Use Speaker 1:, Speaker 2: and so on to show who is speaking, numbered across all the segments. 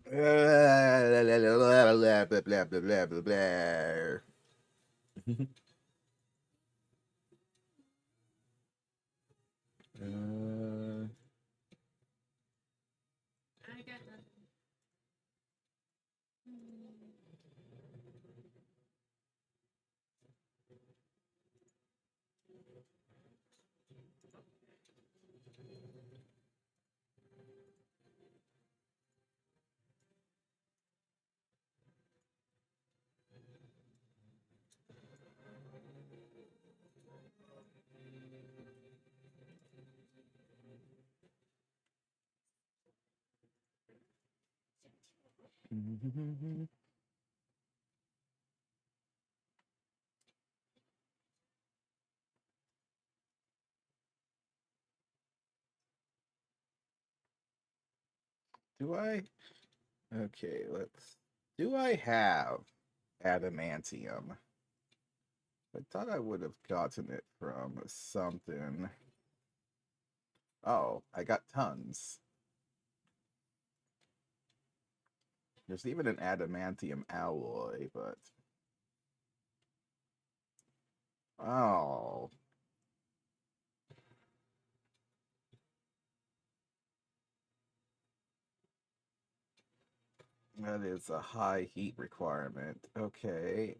Speaker 1: Blah, blah, blah, blah, blah, blah, blah.
Speaker 2: I got nothing.
Speaker 1: Do I? Okay, let's. Do I have adamantium? I thought I would have gotten it from something. Oh, I got tons. There's even an adamantium alloy, but. Oh. That is a high heat requirement. Okay.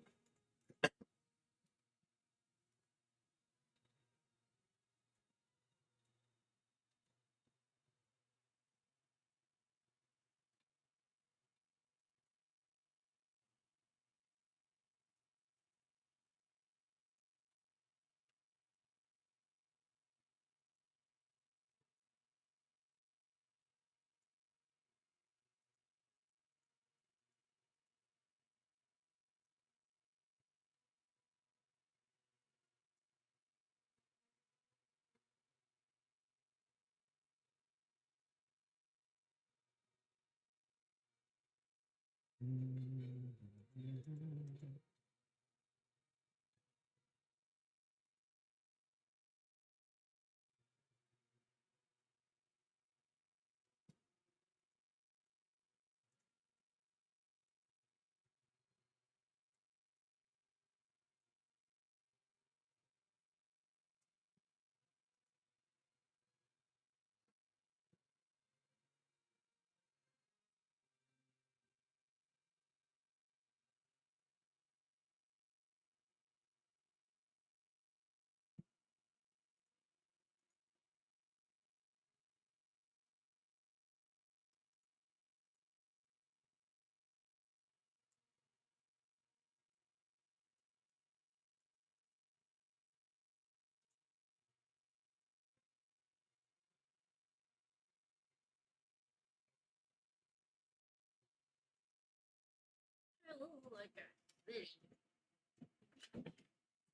Speaker 2: I look like a fish.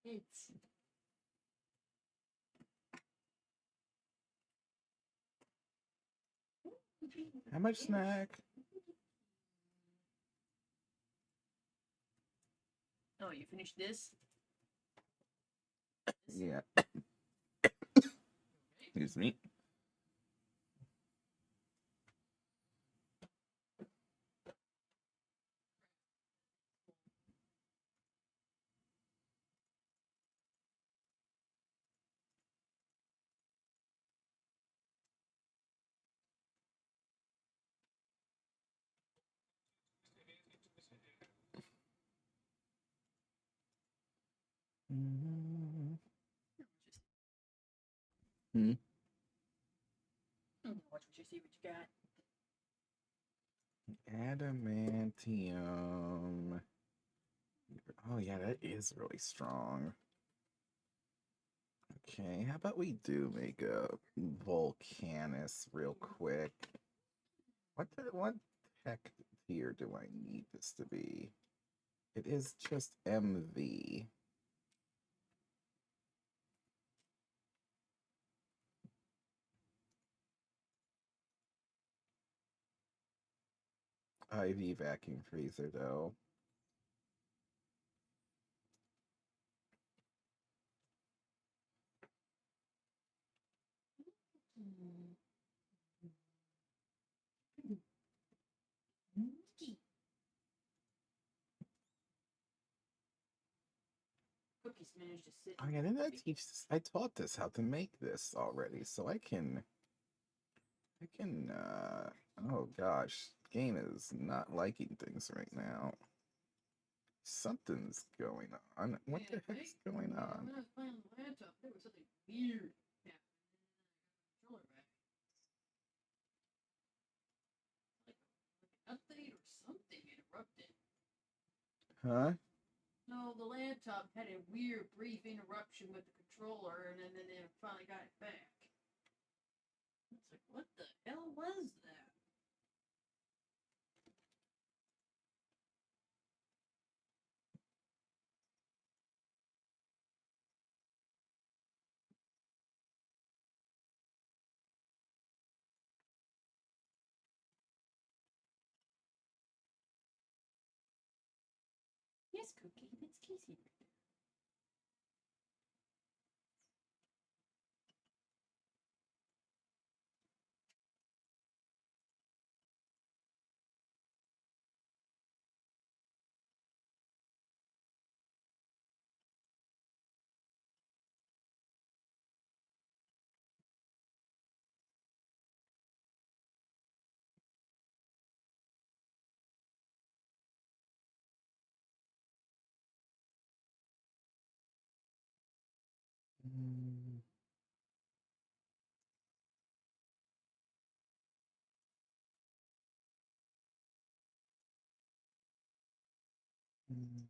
Speaker 2: It's
Speaker 1: How much snack?
Speaker 2: Oh, you finished this?
Speaker 1: Yeah. Excuse me. Hmm.
Speaker 2: Watch what you see what you got.
Speaker 1: Adamantium. Oh yeah, that is really strong. Okay, how about we do make a Volcanus real quick? What tech tier do I need this to be? It is just MV. IV vacuum freezer though.
Speaker 2: cookies managed to sit.
Speaker 1: Oh yeah, didn't I teach this? I taught this how to make this already, so I can. Oh gosh, game is not liking things right now. Something's going on. What the heck's going on?
Speaker 2: When I was playing on the laptop, there was something weird happening. Controller back. Like an update or something interrupted.
Speaker 1: Huh?
Speaker 2: No, the laptop had a weird brief interruption with the controller, and then they finally got it back. It's like, what the hell was that? Yes, Cookie, it's Casey.
Speaker 1: Mm. Mm.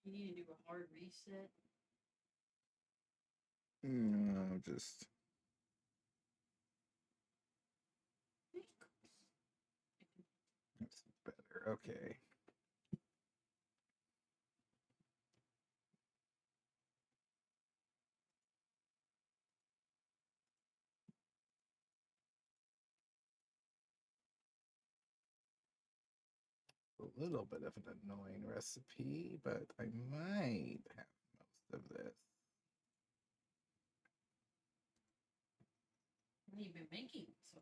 Speaker 2: You need to do a hard reset.
Speaker 1: No, just that's better. Okay. A little bit of an annoying recipe, but I might have most of this.
Speaker 2: What have you been making? So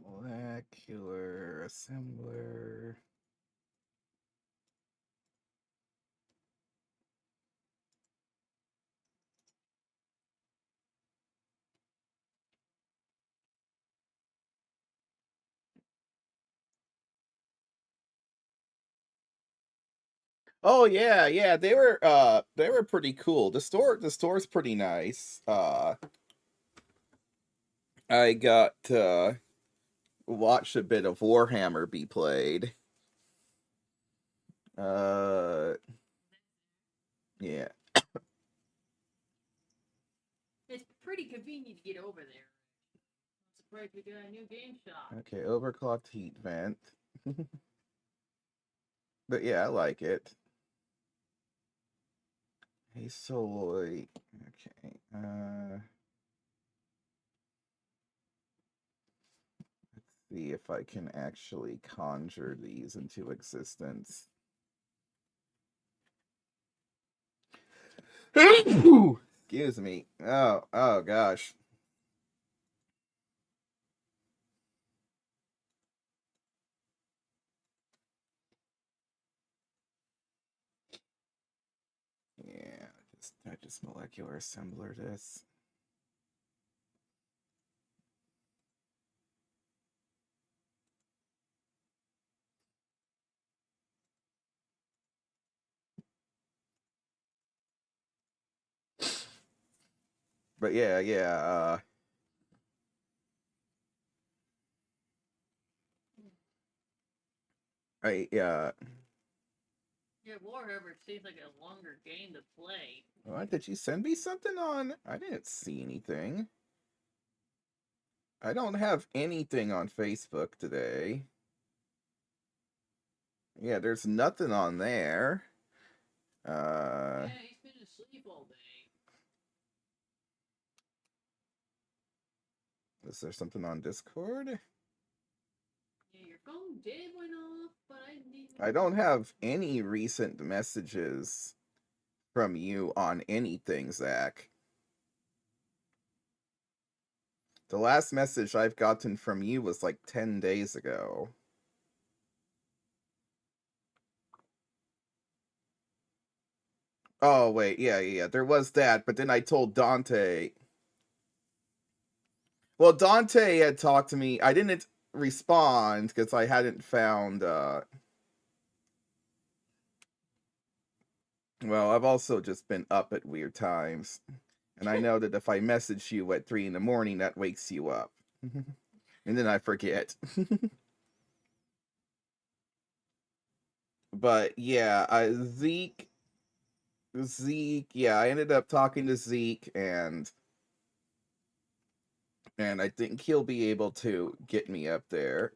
Speaker 1: Molecular assembler. Oh yeah, yeah, they were pretty cool. The store's pretty nice. I got to watch a bit of Warhammer be played. Uh yeah.
Speaker 2: it's pretty convenient to get over there. I'm surprised we got a new game shop.
Speaker 1: Okay, overclocked heat vent. But yeah, I like it. Hey Soy. Okay. Let's see if I can actually conjure these into existence. Excuse me. Oh gosh. Yeah, I just molecular assembler this. But yeah. I
Speaker 2: Yeah, Warhammer seems like a longer game to play.
Speaker 1: What did you send me something on? I didn't see anything. I don't have anything on Facebook today. Yeah, there's nothing on there.
Speaker 2: Yeah, he's been asleep all day.
Speaker 1: Is there something on Discord?
Speaker 2: Yeah, your phone did went off, but I didn't.
Speaker 1: I don't have any recent messages from you on anything, Zach. The last message I've gotten from you was like 10 days ago. Oh, wait, yeah, there was that, but then I told Dante. Well, Dante had talked to me. I didn't respond because I hadn't found, well, I've also just been up at weird times. And I know that if I message you at 3 in the morning, that wakes you up. And then I forget. But yeah, Zeke, yeah, I ended up talking to Zeke, and I think he'll be able to get me up there.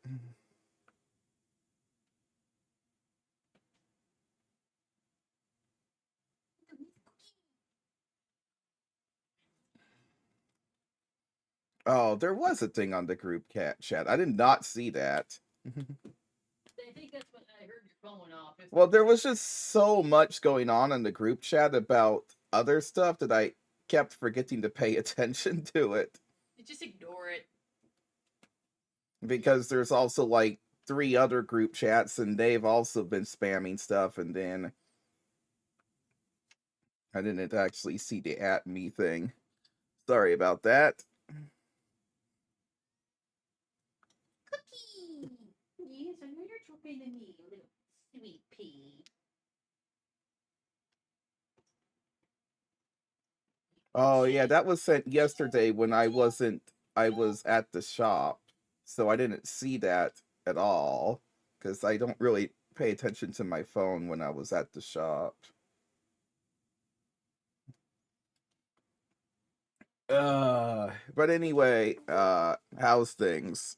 Speaker 1: Oh, there was a thing on the group chat. I did not see that.
Speaker 2: I think that's what I heard your phone off.
Speaker 1: Well, there was just so much going on in the group chat about other stuff that I kept forgetting to pay attention to it.
Speaker 2: Just ignore it.
Speaker 1: Because there's also like 3 other group chats, and they've also been spamming stuff, and then I didn't actually see the @me thing. Sorry about that.
Speaker 2: Cookie! Yes, I know you're talking to me, little sweet pea.
Speaker 1: Oh yeah, that was sent yesterday when I was at the shop. So I didn't see that at all because I don't really pay attention to my phone when I was at the shop. But anyway, how's things?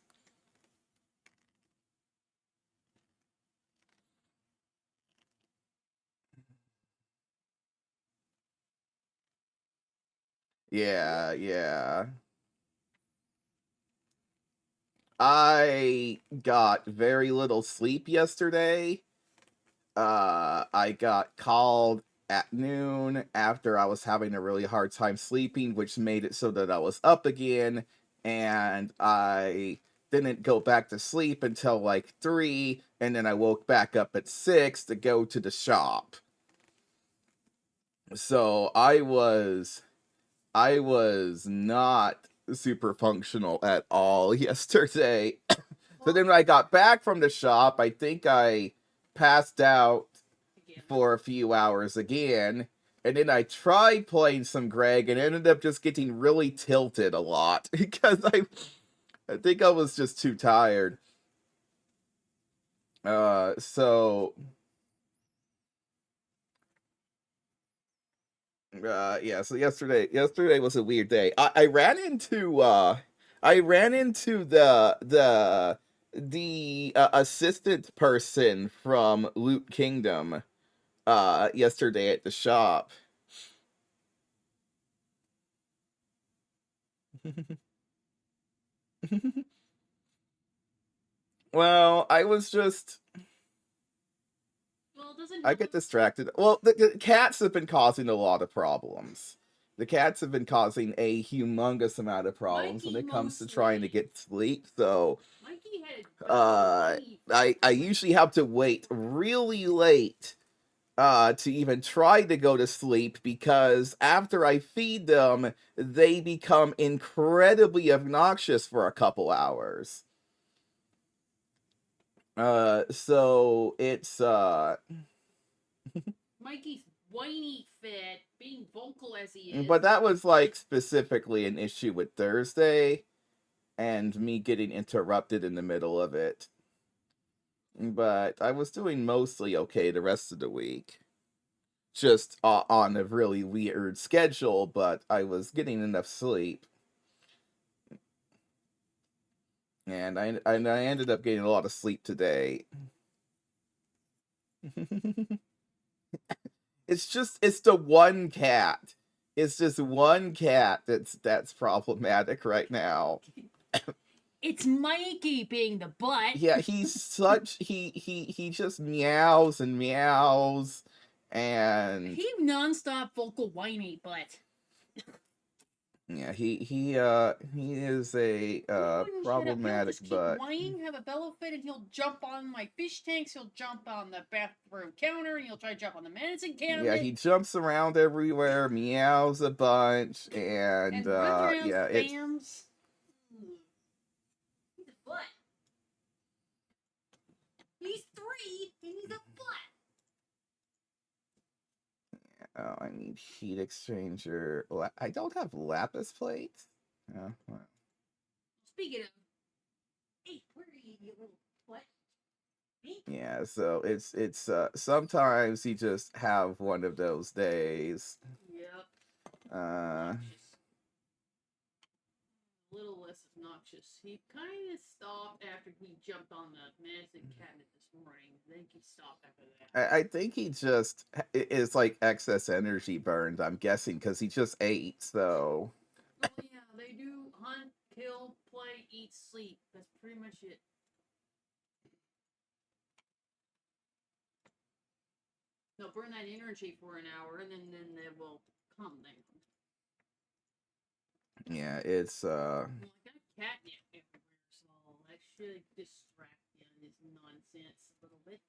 Speaker 1: Yeah. I got very little sleep yesterday. I got called at noon after I was having a really hard time sleeping, which made it so that I was up again, and I didn't go back to sleep until like 3, and then I woke back up at 6 to go to the shop. So I was not super functional at all yesterday. So then when I got back from the shop, I think I passed out for a few hours again, and then I tried playing some Greg and ended up just getting really tilted a lot because I think I was just too tired. So yeah, so yesterday was a weird day. I ran into the assistant person from Loot Kingdom yesterday at the shop. Well, I was just
Speaker 2: Well, doesn't
Speaker 1: I get distracted. Well, the cats have been causing a lot of problems. The cats have been causing a humongous amount of problems when
Speaker 2: Mikey
Speaker 1: it comes to
Speaker 2: mostly.
Speaker 1: trying to get sleep. So,
Speaker 2: Mikey had
Speaker 1: I usually have to wait really late to even try to go to sleep because after I feed them, they become incredibly obnoxious for a couple hours. So it's
Speaker 2: Mikey's whiny fit, being vocal as he is.
Speaker 1: But that was like specifically an issue with Thursday and me getting interrupted in the middle of it. But I was doing mostly okay the rest of the week. Just on a really weird schedule, but I was getting enough sleep. And I ended up getting a lot of sleep today. It's the one cat. It's just one cat that's problematic right now.
Speaker 2: It's Mikey being the butt.
Speaker 1: Yeah, he's such he just meows and meows, and
Speaker 2: he nonstop vocal whiny butt.
Speaker 1: Yeah, he is a
Speaker 2: He wouldn't shut up. He'll
Speaker 1: problematic,
Speaker 2: just keep
Speaker 1: but
Speaker 2: whining, have a bellow fit, and he'll jump on my fish tanks. He'll jump on the bathroom counter, and he'll try to jump on the medicine cabinet.
Speaker 1: yeah, he jumps around everywhere, meows a bunch, and
Speaker 2: runs around,
Speaker 1: yeah, it's
Speaker 2: spams. He's a butt. He's 3, and he's a butt.
Speaker 1: oh, I need heat exchanger. I don't have lapis plates. Oh, well.
Speaker 2: Speaking of, hey, where are you little butt? Hey.
Speaker 1: Yeah, so it's sometimes you just have one of those days.
Speaker 2: Yep.
Speaker 1: Uh,
Speaker 2: A little less obnoxious. He kind of stopped after he jumped on the medicine cabinet this morning. I think he stopped after that.
Speaker 1: I think he just is like excess energy burned. I'm guessing because he just ate. So.
Speaker 2: Oh yeah, they do hunt, kill, play, eat, sleep. That's pretty much it. They'll burn that energy for an hour, and then they will calm down.
Speaker 1: Yeah, it's
Speaker 2: Well, I got catnip everywhere, so that should distract you in this nonsense a little bit.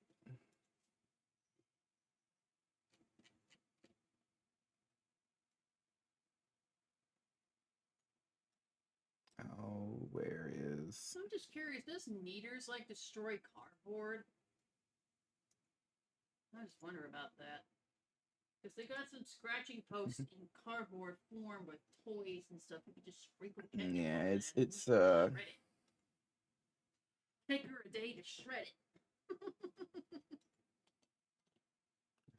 Speaker 1: oh, where is?
Speaker 2: So I'm just curious, does Neaters like destroy cardboard? I just wonder about that. Because they got some scratching posts in cardboard form with toys and stuff. You could just sprinkle ketchup
Speaker 1: Yeah,
Speaker 2: on
Speaker 1: it's
Speaker 2: that
Speaker 1: it's
Speaker 2: shred it. Take her a day to shred it.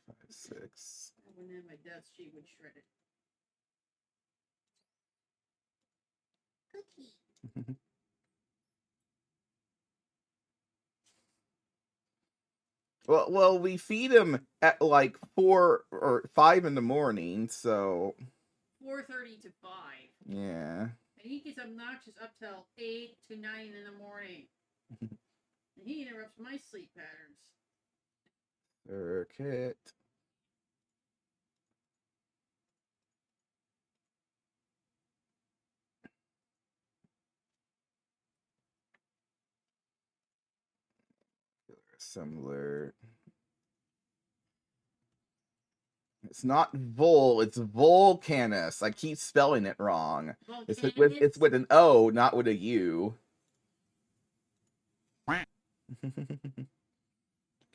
Speaker 1: 5, 6.
Speaker 2: When at my desk, she would shred it. Cookie.
Speaker 1: Well, we feed him at like 4 or 5 in the morning, so
Speaker 2: 4:30 to 5.
Speaker 1: yeah.
Speaker 2: And he gets obnoxious up till 8 to 9 in the morning. And he interrupts my sleep patterns.
Speaker 1: Circuit. Similar. It's not Vol, it's Volcanus. I keep spelling it wrong. It's with an O, not with a U.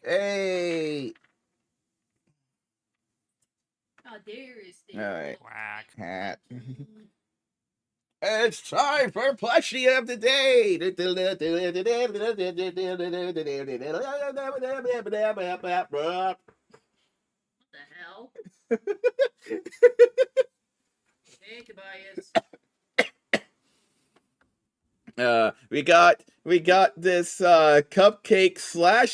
Speaker 1: Hey!
Speaker 2: Oh, there is the
Speaker 1: Alright.
Speaker 3: Quack.
Speaker 1: Hat. It's time for plushie of the day.
Speaker 2: What the hell? Hey, Tobias.
Speaker 1: We got this cupcake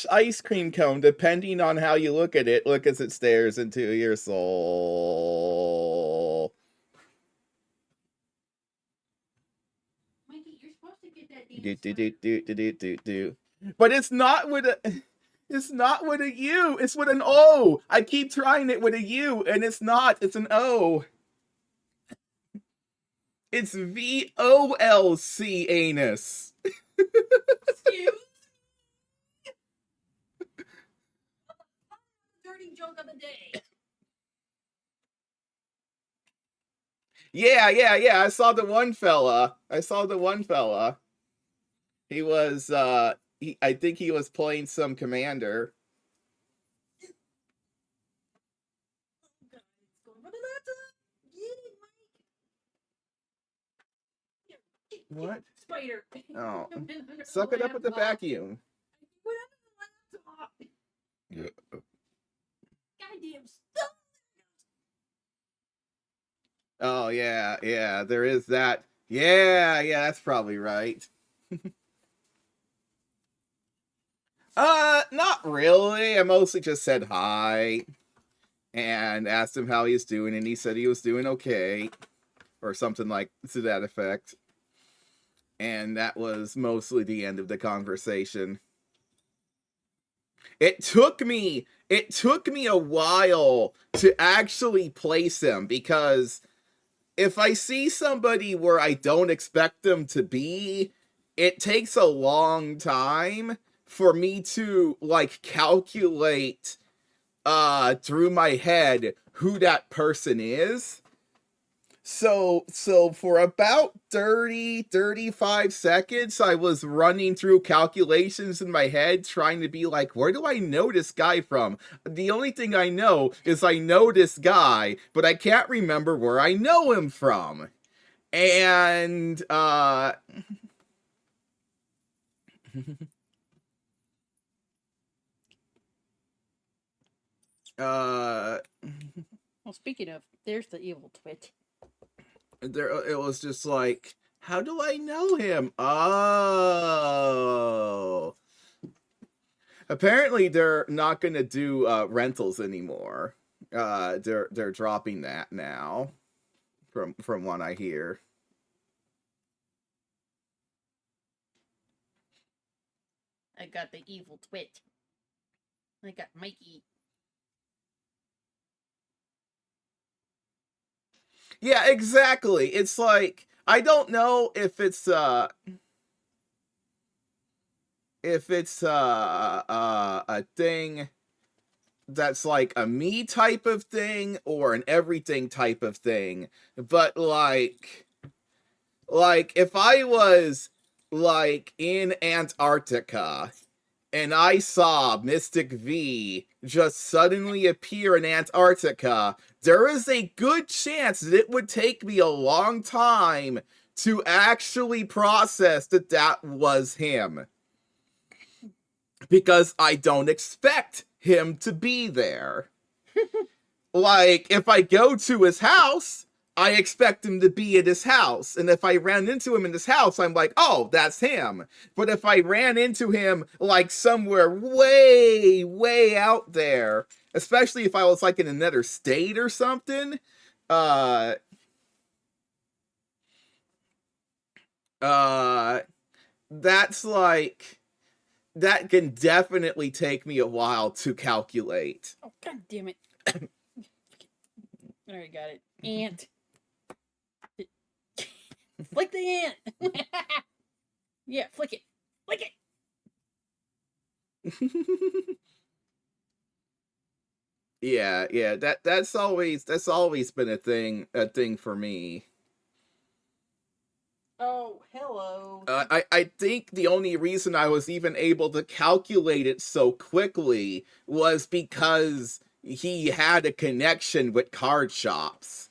Speaker 1: / ice cream cone, depending on how you look at it. Look as it stares into your soul.
Speaker 2: Mikey, you're supposed to get that
Speaker 1: Do. But it's not with a U. It's with an O. I keep trying it with a U, and it's not. It's an O. It's VOLC anus.
Speaker 2: Excuse? Dirty joke of the day.
Speaker 1: Yeah. I saw the one fella. He was I think he was playing some commander. What?
Speaker 2: Spider.
Speaker 1: Oh. Suck it up with the vacuum.
Speaker 2: What happened to the laptop?
Speaker 1: Yeah.
Speaker 2: Goddamn stuff.
Speaker 1: Oh yeah, there is that. Yeah, that's probably right. Not really. I mostly just said hi and asked him how he's doing, and he said he was doing okay, or something like to that effect. And that was mostly the end of the conversation. It took me a while to actually place him, because if I see somebody where I don't expect them to be, it takes a long time for me to like calculate through my head who that person is. So for about 35 seconds, I was running through calculations in my head, trying to be like, where do I know this guy from? The only thing I know is I know this guy, but I can't remember where I know him from. And, uh,
Speaker 2: Well, speaking of, there's the evil twit.
Speaker 1: there, it was just like, how do I know him? Oh. Apparently, they're not going to do rentals anymore. They're dropping that now, from what I hear.
Speaker 2: I got the evil twit. I got Mikey.
Speaker 1: Yeah, exactly. It's like I don't know if it's a thing that's like a me type of thing or an everything type of thing, but like if I was like in Antarctica and I saw Mystic V just suddenly appear in Antarctica, there is a good chance that it would take me a long time to actually process that that was him. Because I don't expect him to be there. Like, if I go to his house, I expect him to be at his house. And if I ran into him in his house, I'm like, oh, that's him. But if I ran into him, like, somewhere way, way out there, especially if I was, like, in another state or something, uh, that's, like, that can definitely take me a while to calculate.
Speaker 2: Oh, god damn it. Alright, got it. Ant. Flick the ant! Yeah, flick it. Flick it!
Speaker 1: Yeah, that's always been a thing for me.
Speaker 2: Oh, hello.
Speaker 1: I think the only reason I was even able to calculate it so quickly was because he had a connection with card shops.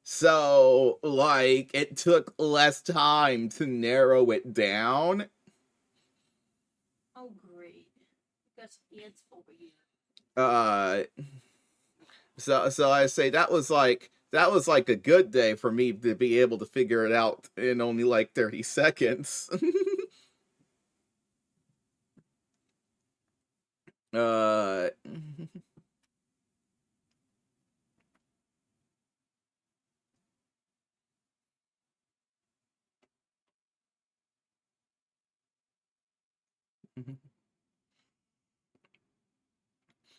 Speaker 1: So, like, it took less time to narrow it down.
Speaker 2: Oh, great. Got some ants over here.
Speaker 1: So I say that was like a good day for me to be able to figure it out in only like 30 seconds. uh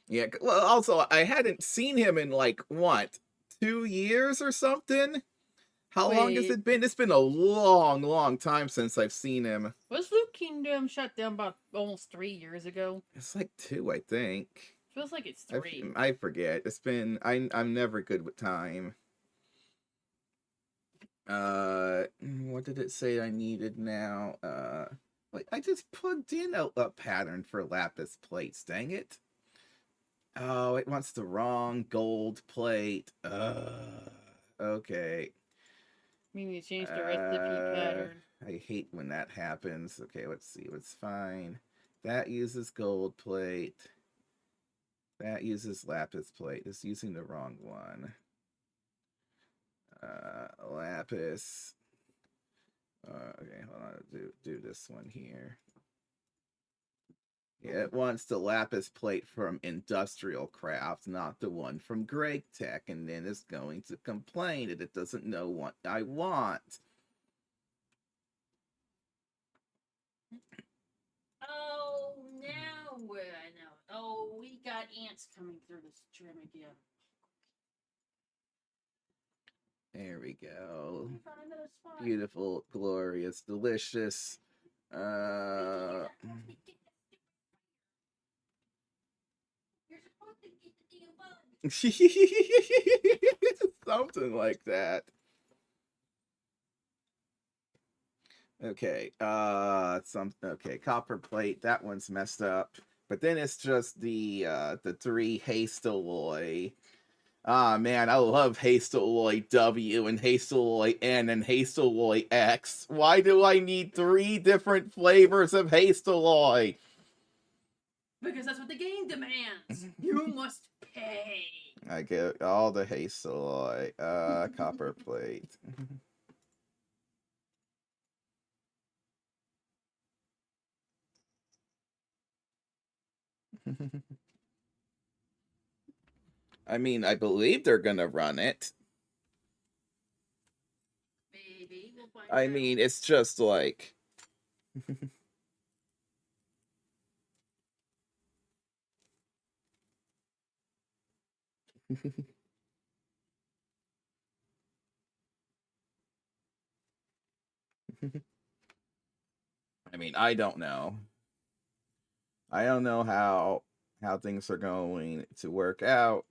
Speaker 1: Yeah, well also I hadn't seen him in like what, 2 years or something? How long has it been? It's been a long time since I've seen him.
Speaker 2: Was Luke Kingdom shut down about almost 3 years ago?
Speaker 1: It's like 2, I think.
Speaker 2: Feels like it's 3.
Speaker 1: I forget. It's been I'm never good with time. What did it say I needed now? Wait, I just plugged in a pattern for lapis plates, dang it. Oh, it wants the wrong gold plate. Okay.
Speaker 2: Maybe change the recipe pattern.
Speaker 1: I hate when that happens. Okay, let's see what's fine. That uses gold plate. That uses lapis plate. It's using the wrong one. Lapis. Okay, hold on. Do this one here. Yeah, it wants the lapis plate from Industrial Craft, not the one from Gregtech, and then it's going to complain that it doesn't know what I want.
Speaker 2: Oh, now where I know. Oh, we got ants coming through this trim again.
Speaker 1: There we go.
Speaker 2: Let me find another spot.
Speaker 1: Beautiful, glorious, delicious.
Speaker 2: You're supposed to get the damn bug.
Speaker 1: Something like that. Okay, okay, copper plate, that one's messed up. But then it's just the 3 Hastaloy. Ah man, I love Hastaloy W and Hastaloy N and Hastaloy X. Why do I need 3 different flavors of Hastaloy?
Speaker 2: Because that's what the game demands. You must pay.
Speaker 1: I get all the Hastaloy. Copper plate. I mean, I believe they're gonna run it.
Speaker 2: Maybe. We'll find
Speaker 1: I
Speaker 2: out.
Speaker 1: mean, it's just like... I mean, I don't know. I don't know how things are going to work out.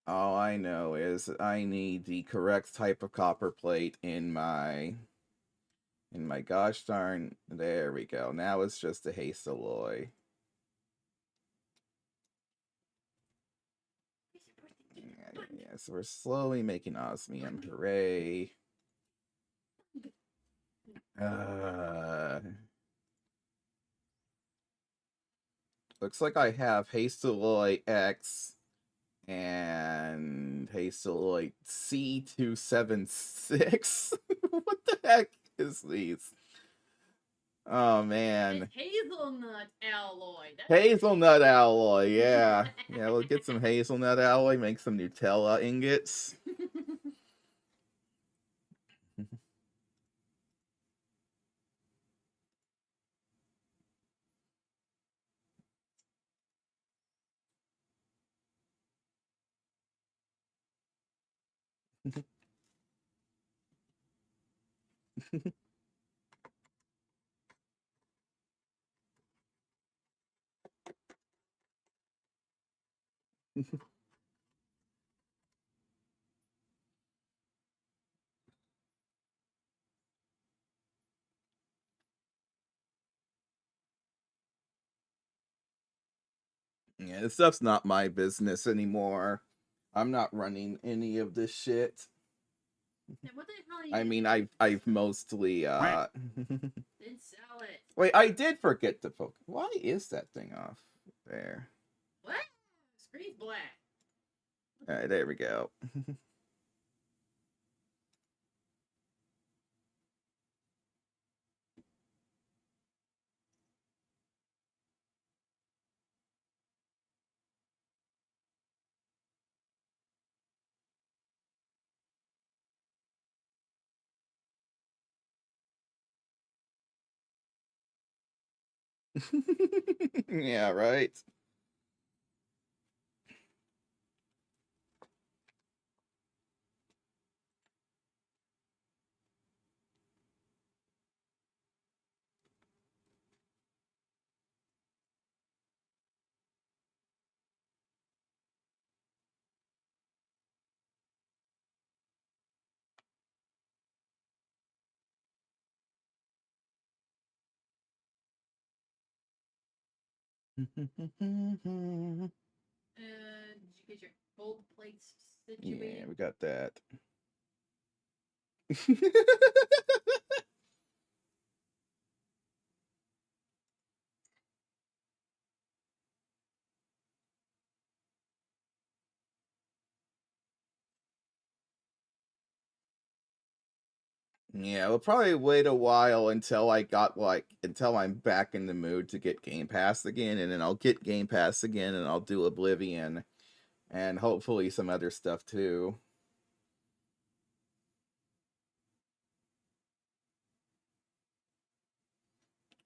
Speaker 1: All I know is I need the correct type of copper plate in my gosh darn, there we go. Now it's just a Hastaloy. Yes, we're slowly making osmium. Hooray. Looks like I have Hastaloy X and Hastaloy C276. What the heck is these? Oh man.
Speaker 2: Hazelnut alloy.
Speaker 1: Hazelnut alloy, yeah. Yeah, we'll get some hazelnut alloy, make some Nutella ingots. Yeah, this stuff's not my business anymore. I'm not running any of this shit.
Speaker 2: What the hell are you
Speaker 1: I mean, I've mostly
Speaker 2: Then sell it.
Speaker 1: Wait, I did forget to focus. Why is that thing off there?
Speaker 2: What? Screen's black.
Speaker 1: Alright, there we go. Yeah, right.
Speaker 2: Did you get your gold plates situated?
Speaker 1: Yeah, we got that. Yeah, we'll probably wait a while until until I'm back in the mood to get Game Pass again, and then I'll get Game Pass again, and I'll do Oblivion, and hopefully some other stuff too.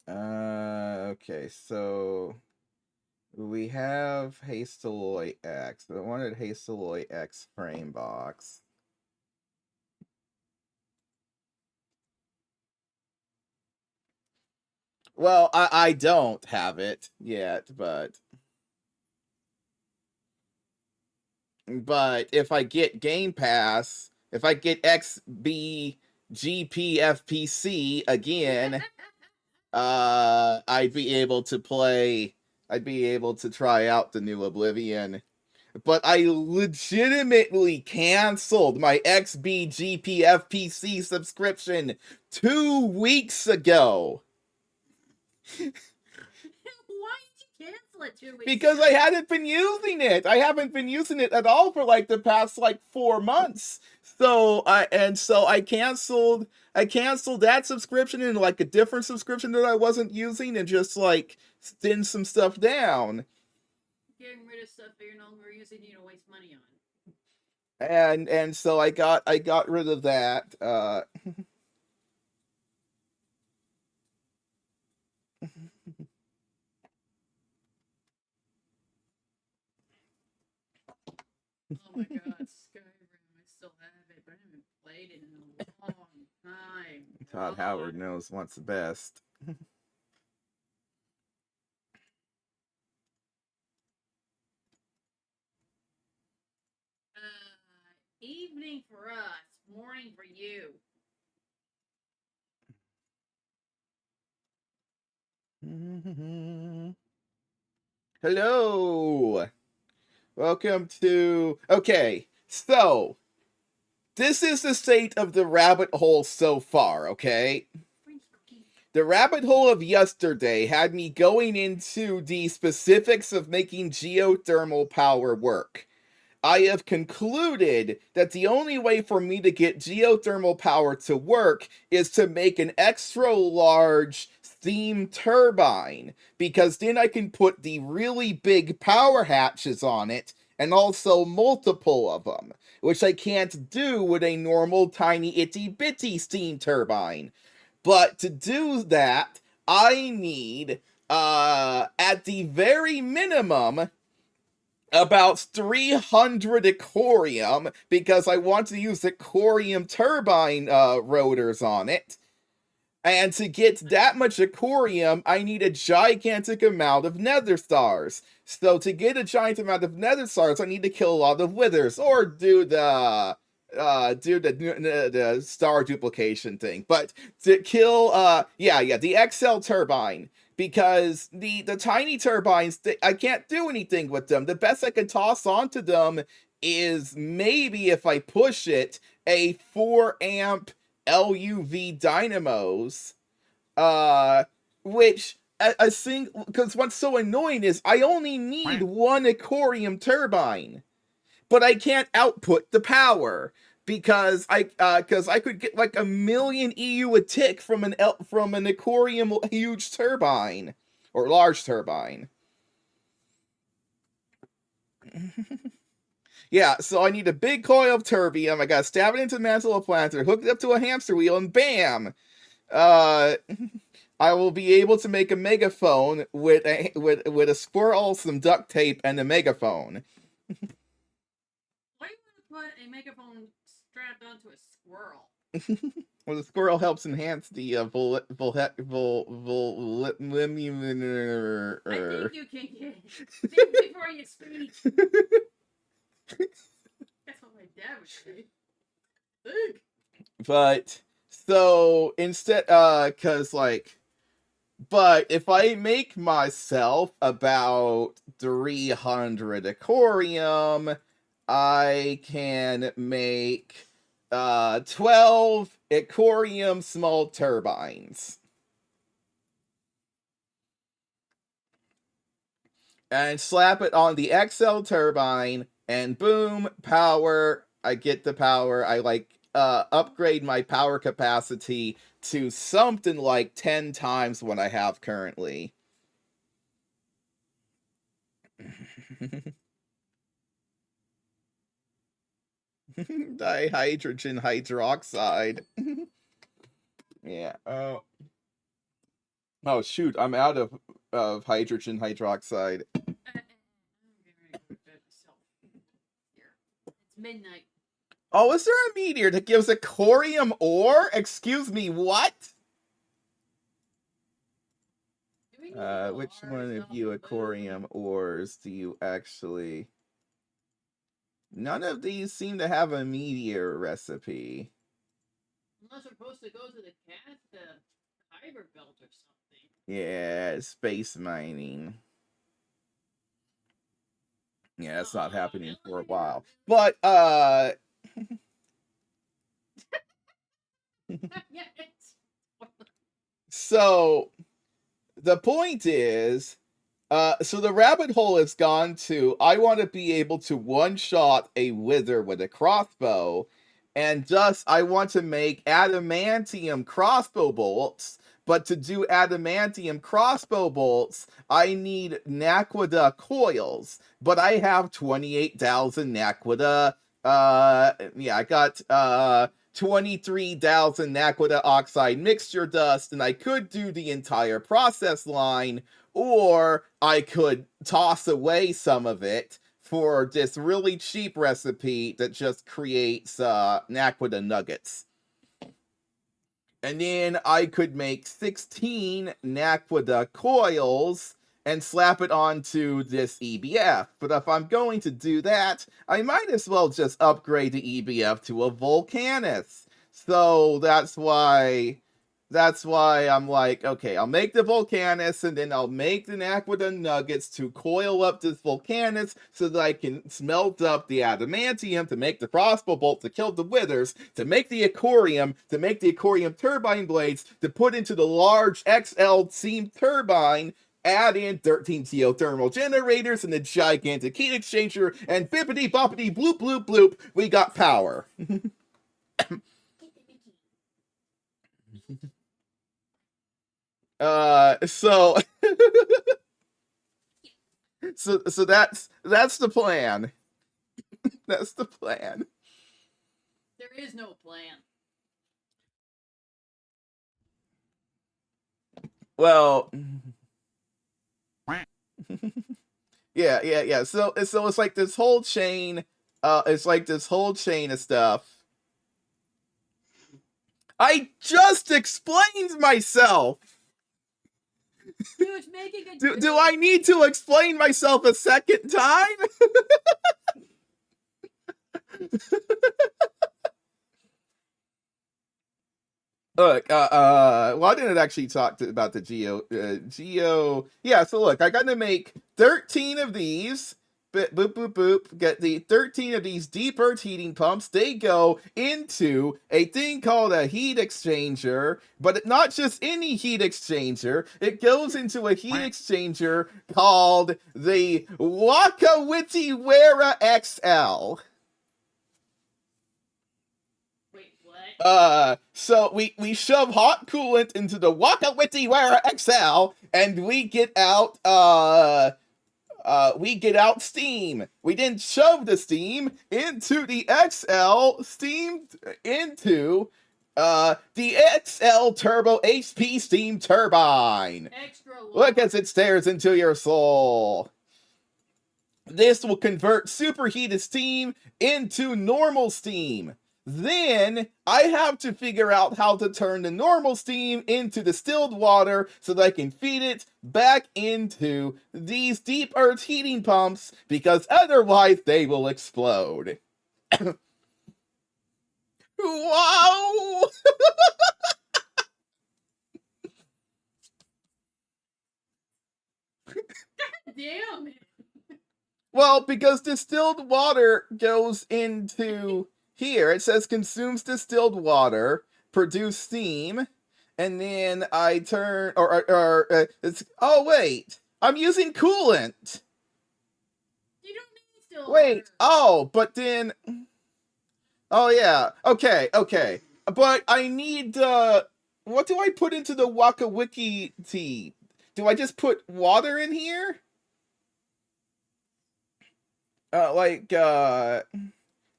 Speaker 1: Okay, so We have Hastaloy X. I wanted Hastaloy X frame box. Well, I don't have it yet, but if I get Game Pass, if I get XBGPFPC again, I'd be able to play. I'd be able to try out the new Oblivion. But I legitimately canceled my XBGPFPC subscription 2 weeks ago.
Speaker 2: Why did you cancel it 2 weeks
Speaker 1: Because
Speaker 2: ago?
Speaker 1: I hadn't been using it. I haven't been using it at all for like the past like 4 months. So I canceled that subscription and like a different subscription that I wasn't using and just like thinned some stuff down.
Speaker 2: Getting rid of stuff that you're no longer using, you don't waste money on.
Speaker 1: And so I got rid of that.
Speaker 2: Oh my god, Skyrim, I still have it, but I haven't played it in a long time.
Speaker 1: Todd Howard knows what's best.
Speaker 2: Evening for us, morning for you.
Speaker 1: Hello. Welcome to... Okay, so this is the state of the rabbit hole so far, okay? The rabbit hole of yesterday had me going into the specifics of making geothermal power work. I have concluded that the only way for me to get geothermal power to work is to make an extra large steam turbine, because then I can put the really big power hatches on it, and also multiple of them, which I can't do with a normal tiny itty bitty steam turbine. But to do that, I need, at the very minimum, about 300 Ecorium, because I want to use the Ecorium turbine rotors on it. And to get that much Ecorium, I need a gigantic amount of nether stars. So to get a giant amount of nether stars, I need to kill a lot of withers, or do the star duplication thing. But to kill the XL turbine, because the tiny turbines, I can't do anything with them. The best I can toss onto them is, maybe if I push it, a 4 amp LuV dynamos, which a single, because what's so annoying is I only need one Ecorium turbine, but I can't output the power, because I could get like 1,000,000 EU a tick from an Ecorium huge turbine, or large turbine. Yeah, so I need a big coil of terbium. I gotta stab it into the mantle of planter, hook it up to a hamster wheel, and bam! I will be able to make a megaphone with a squirrel, some duct tape, and a megaphone.
Speaker 2: Why do you want to put a megaphone strapped onto a squirrel?
Speaker 1: Well, the squirrel helps enhance the
Speaker 2: I think you can think before you speak. That's what my dad would say. Think.
Speaker 1: But so instead, cause like, but if I make myself about 300 Ecorium, I can make 12 Ecorium small turbines. And slap it on the XL turbine, and boom, power. I get the power. I upgrade my power capacity to something like 10 times what I have currently. Dihydrogen hydroxide. Yeah. Oh shoot, I'm out of hydrogen hydroxide.
Speaker 2: midnight.
Speaker 1: Oh, is there a meteor that gives a corium ore? Excuse me, what?
Speaker 2: Do we need
Speaker 1: Which
Speaker 2: Mars
Speaker 1: one of
Speaker 2: on
Speaker 1: you
Speaker 2: the
Speaker 1: aquarium
Speaker 2: moon?
Speaker 1: ores do you actually... None of these seem to have a meteor recipe.
Speaker 2: Unless we're supposed to go to the Kyber belt or something.
Speaker 1: Yeah, space mining. Yeah, that's not happening for a while. But,
Speaker 2: Yeah,
Speaker 1: so, the point is, so the rabbit hole has gone to, I want to be able to one-shot a wither with a crossbow, and thus I want to make adamantium crossbow bolts, but to do adamantium crossbow bolts, I need naquita coils, but I have 28,000 naquita, yeah, I got, 23,000 naquita oxide mixture dust, and I could do the entire process line, or I could toss away some of it for this really cheap recipe that just creates naquita nuggets. And then I could make 16 naquita coils and slap it onto this EBF. But if I'm going to do that, I might as well just upgrade the EBF to a Volcanus. So that's why I'm like, okay, I'll make the Volcanus, and then I'll make the Naquita Nuggets to coil up this Volcanus so that I can smelt up the adamantium to make the crossbow bolt to kill the withers, to make the aquarium, to make the aquarium turbine blades, to put into the large XL steam turbine, add in 13 geothermal generators and a gigantic heat exchanger, and bippity boppity bloop bloop bloop, we got power. So so that's the plan. That's the plan.
Speaker 2: there is no plan.
Speaker 1: Well, yeah. So it's like this whole chain. It's like this whole chain of stuff. I just explained myself.
Speaker 2: He was making a
Speaker 1: Do I need to explain myself a second time? Look, well, I didn't actually talk about the geo. Yeah, so look, I got to make 13 of these. Boop, boop, boop, boop. Get the 13 of these deep earth heating pumps. They go into a thing called a heat exchanger, but not just any heat exchanger. It goes into a heat exchanger called the Wakawitiwara XL.
Speaker 2: Wait, what?
Speaker 1: So we shove hot coolant into the Wakawitiwara XL, and we get out steam. We then shove the steam into the XL, steamed into the XL Turbo HP steam turbine.
Speaker 2: Extra long.
Speaker 1: Look as it stares into your soul. This will convert superheated steam into normal steam. Then I have to figure out how to turn the normal steam into distilled water so that I can feed it back into these deep earth heating pumps, because otherwise they will explode. Wow!
Speaker 2: Damn it.
Speaker 1: Well, because distilled water goes into here. It says consumes distilled water, produce steam, and then I turn, it's, oh wait, I'm using coolant.
Speaker 2: You don't need still
Speaker 1: Wait,
Speaker 2: water.
Speaker 1: oh, but then, oh yeah, okay, but I need, what do I put into the Wakawiki tea? Do I just put water in here?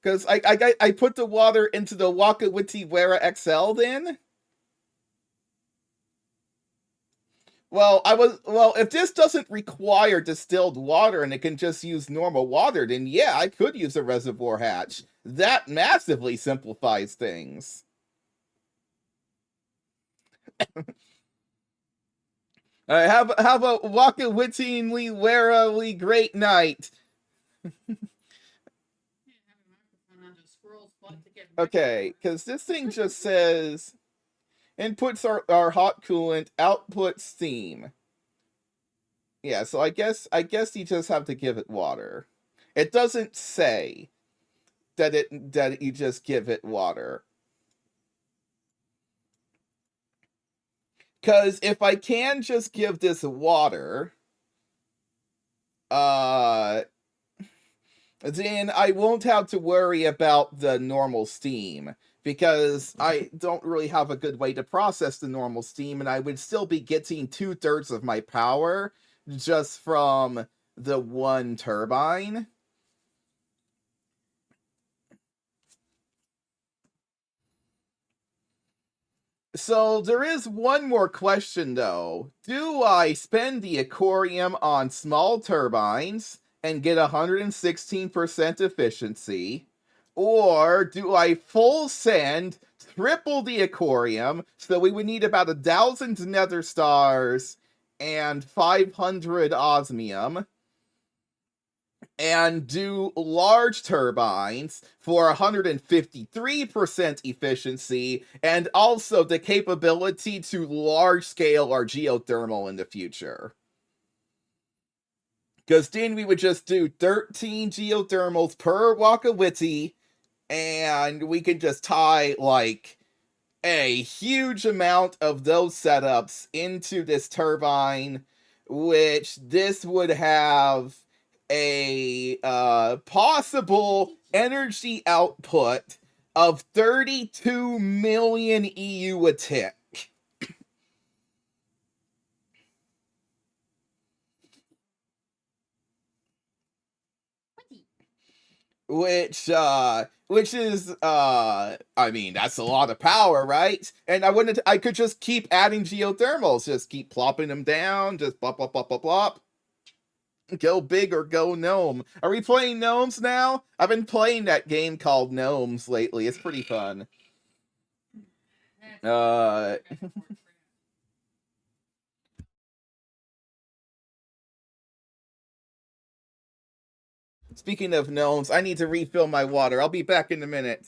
Speaker 1: Because I put the water into the Wakawitiwara XL then? Well, if this doesn't require distilled water and it can just use normal water, then yeah, I could use a reservoir hatch. That massively simplifies things. Have a waka-wittingly, warily great night. Okay, because this thing just says inputs are hot coolant, output steam. Yeah, so I guess you just have to give it water. It doesn't say that you just give it water. Because if I can just give this water, then I won't have to worry about the normal steam. Because I don't really have a good way to process the normal steam, and I would still be getting 2/3 of my power just from the one turbine. So there is one more question though. Do I spend the aquarium on small turbines and get 116% efficiency? Or do I full send, triple the aquarium, so we would need about 1,000 nether stars and 500 osmium, and do large turbines for 153% efficiency and also the capability to large scale our geothermal in the future. Because then we would just do 13 geothermals per Wakawiti, and we could just tie like a huge amount of those setups into this turbine, which this would have a possible energy output of 32 million EU a tick. Which is I mean, that's a lot of power, right? And I could just keep adding geothermals, just keep plopping them down, just plop plop plop plop plop. Go big or go gnome. Are we playing gnomes now? I've been playing that game called Gnomes lately. It's pretty fun. Speaking of gnomes, I need to refill my water. I'll be back in a minute.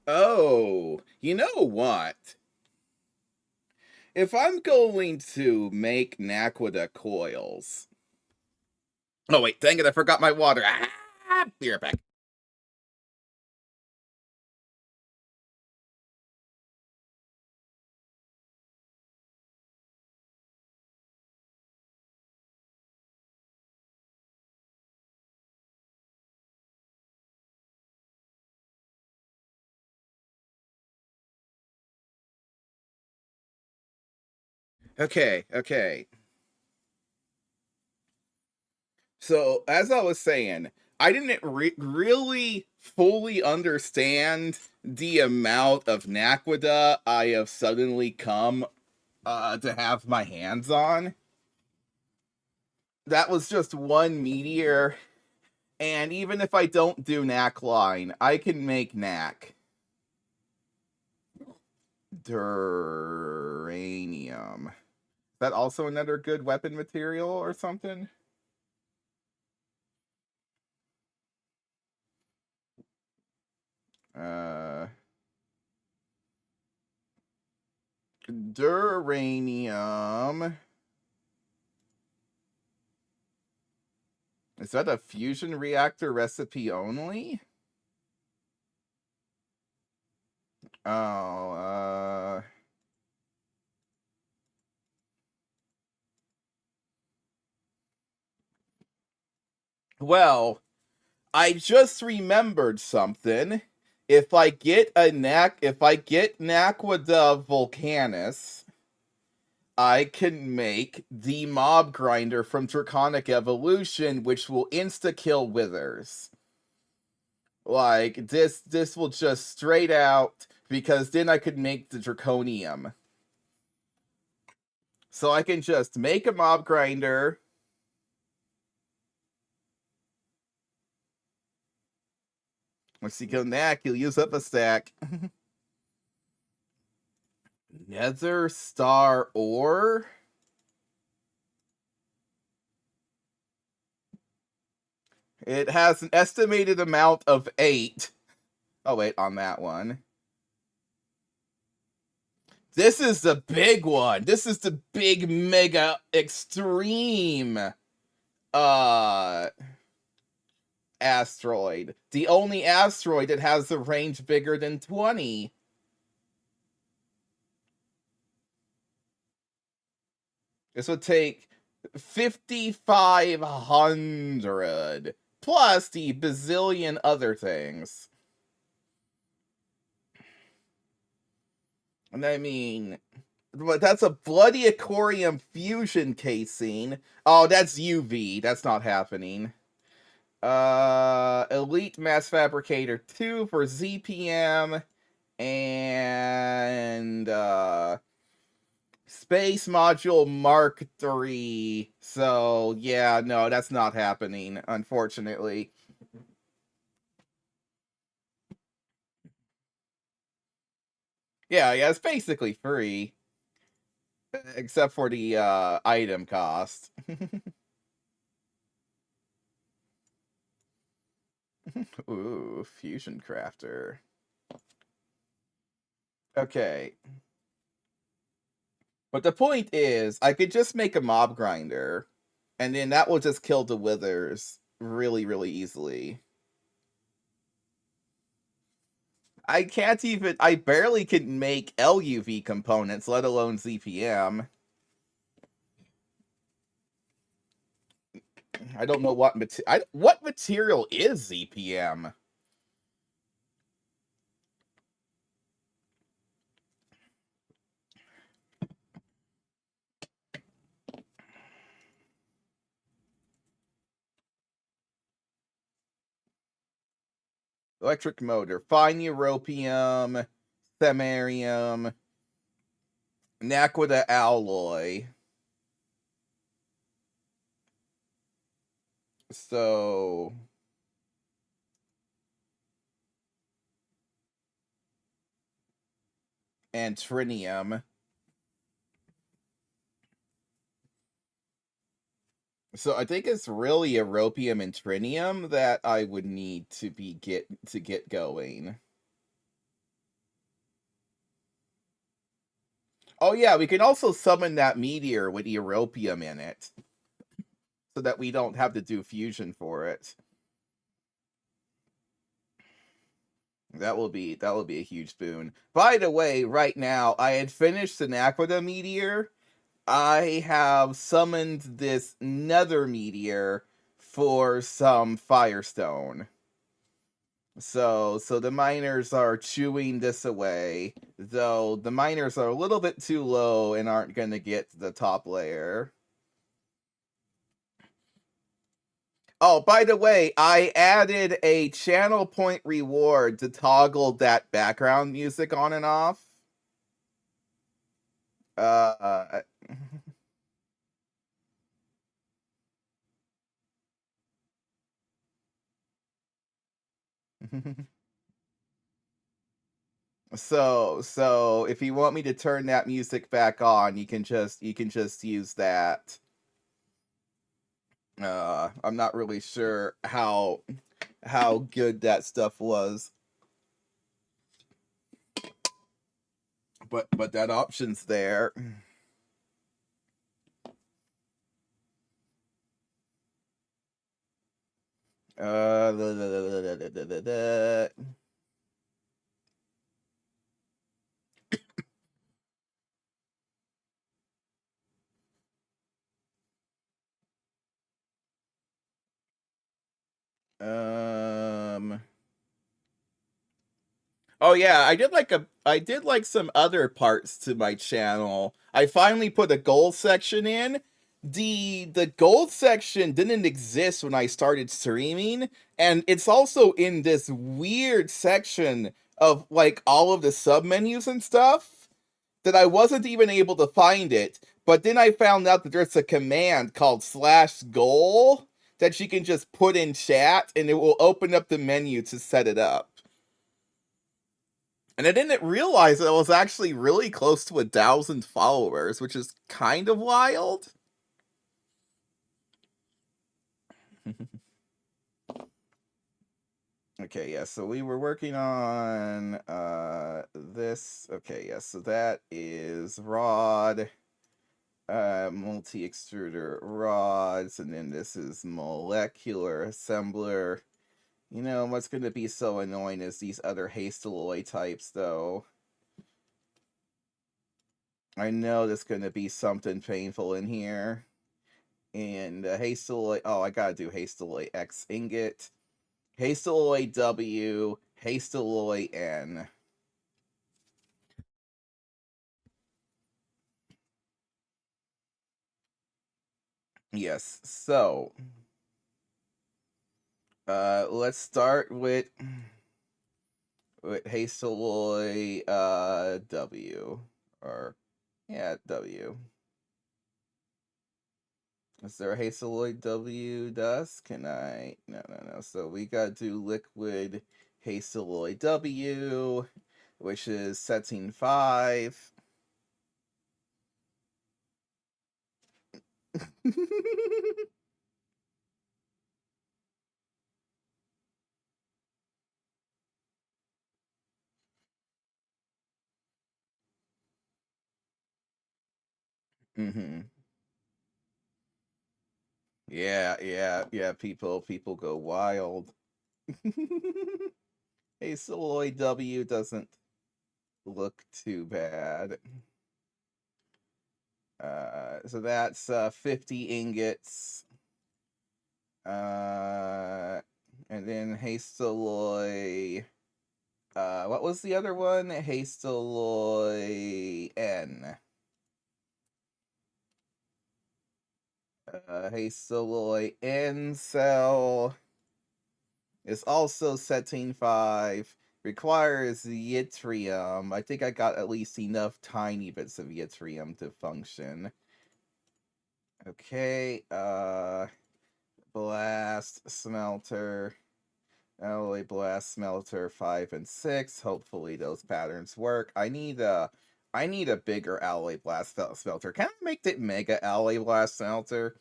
Speaker 1: Oh, you know what? If I'm going to make Naquita coils. Oh, wait, dang it, I forgot my water. Ah, be right back. Okay. So, as I was saying, I didn't really fully understand the amount of Naquita I have suddenly come to have my hands on. That was just one meteor, and even if I don't do Knack line, I can make Knack. Duranium. Is that also another good weapon material or something? Uh, Duranium. Is that a fusion reactor recipe only? Oh, well, I just remembered something. If I get Naquita Volcanis, I can make the mob grinder from Draconic Evolution, which will insta kill withers. Like this will just straight out, because then I could make the Draconium. So I can just make a mob grinder. Once you go Knack, you'll use up a stack. Nether Star Ore? It has an estimated amount of 8. Oh, wait, on that one. This is the big one. This is the big, mega, extreme, asteroid. The only asteroid that has a range bigger than 20. This would take 5,500 plus the bazillion other things. And I mean, but that's a bloody Aquarium fusion casing. Oh, that's UV. That's not happening. Elite Mass Fabricator 2 for ZPM, and Space Module Mark 3. So, yeah, no, that's not happening, unfortunately. Yeah, it's basically free. Except for the item cost. Ooh, Fusion Crafter. Okay. But the point is, I could just make a mob grinder, and then that will just kill the withers really, really easily. I barely can make LuV components, let alone ZPM. I don't know what material is ZPM. Electric motor, fine europium, samarium, Naquita alloy. So and trinium. So I think it's really europium and trinium that I would need to get going. Oh yeah, we can also summon that meteor with europium in it, so that we don't have to do fusion for it. That will be a huge boon. By the way, right now I had finished an Aquila meteor. I have summoned this nether meteor for some firestone. So the miners are chewing this away, though the miners are a little bit too low and aren't going to get the top layer. Oh, by the way, I added a channel point reward to toggle that background music on and off. Uh so if you want me to turn that music back on, you can just use that. I'm not really sure how good that stuff was, but that option's there. Uh, um. Oh yeah, I did like some other parts to my channel. I finally put a gold section in. The gold section didn't exist when I started streaming, and it's also in this weird section of like all of the submenus and stuff that I wasn't even able to find it. But then I found out that there's a command called /goal that you can just put in chat and it will open up the menu to set it up. And I didn't realize that I was actually really close to 1,000 followers, which is kind of wild. Okay, yeah, so we were working on this. Okay, yeah, so that is rod, multi-extruder rods, and then this is molecular assembler. You know, what's going to be so annoying is these other hastaloy types, though. I know there's going to be something painful in here. And hastaloy, oh, I gotta do hastaloy X ingot, hastaloy W, hastaloy N. Yes, so let's start with hastaloy W, or yeah, W. Is there a hastaloy W dust? Can I? No. So we gotta do liquid hastaloy W, which is setting 5. Mm-hmm. Yeah. People go wild. Hastaloy W doesn't look too bad. So that's 50 ingots. And then hastaloy. What was the other one? Hastaloy N. Hastaloy N cell is also setting 5. Requires yttrium. I think I got at least enough tiny bits of yttrium to function. Okay, blast smelter. Alloy blast smelter 5 and 6. Hopefully those patterns work. I need a bigger alloy blast smelter. Can I make the mega alloy blast smelter?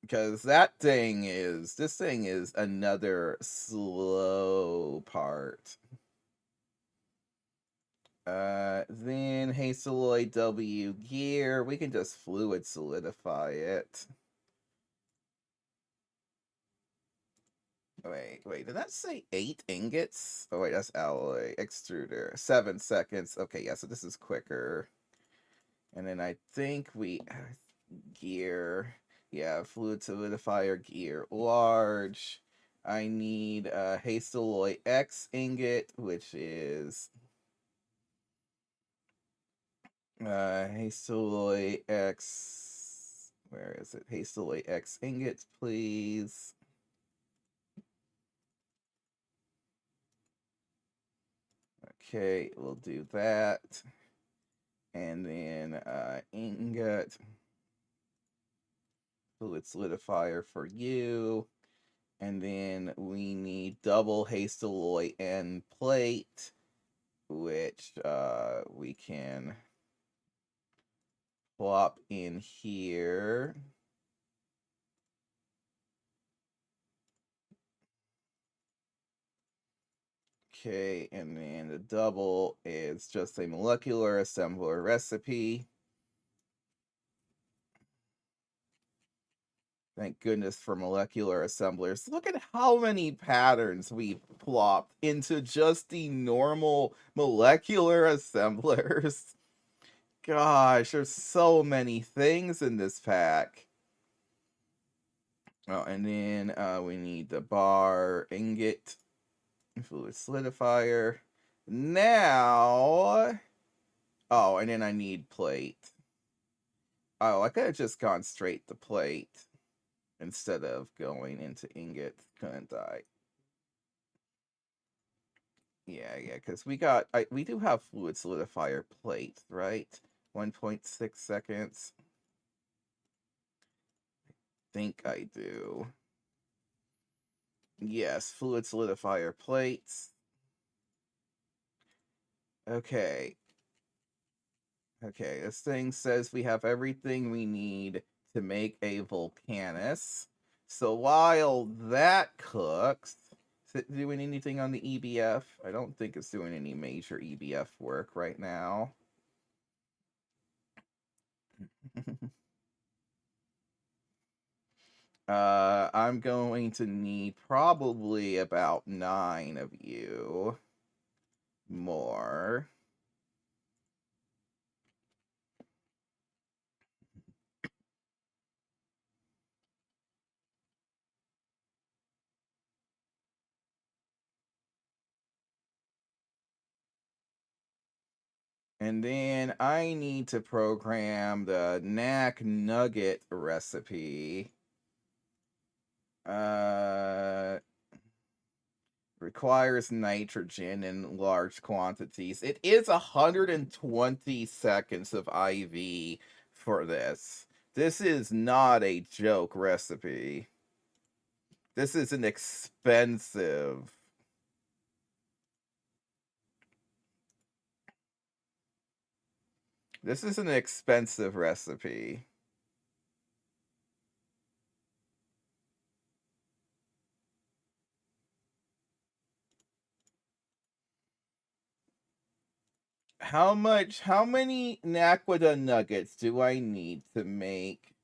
Speaker 1: Because this thing is another slow part. Then Hasteloid W gear. We can just fluid solidify it. Wait, did that say 8 ingots? Oh, wait, that's alloy. Extruder. 7 seconds. Okay, yeah, so this is quicker. And then I think we... gear. Yeah, fluid solidifier gear. Large. I need Hasteloid X ingot, which is... Hasteloid X... Where is it? Hasteloid X ingots, please. Okay, we'll do that. And then ingot, fluid solidifier for you. And then we need double Hasteloid N plate, which we can plop in here. Okay, and then the double is just a molecular assembler recipe. Thank goodness for molecular assemblers. Look at how many patterns we've plopped into just the normal molecular assemblers. Gosh, there's so many things in this pack. Oh, and then we need the bar ingot, fluid solidifier. Now, oh, and then I need plate. Oh, I could have just gone straight to plate instead of going into ingot, couldn't I? Yeah, because we do have fluid solidifier plate, right? 1.6 seconds. Think I do. Yes, fluid solidifier plates. Okay. Okay, this thing says we have everything we need to make a Volcanus. So while that cooks, is it doing anything on the EBF? I don't think it's doing any major EBF work right now. I'm going to need probably about 9 of you more. And then I need to program the knack nugget recipe. Requires nitrogen in large quantities. It is 120 seconds of IV for this. This is not a joke recipe. This is an expensive. This is an expensive recipe. How many Naquita nuggets do I need to make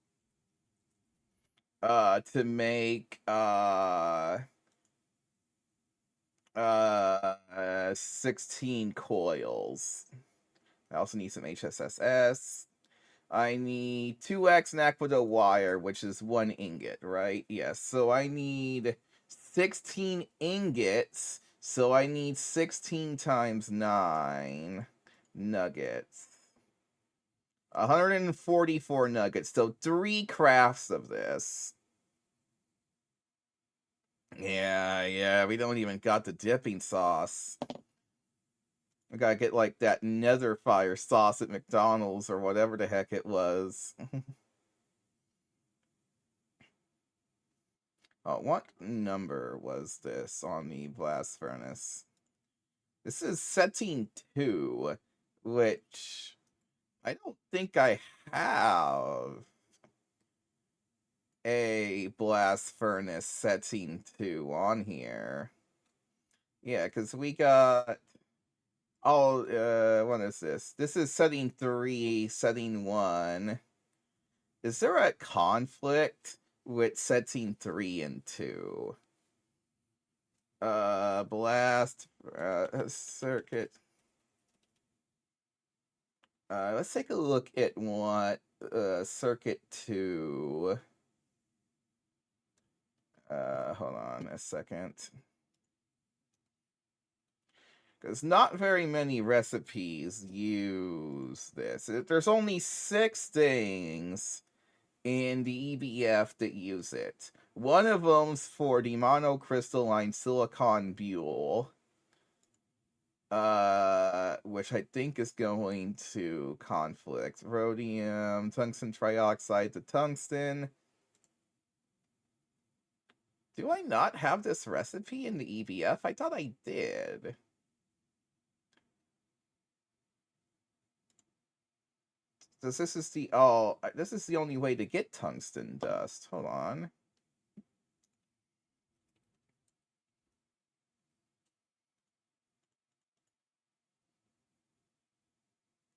Speaker 1: 16 coils? I also need some HSSS. I need 2x Naquita wire, which is 1 ingot, right? Yes, so I need 16 ingots, so I need 16 times 9 nuggets. 144 nuggets, so 3 crafts of this. Yeah, we don't even got the dipping sauce. I gotta get like that nether fire sauce at McDonald's or whatever the heck it was. Oh, what number was this on the blast furnace? This is setting 2, which I don't think I have a blast furnace setting 2 on here. Yeah, because we got Oh, what is this? This is setting 3, setting 1. Is there a conflict with setting 3 and 2? Blast, circuit. Let's take a look at what circuit 2. Hold on a second. Because not very many recipes use this. There's only 6 things in the EBF that use it. One of them's for the monocrystalline silicon buell, which I think is going to conflict. Rhodium, tungsten trioxide to tungsten. Do I not have this recipe in the EBF? I thought I did. This is the this is the only way to get tungsten dust. Hold on.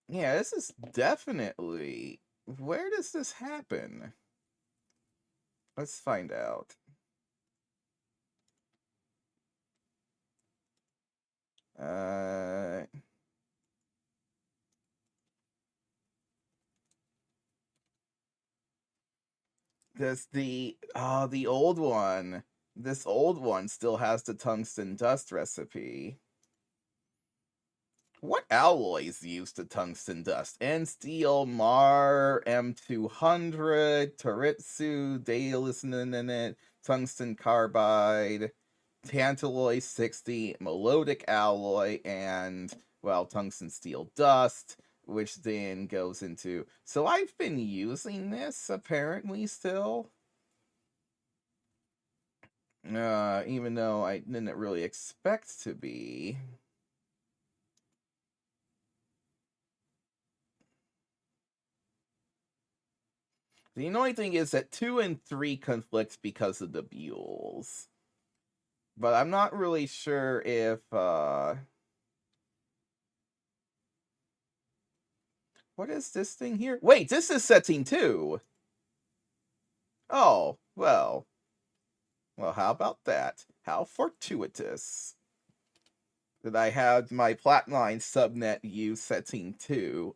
Speaker 1: Yeah, this is definitely. Where does this happen? Let's find out. Does the old one? This old one still has the tungsten dust recipe. What alloys use the tungsten dust? N steel, Mar, M200, Taritsu, Daelisonite, tungsten carbide, tantalloy 60, melodic alloy, and, well, tungsten steel dust, which then goes into. So I've been using this apparently still. Even though I didn't really expect to be. The annoying thing is that 2 and 3 conflict because of the buells. But I'm not really sure if, what is this thing here? Wait, this is setting 2! Oh, well. Well, how about that? How fortuitous. That I had my Flatline subnet use setting 2.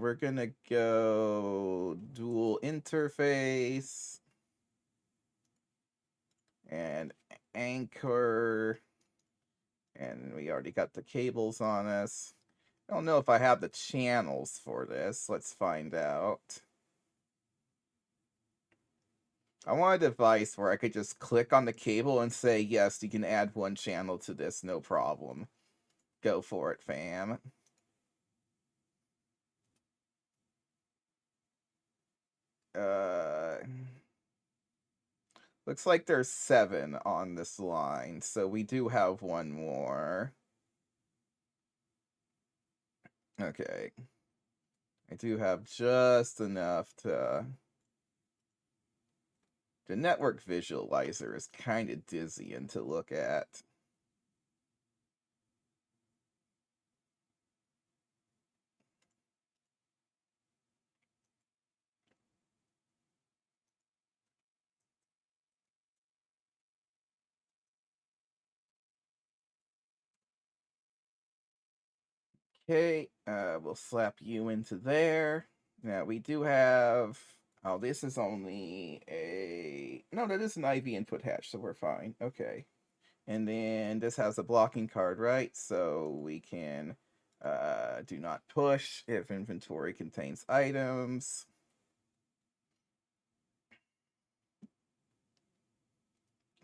Speaker 1: We're gonna go dual interface and anchor, and we already got the cables on us. I don't know if I have the channels for this. Let's find out. I want a device where I could just click on the cable and say, yes, you can add 1 channel to this, no problem. Go for it, fam. Looks like there's 7 on this line, so we do have 1 more. Okay. I do have just enough to... The network visualizer is kind of dizzying to look at. Okay, we'll slap you into there. Now, we do have... Oh, this is only a... No, that is an IV input hatch, so we're fine. Okay. And then this has a blocking card, right? So we can do not push if inventory contains items.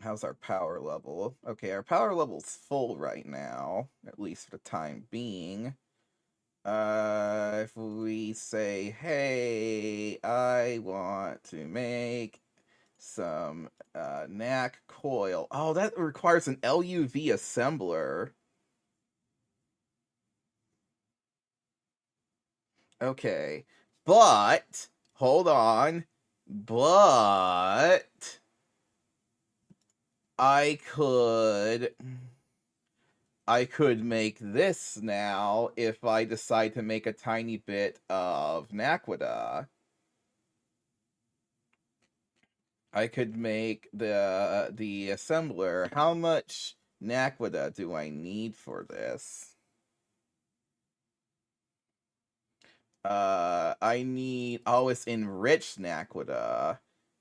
Speaker 1: How's our power level? Okay, our power level's full right now, at least for the time being. If we say, hey, I want to make some NAC coil. Oh, that requires an LuV assembler. Okay, but hold on. But I could make this now if I decide to make a tiny bit of Naquita. I could make the assembler. How much Naquita do I need for this? I need it's enriched Naquita,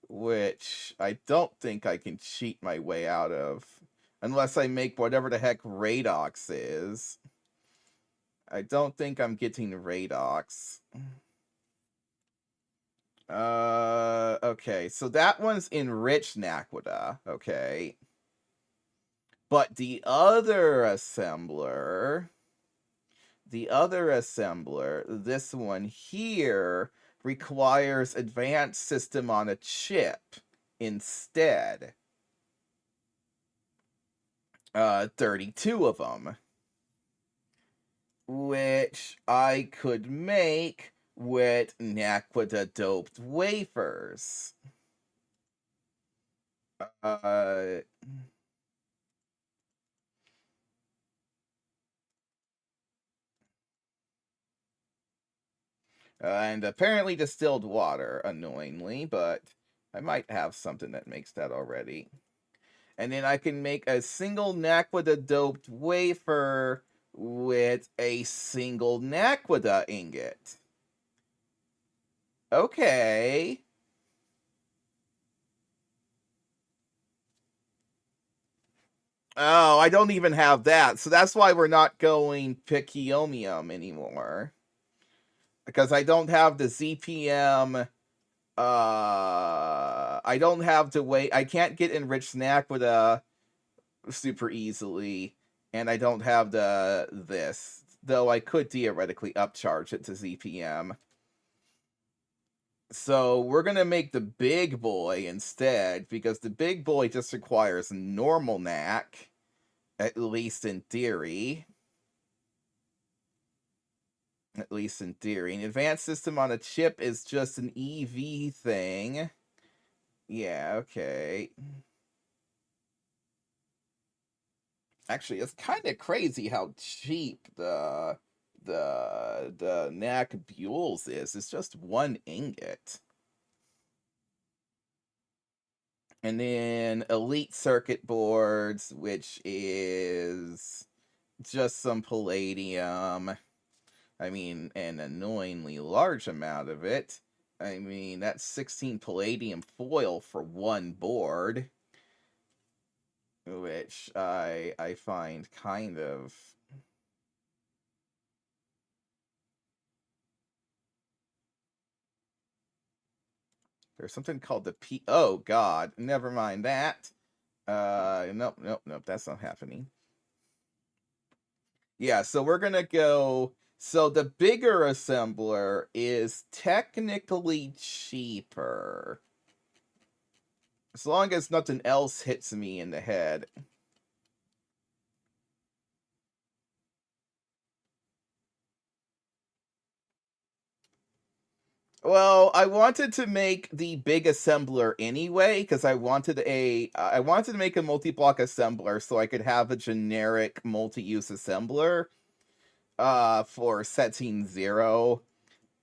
Speaker 1: which I don't think I can cheat my way out of. Unless I make whatever the heck Radox is. I don't think I'm getting Radox. Okay, so that one's enriched Naquita, okay. But the other assembler, this one here, requires advanced system on a chip instead. 32 of them. Which I could make with Naquita doped wafers. And apparently distilled water, annoyingly, but I might have something that makes that already. And then I can make a single Naquita doped wafer with a single Naquita ingot. Okay. Oh, I don't even have that. So that's why we're not going Piciomium anymore. Because I don't have the ZPM. I don't have to wait. I can't get enriched Naquita super easily. And I don't have this. Though I could theoretically upcharge it to ZPM. So we're going to make the big boy instead, because the big boy just requires normal NAC, at least in theory. At least in theory. An advanced system on a chip is just an EV thing. Yeah, okay. Actually, it's kind of crazy how cheap the NAC Beeless is. It's just one ingot. And then Elite Circuit Boards, which is just some palladium. I mean, an annoyingly large amount of it. I mean, that's 16 palladium foil for one board, which I find kind of... There's something called the P... Oh, God. Never mind that. Nope, that's not happening. Yeah, so we're gonna go... So the bigger assembler is technically cheaper. As long as nothing else hits me in the head. Well, I wanted to make the big assembler anyway, because I wanted to make a multi-block assembler so I could have a generic multi-use assembler for setting 0.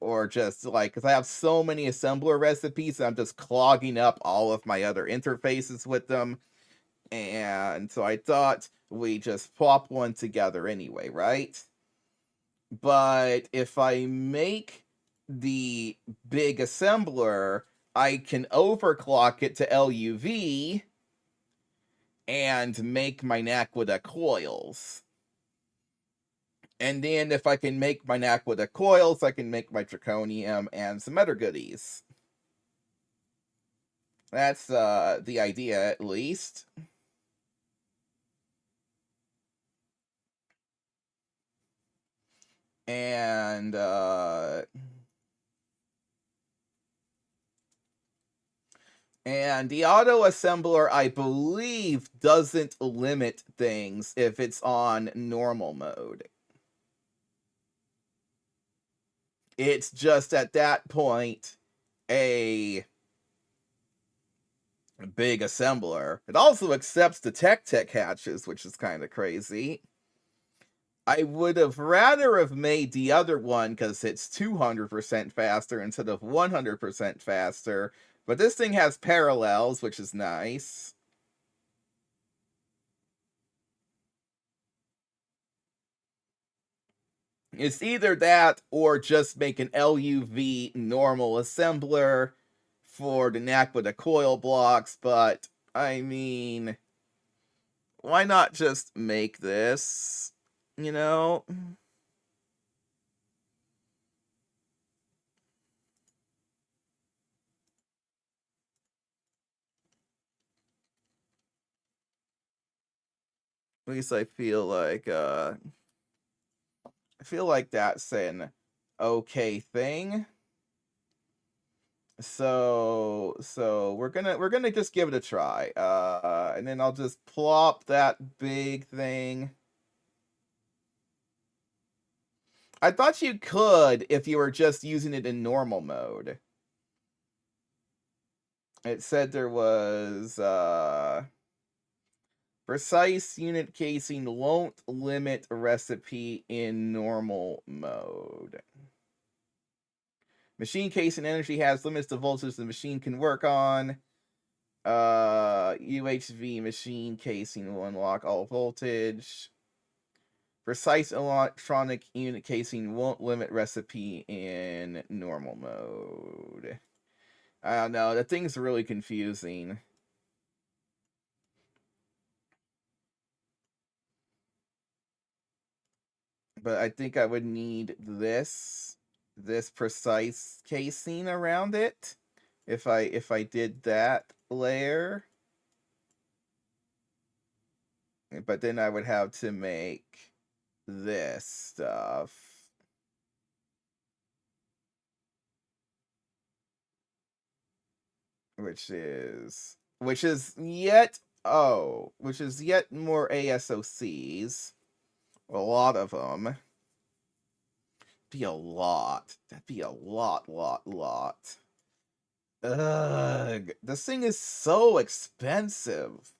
Speaker 1: Or just like, because I have so many assembler recipes, I'm just clogging up all of my other interfaces with them. And so I thought we just plop one together anyway, right? But if I make the big assembler, I can overclock it to LuV and make my Naquita coils. And then if I can make my Naquita coils, I can make my Draconium and some other goodies. That's the idea, at least. And the auto assembler, I believe, doesn't limit things if it's on normal mode. It's just at that point big assembler. It also accepts the Tech hatches, which is kind of crazy. I would have rather have made the other one because it's 200% faster instead of 100% faster. But this thing has parallels, which is nice. It's either that or just make an LuV normal assembler for the knack with the coil blocks, but I mean, why not just make this? You know? At least I feel like that's an okay thing. So we're gonna just give it a try. And then I'll just plop that big thing. I thought you could if you were just using it in normal mode. It said there was precise unit casing won't limit recipe in normal mode. Machine casing energy has limits to voltage the machine can work on. UHV machine casing will unlock all voltage. Precise electronic unit casing won't limit recipe in normal mode. I don't know. That thing's really confusing. But I think I would need this precise casing around it if I did that layer. But then I would have to make this stuff. Which is yet more ASOCs. A lot of them. Be a lot. That'd be a lot. Ugh, this thing is so expensive.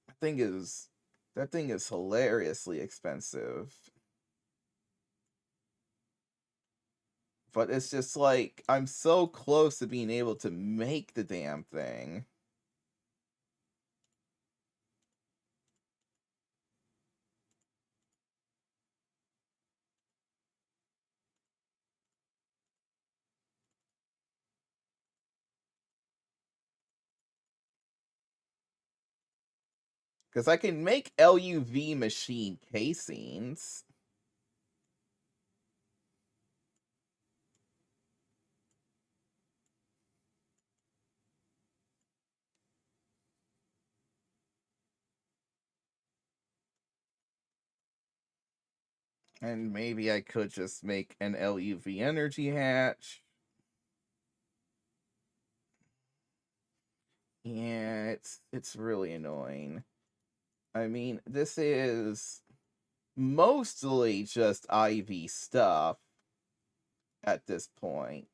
Speaker 1: That thing is hilariously expensive. But it's just like I'm so close to being able to make the damn thing. Because I can make LuV machine casings. And maybe I could just make an LuV energy hatch. Yeah, it's really annoying. I mean, this is mostly just IV stuff at this point.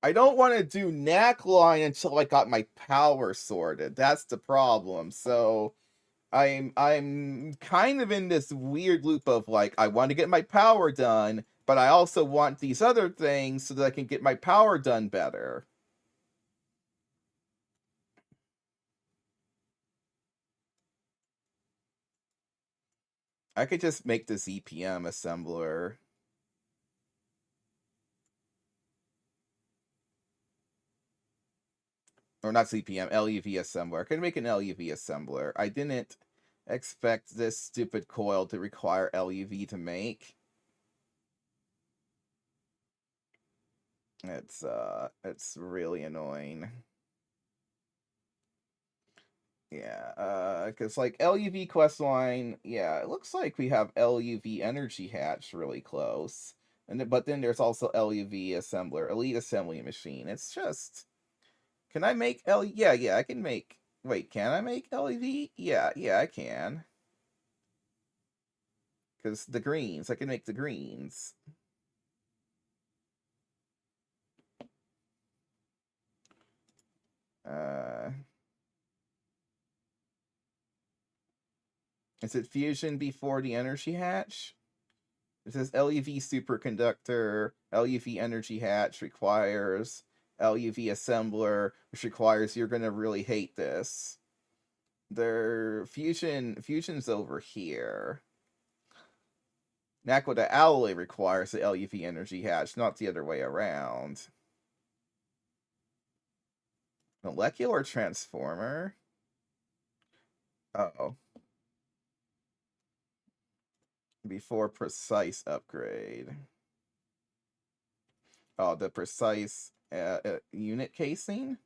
Speaker 1: I don't want to do knack line until I got my power sorted. That's the problem. So I'm kind of in this weird loop of like I want to get my power done, but I also want these other things so that I can get my power done better. I could just make this EPM assembler. Or not CPM, LuV assembler. I could make an LuV assembler. I didn't expect this stupid coil to require LuV to make. It's really annoying. Yeah, because like LuV questline, yeah, it looks like we have LuV energy hatch really close, but then there's also LuV assembler, elite assembly machine. It's just, can I make L? Yeah, I can make. Wait, can I make LuV? Yeah, I can. Because the greens, I can make the greens. Is it fusion before the energy hatch? It says LuV superconductor, LuV energy hatch requires LuV assembler, which requires you're gonna really hate this. Their fusion's over here. Naquita alloy requires the LuV energy hatch, not the other way around. Molecular transformer? Uh-oh. Before precise upgrade. Oh, the precise unit casing?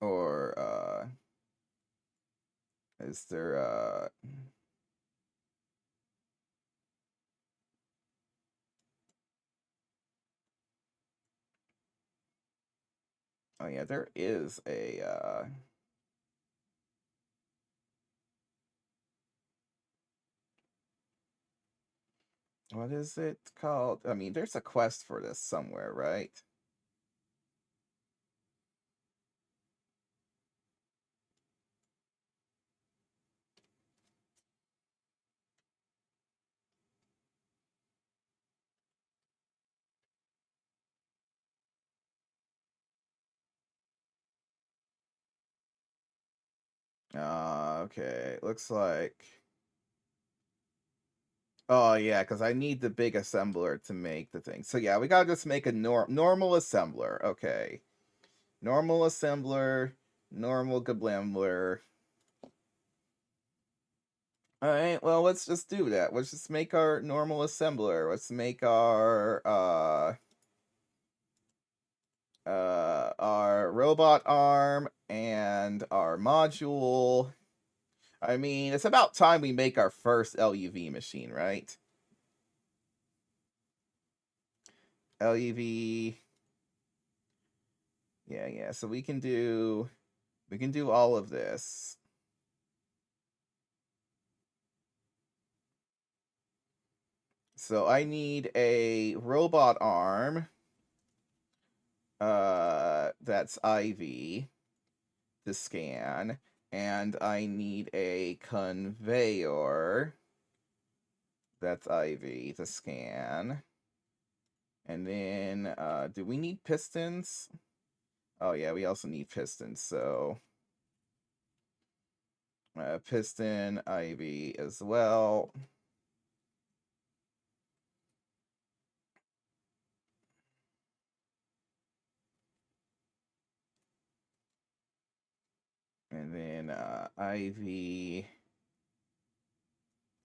Speaker 1: Or, is there, oh yeah, there is a, what is it called? I mean, there's a quest for this somewhere, right? Okay. Looks like... Oh, yeah, because I need the big assembler to make the thing. So, yeah, we gotta just make a normal assembler. Okay. Normal assembler, normal gablambler. Alright, well, let's just do that. Let's just make our normal assembler. Let's make our robot arm and our module. I mean, it's about time we make our first LuV machine, right? LuV. Yeah. So we can do all of this. So I need a robot arm. That's IV to scan, and I need a conveyor. That's IV to scan. And then, do we need pistons? Oh yeah, we also need pistons, so... piston, IV as well. And then, IV...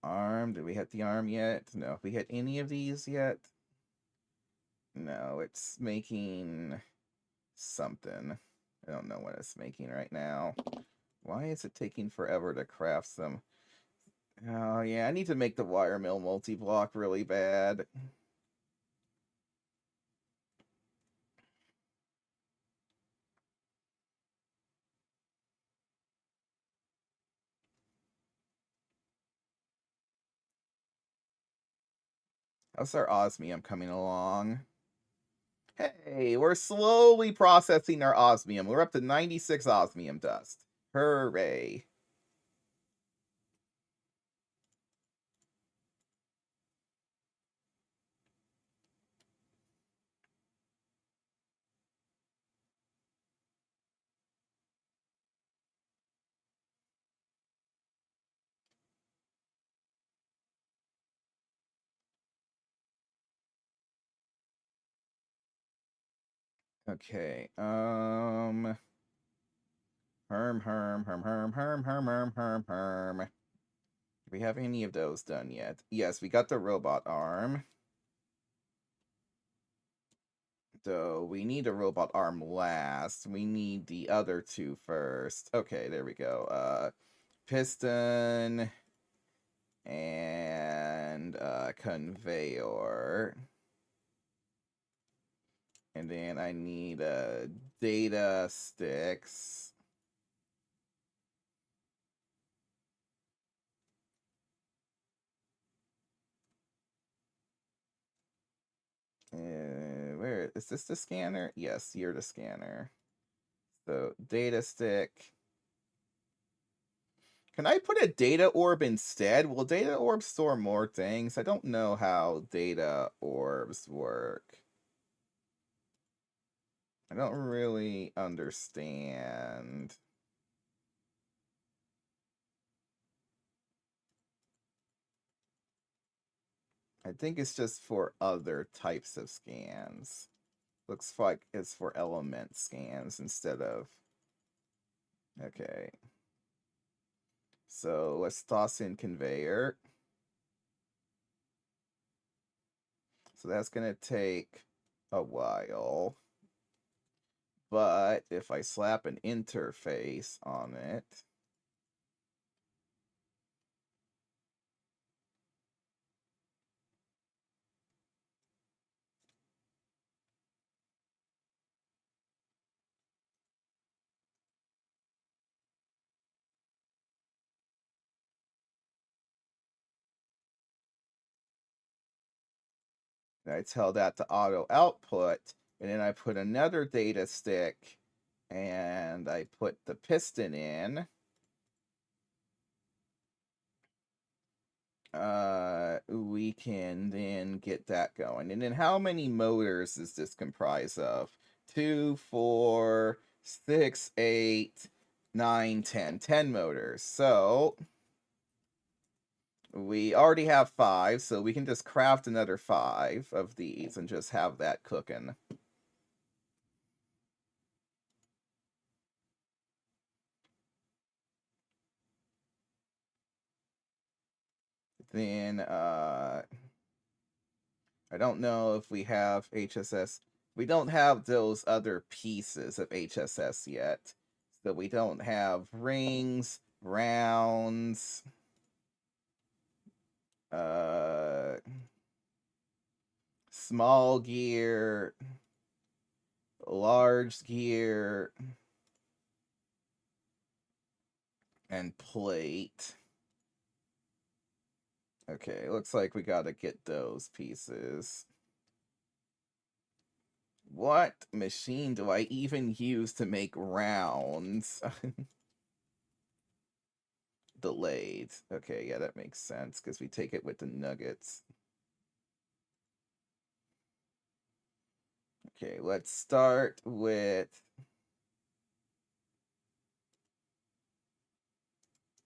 Speaker 1: arm. Did we hit the arm yet? No. Have we hit any of these yet? No, it's making something. I don't know what it's making right now. Why is it taking forever to craft some? Oh, yeah, I need to make the wire mill multi-block really bad. How's our osmium coming along? Hey, we're slowly processing our osmium. We're up to 96 osmium dust. Hooray. Okay, Herm. Do we have any of those done yet? Yes, we got the robot arm. So we need a robot arm last. We need the other two first. Okay, there we go. Piston and conveyor. And then I need data sticks. Where is this the scanner? Yes, you're the scanner. So data stick. Can I put a data orb instead? Will data orbs store more things? I don't know how data orbs work. I don't really understand. I think it's just for other types of scans. Looks like it's for element scans instead of... Okay. So let's toss in conveyor. So that's going to take a while. But if I slap an interface on it... I tell that to auto output, and then I put another data stick, and I put the piston in. We can then get that going. And then how many motors is this comprised of? 2, 4, 6, 8, 9, 10. 10 motors. So we already have 5, so we can just craft another 5 of these and just have that cooking. Then I don't know if we have HSS. We don't have those other pieces of HSS yet. So we don't have rings, rounds, small gear, large gear, and plate. Okay, looks like we gotta get those pieces. What machine do I even use to make rounds? The lathe. Okay, yeah, that makes sense, because we take it with the nuggets. Okay, let's start with...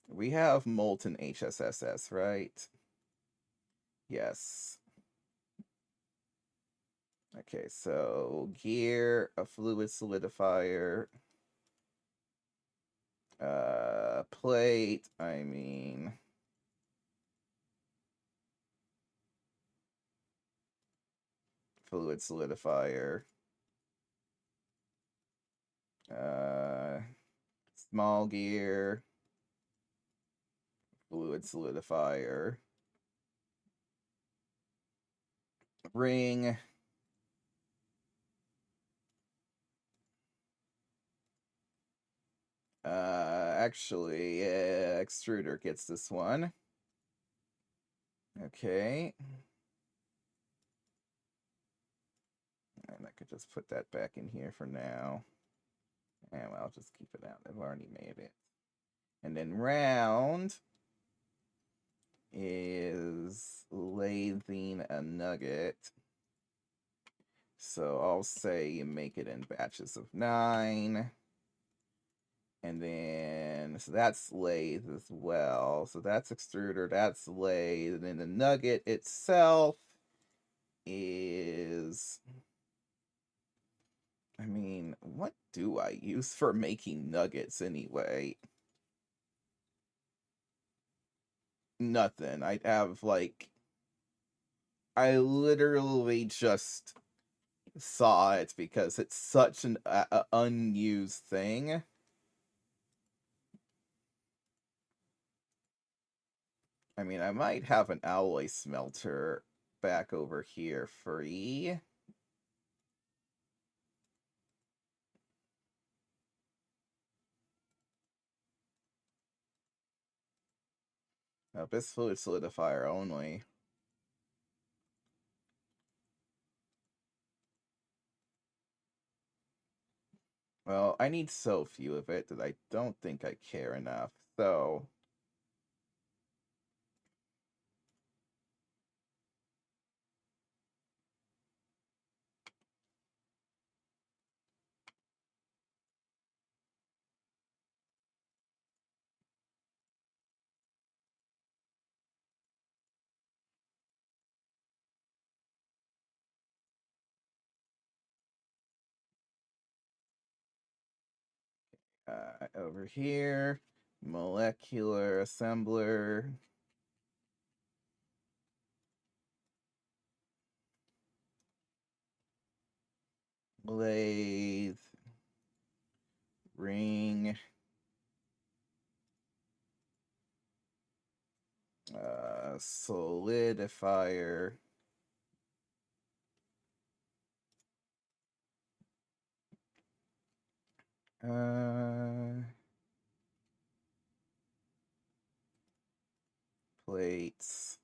Speaker 1: We have molten HSSS, right? Yes. Okay, so gear, a fluid solidifier, plate, I mean... Fluid solidifier. Small gear, fluid solidifier, ring, actually, extruder gets this one. Okay. And I could just put that back in here for now. And I'll just keep it out. I've already made it. And then round is lathing a nugget. So I'll say you make it in batches of 9. And then, so that's lathe as well. So that's extruder, that's lathe. And then the nugget itself is... I mean, what do I use for making nuggets anyway? Nothing. I have, like... I literally just saw it because it's such an unused thing. I mean, I might have an alloy smelter back over here free. This fluid solidifier only. Well, I need so few of it that I don't think I care enough. So, over here, molecular assembler. Lathe. Ring. Solidifier. Plates.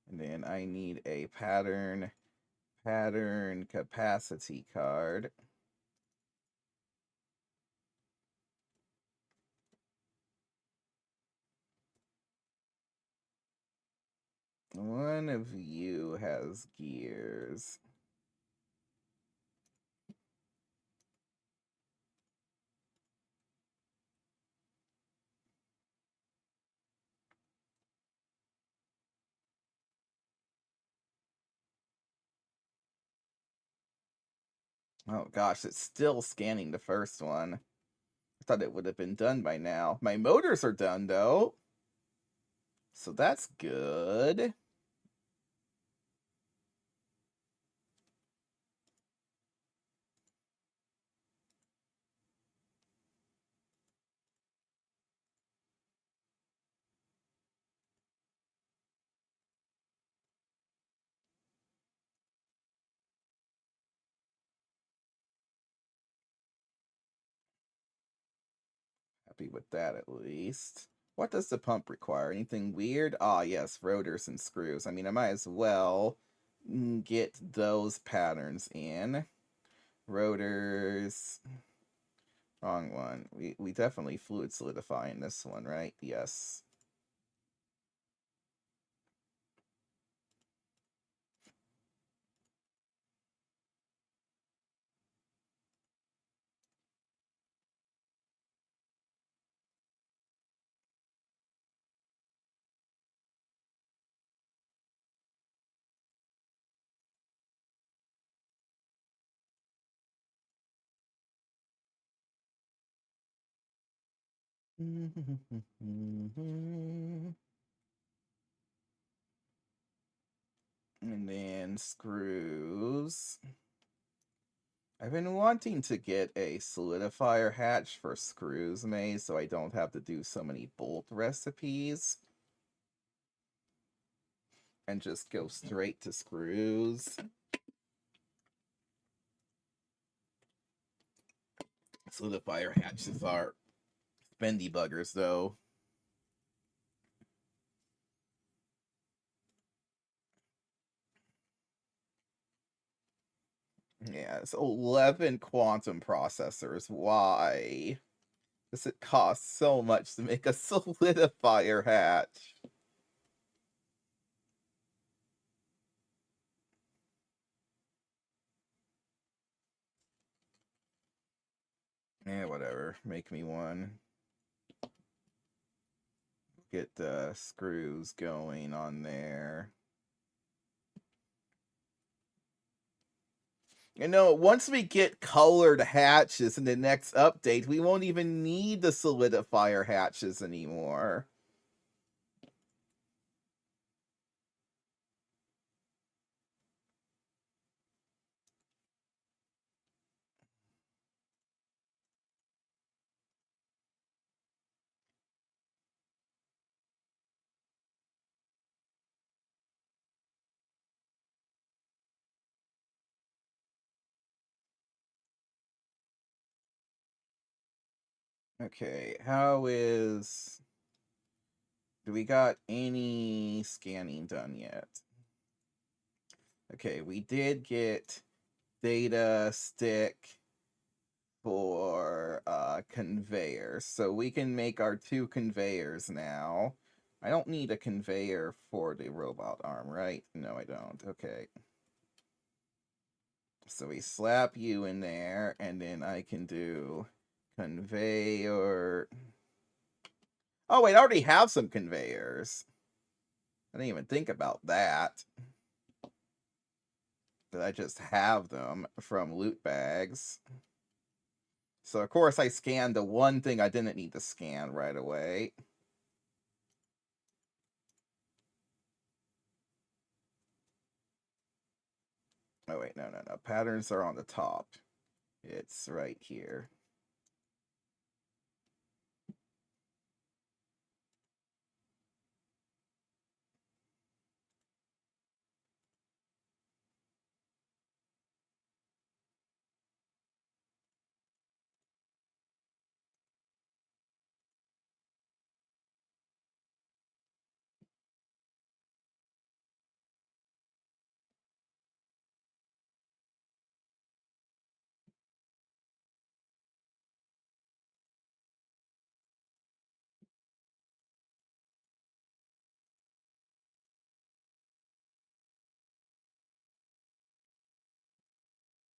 Speaker 1: And then I need a pattern capacity card. One of you has gears. Oh gosh, it's still scanning the first one. I thought it would have been done by now. My motors are done though. So that's good. Happy with that at least. What does the pump require? Anything weird? Ah, yes, rotors and screws. I mean, I might as well get those patterns in. Rotors. Wrong one. We definitely fluid solidify in this one, right? Yes. And then screws. I've been wanting to get a solidifier hatch for screws made so I don't have to do so many bolt recipes. And just go straight to screws. Solidifier hatches are spendy buggers though. Yeah, it's 11 quantum processors. Why does it cost so much to make a solidifier hatch? Yeah, whatever. Make me one. Get the screws going on there. You know, once we get colored hatches in the next update, we won't even need the solidifier hatches anymore. Okay, how is... Do we got any scanning done yet? Okay, we did get data stick for conveyors. So we can make our 2 conveyors now. I don't need a conveyor for the robot arm, right? No, I don't. Okay. So we slap you in there, and then I can do conveyor. Oh, wait, I already have some conveyors. I didn't even think about that. That I just have them from loot bags. So, of course, I scanned the one thing I didn't need to scan right away. Oh, wait, no. Patterns are on the top. It's right here.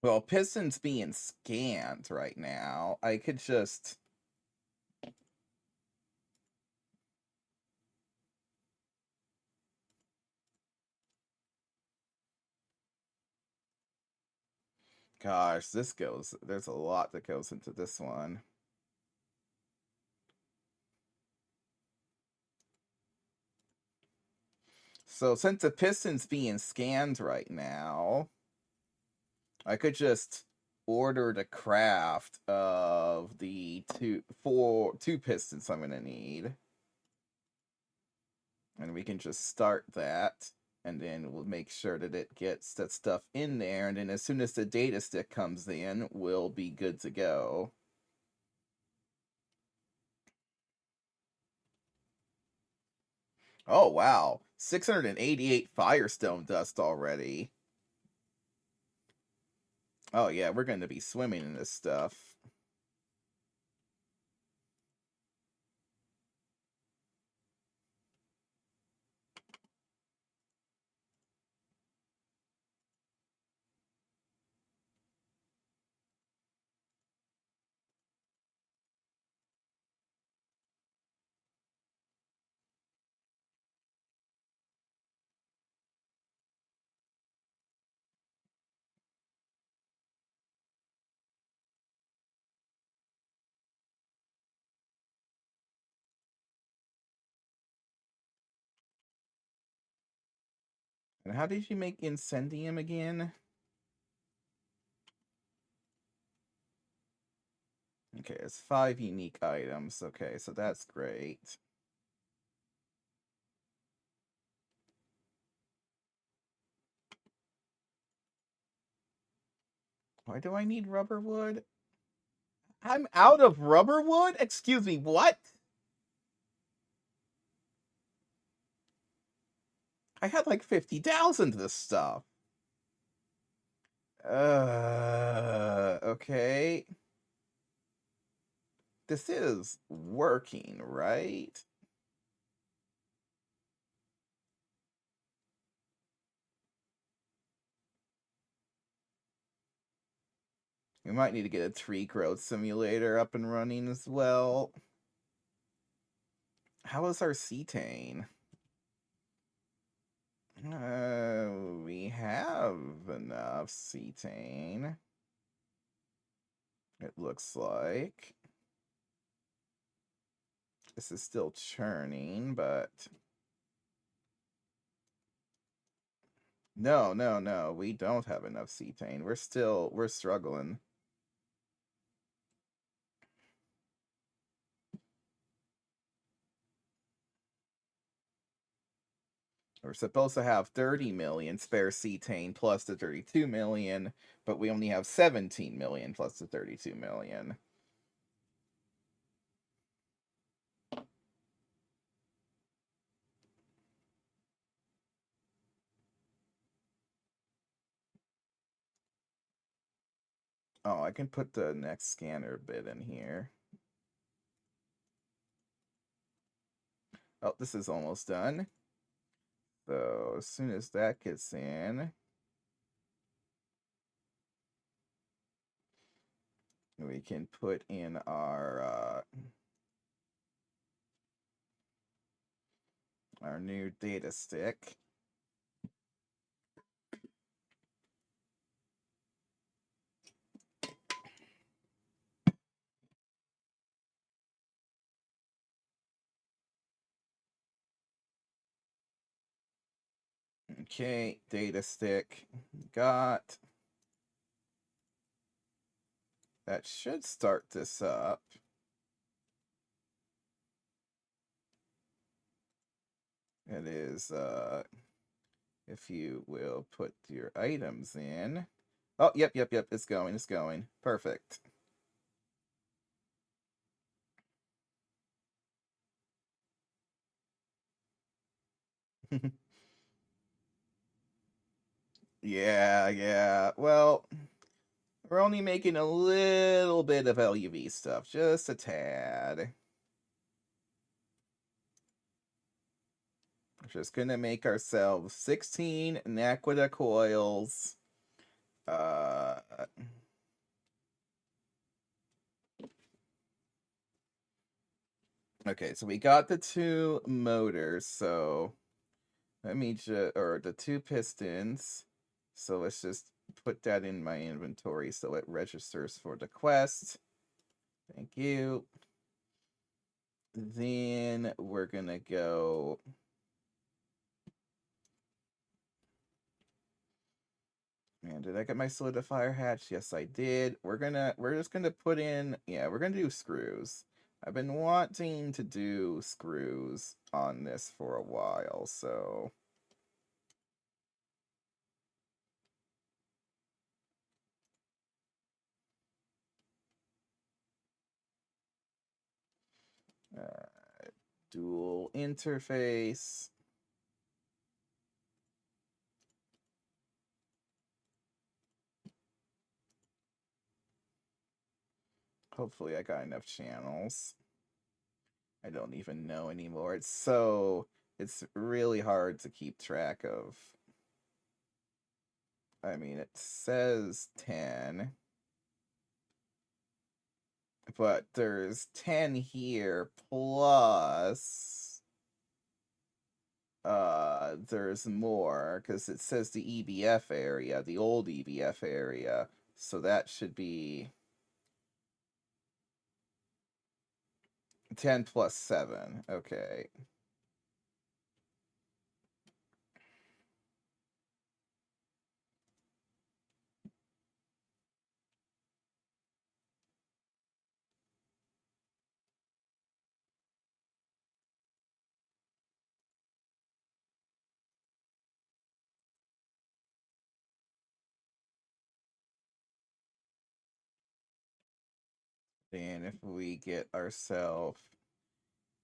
Speaker 1: Well, piston's being scanned right now. I could just... Gosh, this goes... There's a lot that goes into this one. So since the piston's being scanned right now, I could just order the craft of the two pistons I'm gonna need. And we can just start that. And then we'll make sure that it gets that stuff in there. And then as soon as the data stick comes in, we'll be good to go. Oh, wow. 688 Firestone dust already. Oh, yeah, we're going to be swimming in this stuff. And how did you make Incendium again? Okay, it's 5 unique items. Okay, so that's great. Why do I need rubber wood? I'm out of rubber wood? Excuse me, what? I had like 50,000 of this stuff. Okay. This is working, right? We might need to get a tree growth simulator up and running as well. How is our cetane? We have enough cetane. It looks like. This is still churning, but... No. We don't have enough cetane. We're struggling. We're supposed to have 30 million spare cetane plus the 32 million, but we only have 17 million plus the 32 million. Oh, I can put the next scanner bit in here. Oh, this is almost done. So as soon as that gets in, we can put in our new data stick. Okay, data stick got. That should start this up. It is, if you will put your items in. Oh, yep, it's going. Perfect. Yeah. Well, we're only making a little bit of LuV stuff, just a tad. We're just gonna make ourselves 16 Naquita coils. Uh, okay, so we got the 2 motors, so let me just, or the 2 pistons. So let's just put that in my inventory so it registers for the quest. Thank you. Then we're gonna go. Man, did I get my solidifier hatch? Yes, I did. We're just gonna put in, yeah, we're gonna do screws. I've been wanting to do screws on this for a while, so. Dual interface. Hopefully I got enough channels. I don't even know anymore. It's really hard to keep track of. I mean, it says 10, but there's 10 here plus there's more because it says the EBF area, the old EBF area. So that should be 10 plus 7. Okay. And if we get ourselves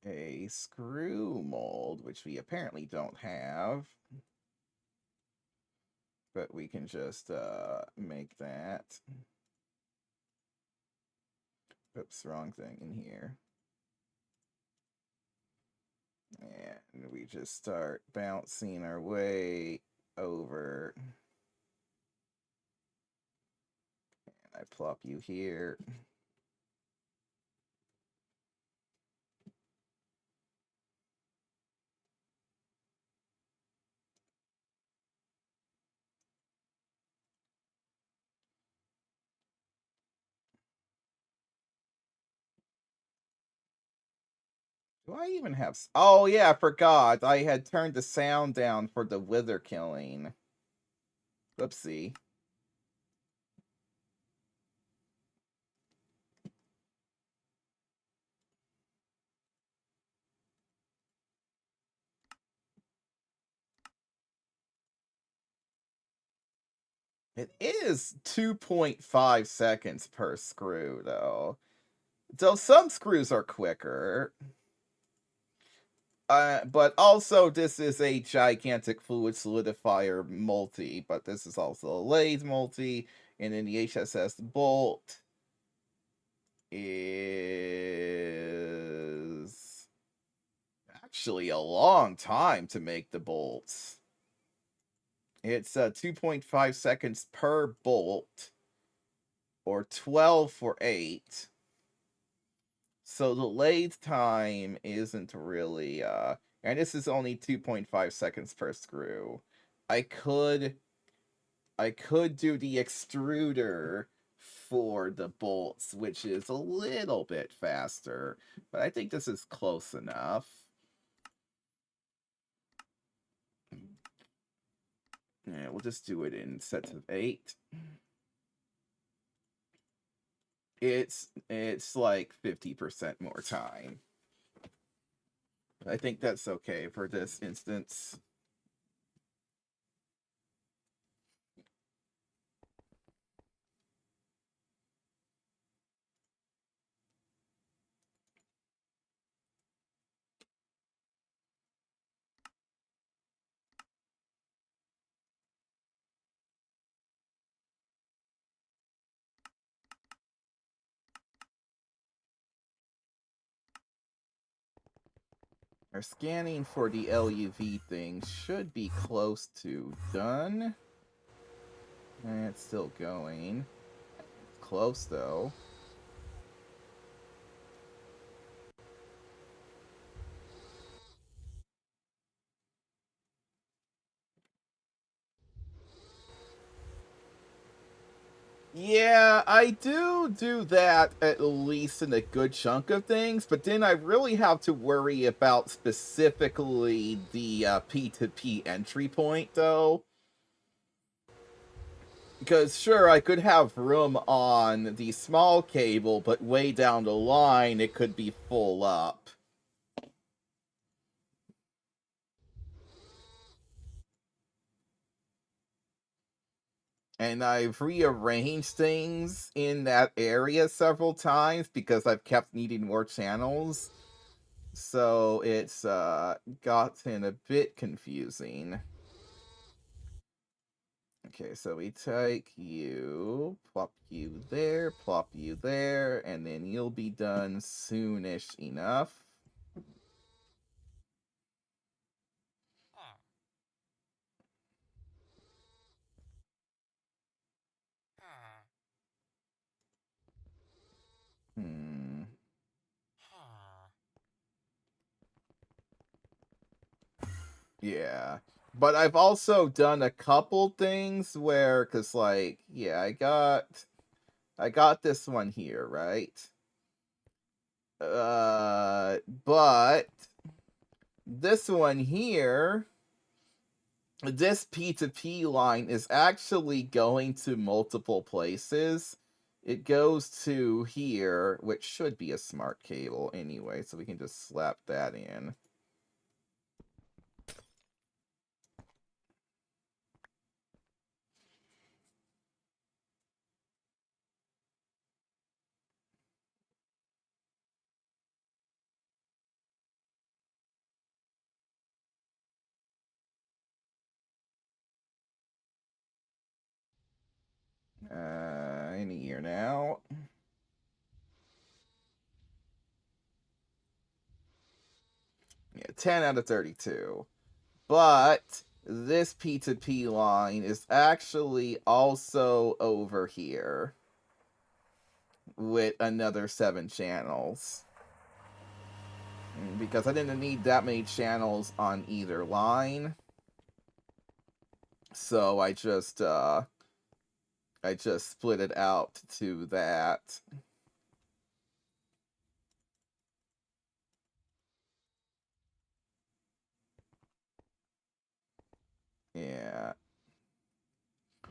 Speaker 1: a screw mold, which we apparently don't have, but we can just make that. Oops, wrong thing in here. And we just start bouncing our way over. And I plop you here. Do I even have... Oh, yeah, I forgot. I had turned the sound down for the wither killing. Oopsie. It is 2.5 seconds per screw, though. So some screws are quicker. But also this is a gigantic fluid solidifier multi, but this is also a lathe multi. And then the HSS bolt is actually a long time to make the bolts. It's 2.5 seconds per bolt, or 12 for 8. So the lathe time isn't really, and this is only 2.5 seconds per screw. I could do the extruder for the bolts, which is a little bit faster, but I think this is close enough. Yeah, we'll just do it in sets of 8. It's like 50% more time. I think that's okay for this instance. Our scanning for the LuV thing should be close to done. And it's still going. It's close though. Yeah, I do that at least in a good chunk of things, but then I really have to worry about specifically the P2P entry point, though. Because sure, I could have room on the small cable, but way down the line, it could be full up. And I've rearranged things in that area several times because I've kept needing more channels. So it's gotten a bit confusing. Okay, so we take you, plop you there, and then you'll be done soonish enough. Hmm. Yeah. But I've also done a couple things where, cause like, yeah, I got this one here, right? But this one here, this P2P line is actually going to multiple places. It goes to here, which should be a smart cable anyway, so we can just slap that in. In here now. Yeah, 10 out of 32. But this P2P line is actually also over here with another 7 channels. Because I didn't need that many channels on either line. So I just split it out to that. Yeah.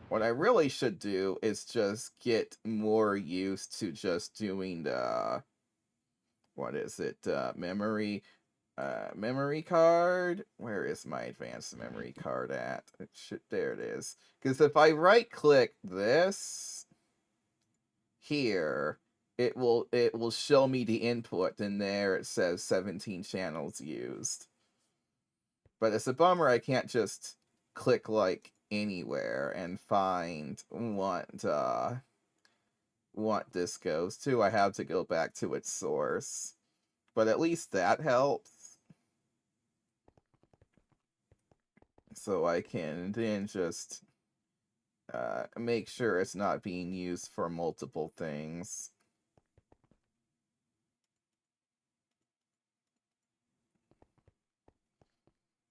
Speaker 1: What I really should do is just get more used to just doing the, what is it, memory card. Where is my advanced memory card at? There it is. Because if I right click this here, it will show me the input, and there it says 17 channels used. But it's a bummer I can't just click like anywhere and find what this goes to. I have to go back to its source. But at least that helps. So I can then just make sure it's not being used for multiple things.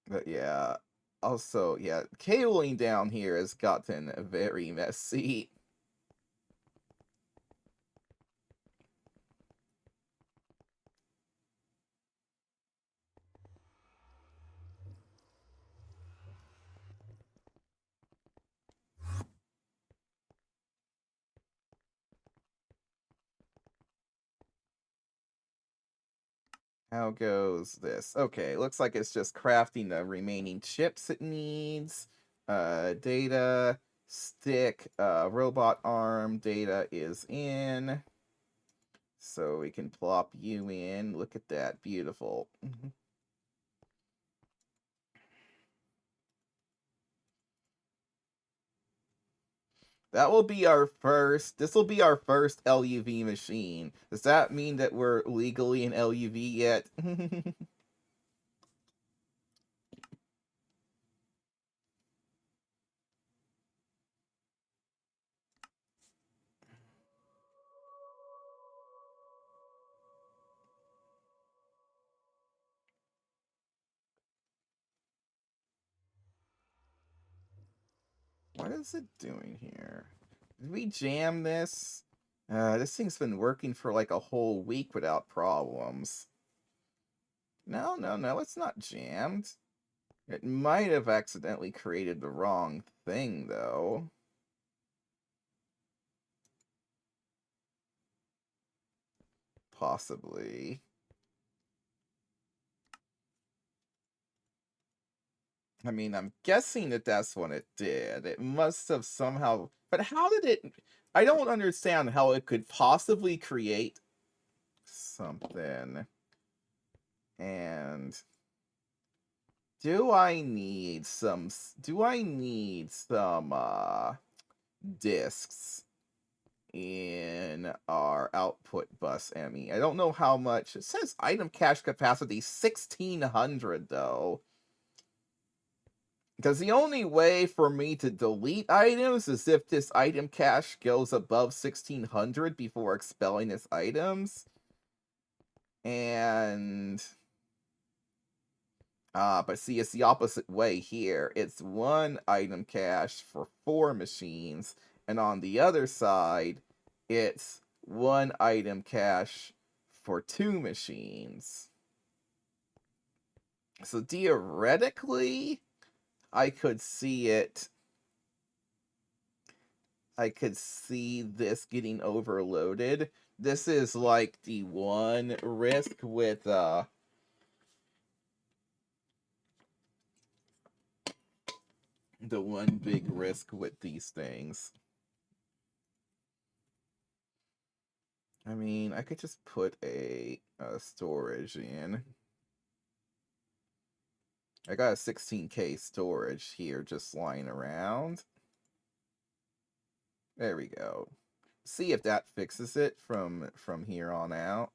Speaker 1: But yeah, also, yeah, cabling down here has gotten very messy. How goes this? Okay, looks like it's just crafting the remaining chips it needs. Data, stick, robot arm, data is in. So we can plop you in. Look at that, beautiful. That will be our first, this will be our first LuV machine. Does that mean that we're legally in LuV yet? What is it doing here? Did we jam this? This thing's been working for like a whole week without problems. No, it's not jammed. It might have accidentally created the wrong thing, though. Possibly. I mean, I'm guessing that that's what it did. It must have somehow... But how did it... I don't understand how it could possibly create something. And... Do I need some discs in our output bus ME? I don't know how much. It says item cache capacity 1600 though. Because the only way for me to delete items is if this item cache goes above 1600 before expelling its items. And... but see, it's the opposite way here. It's one item cache for 4 machines, and on the other side, it's one item cache for 2 machines. So theoretically, I could see this getting overloaded. This is like the one risk with the one big risk with these things. I mean, I could just put a storage in. I got a 16K storage here just lying around. There we go. See if that fixes it from here on out.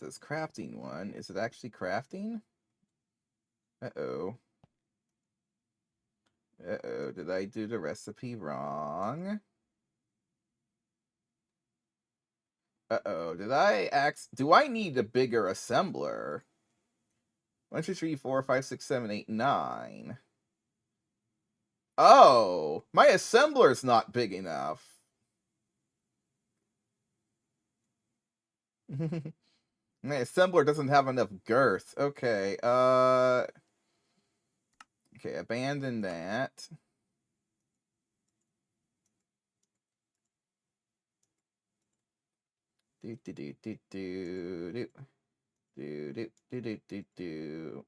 Speaker 1: So it's crafting one. Is it actually crafting? Uh-oh. Uh-oh, did I do the recipe wrong? Uh-oh, do I need a bigger assembler? 1, 2, 3, 4, 5, 6, 7, 8, 9. Oh, my assembler's not big enough. My assembler doesn't have enough girth. Okay, okay, abandon that. Do do do do do do do do do do do do.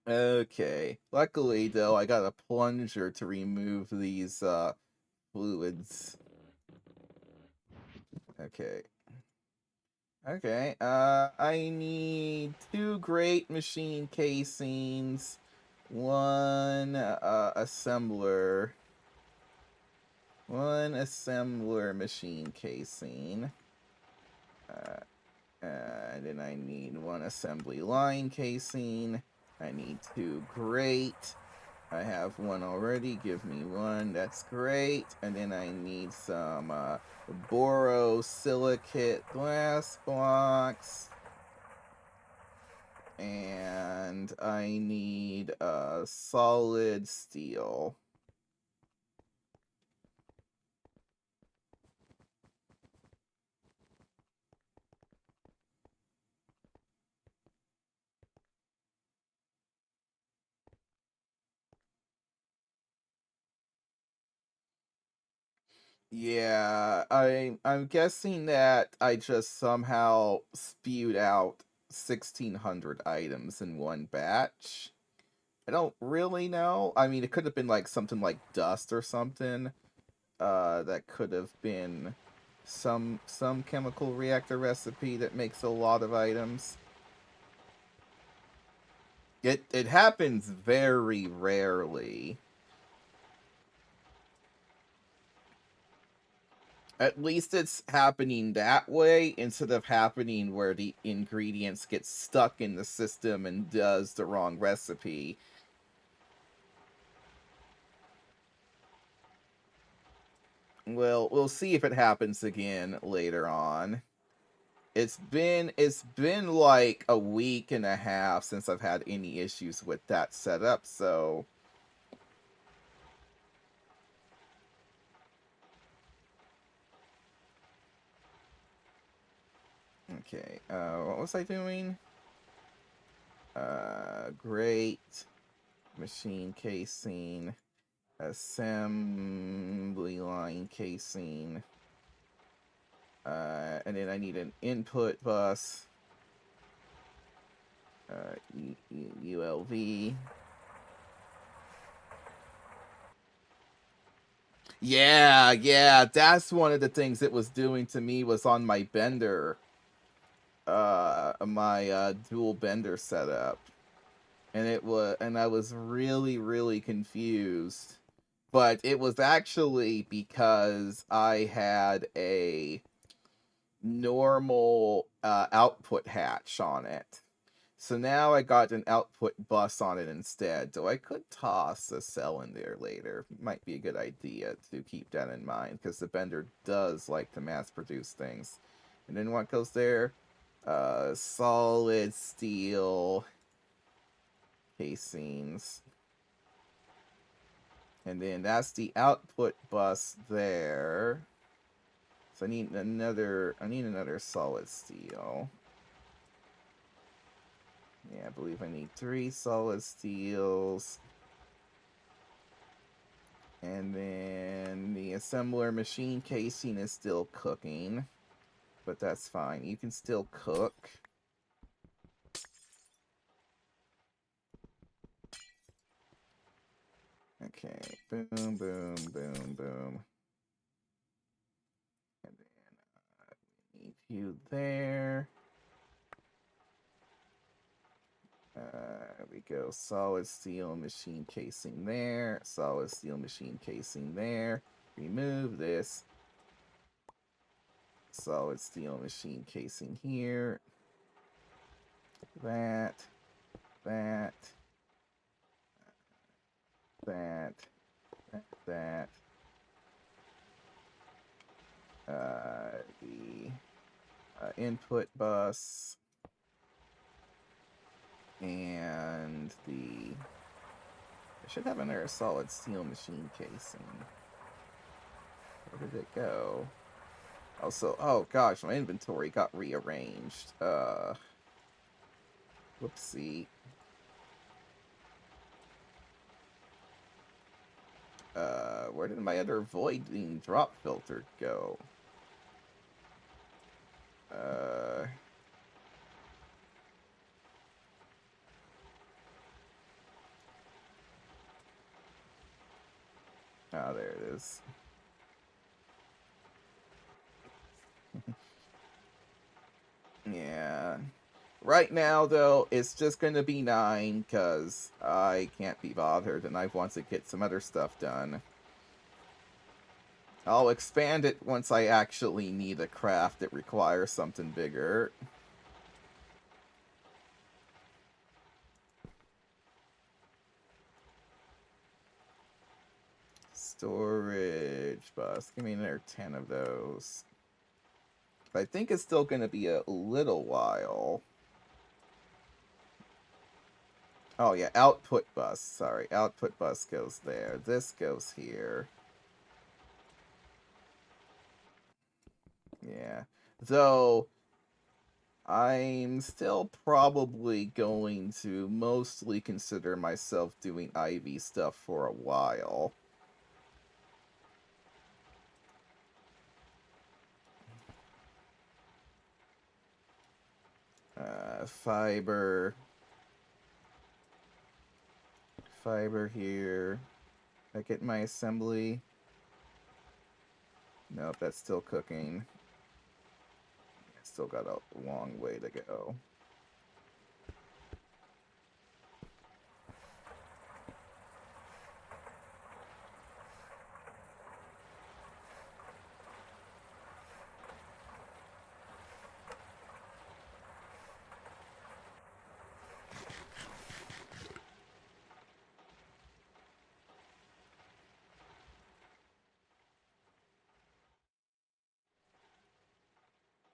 Speaker 1: Okay. Luckily, though, I got a plunger to remove these fluids. Okay. Okay. I need 2 great machine casings, 1 assembler, 1 assembler machine casing. And then I need 1 assembly line casing. I need 2 grate. I have 1 already. Give me 1. That's great. And then I need some borosilicate glass blocks. And I need solid steel. Yeah, I'm guessing that I just somehow spewed out 1,600 items in one batch. I don't really know. I mean, it could have been like something like dust or something. That could have been some chemical reactor recipe that makes a lot of items. It happens very rarely. At least it's happening that way instead of happening where the ingredients get stuck in the system and does the wrong recipe. Well, we'll see if it happens again later on. It's been like a week and a half since I've had any issues with that setup, so okay. What was I doing? Great machine casing, assembly line casing, and then I need an input bus, ULV. Yeah, that's one of the things it was doing to me was on my bender, my dual bender setup, and I was really confused, but it was actually because I had a normal output hatch on it. So now I got an output bus on it instead. So I could toss a cell in there later. Might be a good idea to keep that in mind because the bender does like to mass produce things. And then what goes there? Solid steel casings. And then that's the output bus there. So I need another solid steel. Yeah, I believe I need 3 solid steels. And then the assembler machine casing is still cooking. But that's fine. You can still cook. Okay. Boom, boom, boom, boom. And then need you there. There we go. Solid steel machine casing there. Solid steel machine casing there. Remove this. Solid steel machine casing here. That. That. That. That. The input bus. And I should have another solid steel machine casing. Where did it go? Also, oh gosh, my inventory got rearranged. Whoopsie. Where did my other voiding drop filter go? Uh, oh, there it is. Yeah. Right now, though, it's just going to be 9 because I can't be bothered and I want to get some other stuff done. I'll expand it once I actually need a craft that requires something bigger. Storage bus. Give me another 10 of those. I think it's still going to be a little while. Oh, yeah, output bus. Sorry, output bus goes there. This goes here. Yeah. Though, I'm still probably going to mostly consider myself doing IV stuff for a while. Fiber. Fiber here. I get my assembly. Nope, that's still cooking. Still got a long way to go.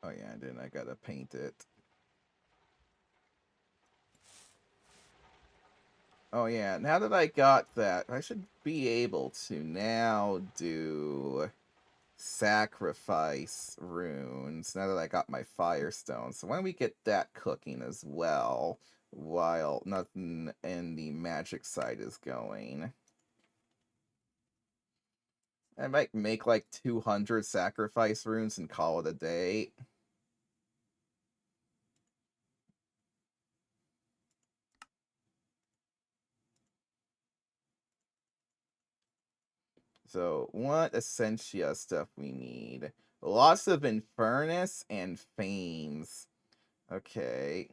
Speaker 1: Oh yeah, then I gotta paint it. Oh yeah, now that I got that, I should be able to now do sacrifice runes now that I got my firestone. So why don't we get that cooking as well while nothing in the magic side is going. I might make like 200 sacrifice runes and call it a day. So, what Essentia stuff we need? Lots of Infernus and Fames. Okay.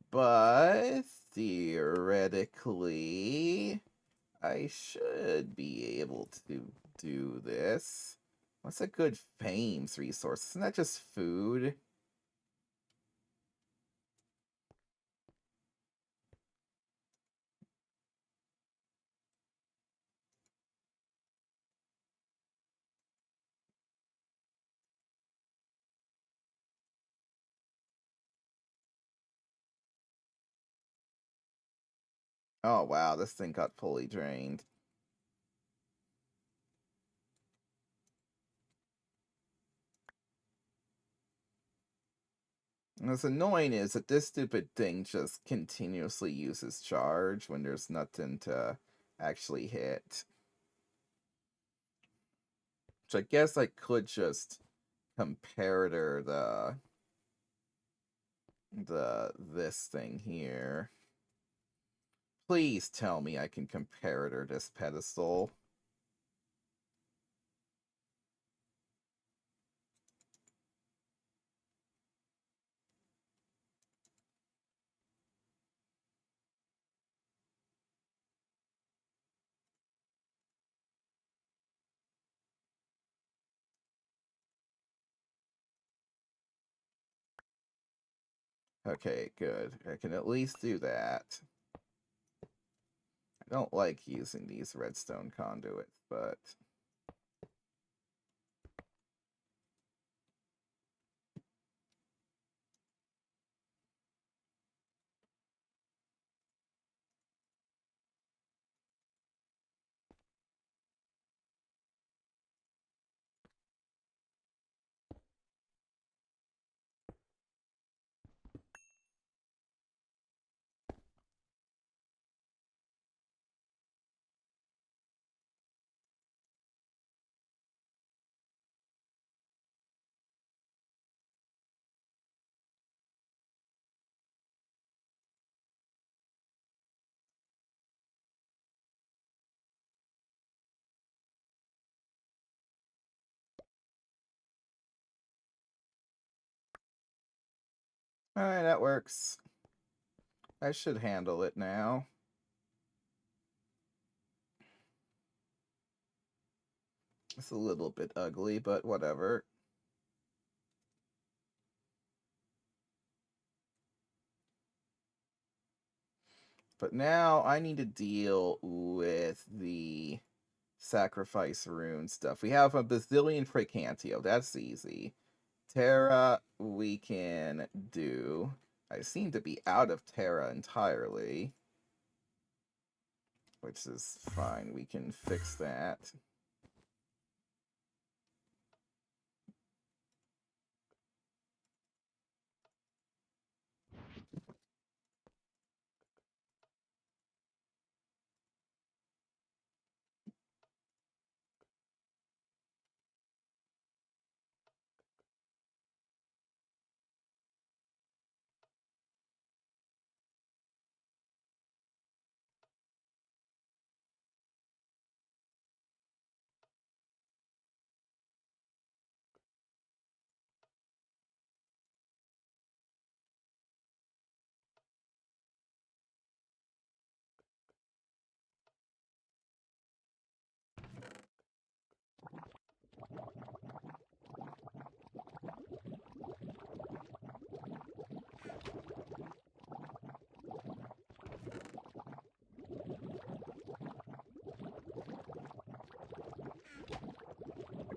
Speaker 1: But, theoretically, I should be able to do this. What's a good Fames resource? Isn't that just food? Oh wow, this thing got fully drained. And what's annoying is that this stupid thing just continuously uses charge when there's nothing to actually hit. Which I guess I could just comparator this thing here. Please tell me I can comparator this pedestal. Okay, good. I can at least do that. I don't like using these redstone conduits, but... Alright, that works. I should handle it now. It's a little bit ugly, but whatever. But now I need to deal with the sacrifice rune stuff. We have a bazillion Precantio. That's easy. Terra, we can do. I seem to be out of Terra entirely, which is fine. We can fix that.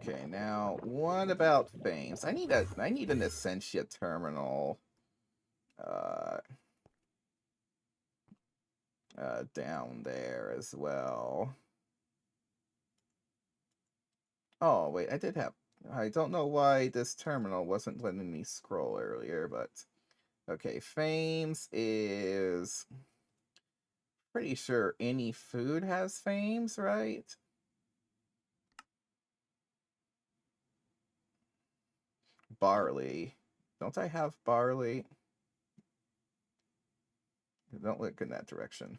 Speaker 1: Okay, now what about Fames? I need an Essentia terminal down there as well. Oh wait, I don't know why this terminal wasn't letting me scroll earlier, but okay, Fames is pretty sure any food has Fames, right? Barley. Don't I have barley? Don't look in that direction.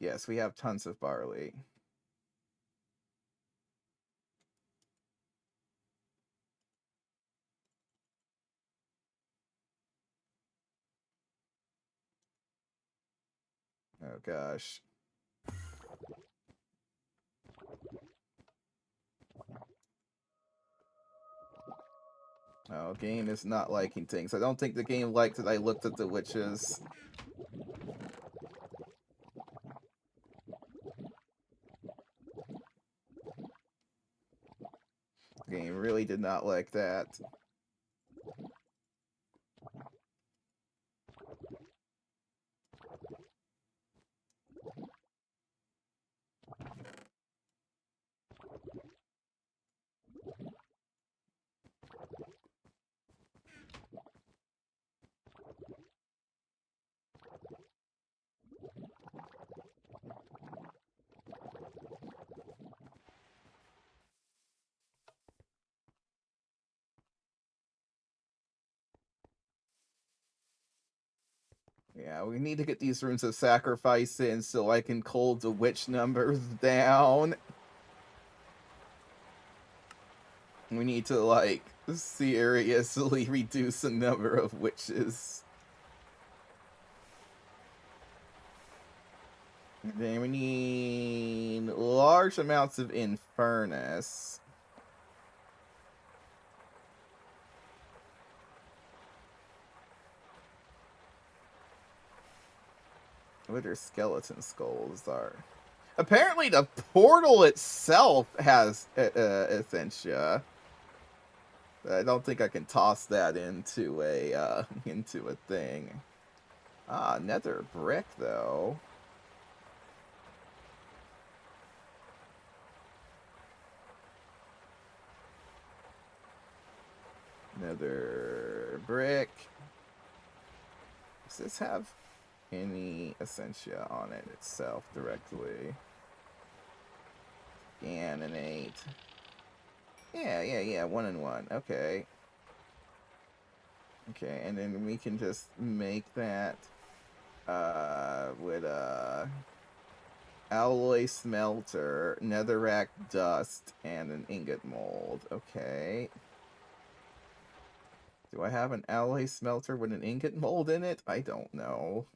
Speaker 1: Yes, we have tons of barley. Oh gosh. Oh, game is not liking things. I don't think the game liked that I looked at the witches. The game really did not like that. Yeah, we need to get these runes of sacrifice in so I can cold the witch numbers down. We need to, like, seriously reduce the number of witches. Then we need large amounts of Infernus. What their skeleton skulls are. Apparently the portal itself has Essentia. I don't think I can toss that into a into a thing. Ah, nether brick though. Nether brick. Does this have any Essentia on it itself directly? Animate. Yeah. 1 and 1. Okay. Okay, and then we can just make that with a alloy smelter, netherrack dust, and an ingot mold. Okay. Do Do I have an alloy smelter with an ingot mold in it? I don't know.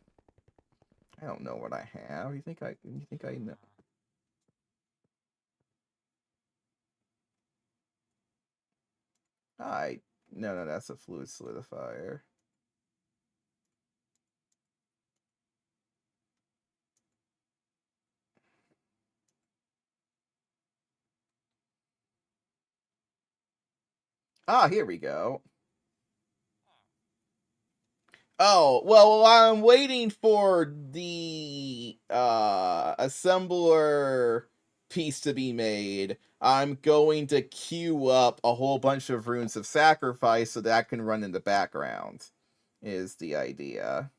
Speaker 1: I don't know what I have. You think I know? No, that's a fluid solidifier. Ah, here we go. Oh, well, I'm waiting for the assembler piece to be made. I'm going to queue up a whole bunch of runes of sacrifice so that can run in the background, is the idea.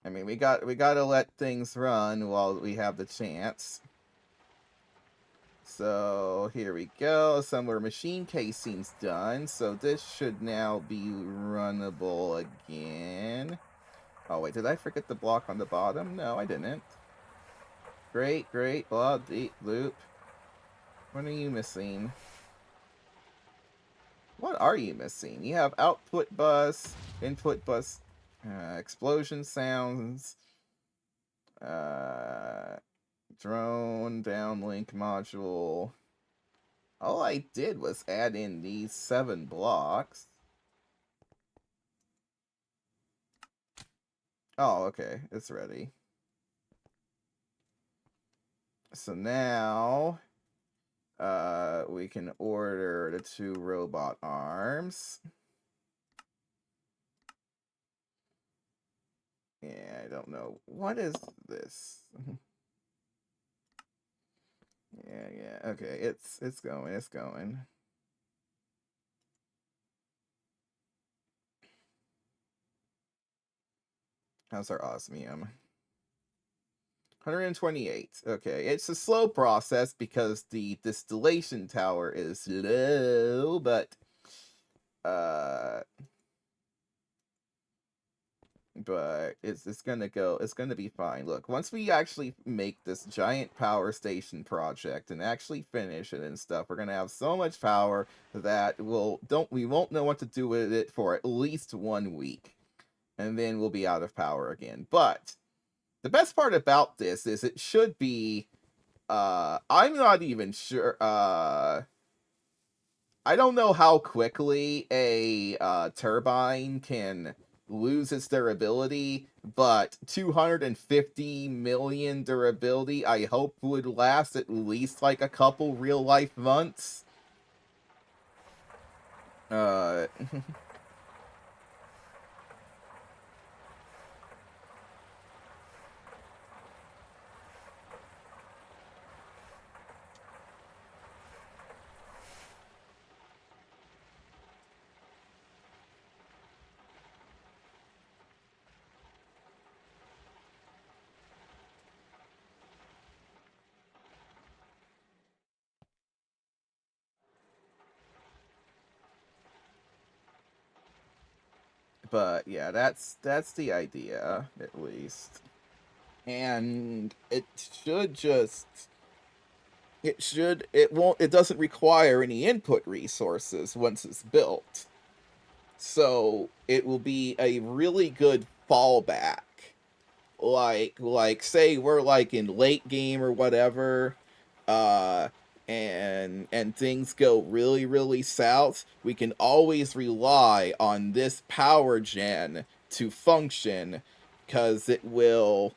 Speaker 1: I mean, we gotta let things run while we have the chance. So here we go. Assembler machine casing's done. So this should now be runnable again. Oh wait, did I forget the block on the bottom? No, I didn't. Great, blah, deep loop. What are you missing? What are you missing? You have output bus, input bus, explosion sounds, drone, downlink module. All I did was add in these 7 blocks. Oh, okay, it's ready. So now, we can order the 2 robot arms. Yeah, I don't know. What is this? Yeah. Okay, it's going. How's our osmium? 128. Okay, it's a slow process because the distillation tower is low, but it's gonna be fine. Look, once we actually make this giant power station project and actually finish it and stuff, we're gonna have so much power that we won't know what to do with it for at least 1 week, and then we'll be out of power again. But the best part about this is it should be I'm not even sure I don't know how quickly a turbine can lose its durability, but 250 million durability I hope would last at least like a couple real life months. But yeah, that's the idea at least. And it doesn't require any input resources once it's built. So it will be a really good fallback. Like say we're like in late game or whatever, uh and things go really south, we can always rely on this power gen to function, because it will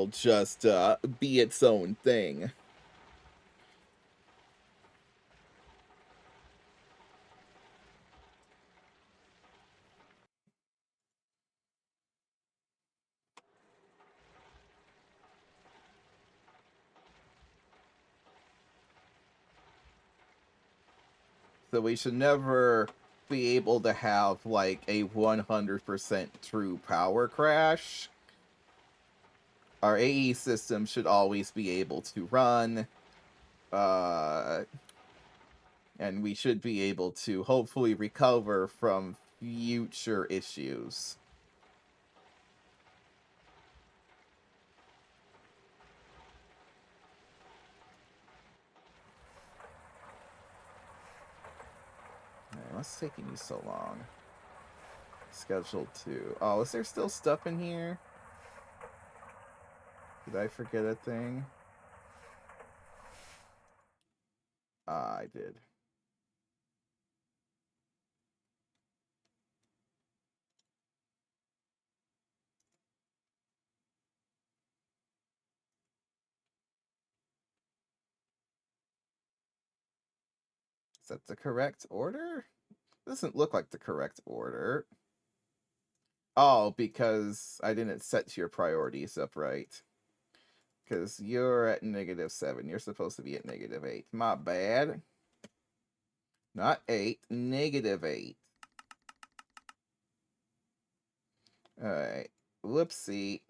Speaker 1: just be its own thing. So we should never be able to have like a 100% true power crash. our AE system should always be able to run, and we should be able to hopefully recover from future issues. Alright, what's taking you so long? Scheduled to... Oh, is there still stuff in here? Did I forget a thing? I did. Is that the correct order? Doesn't look like the correct order. Oh, because I didn't set your priorities up right. Because you're at -7. You're supposed to be at -8. My bad. Not 8, -8. Alright. Whoopsie.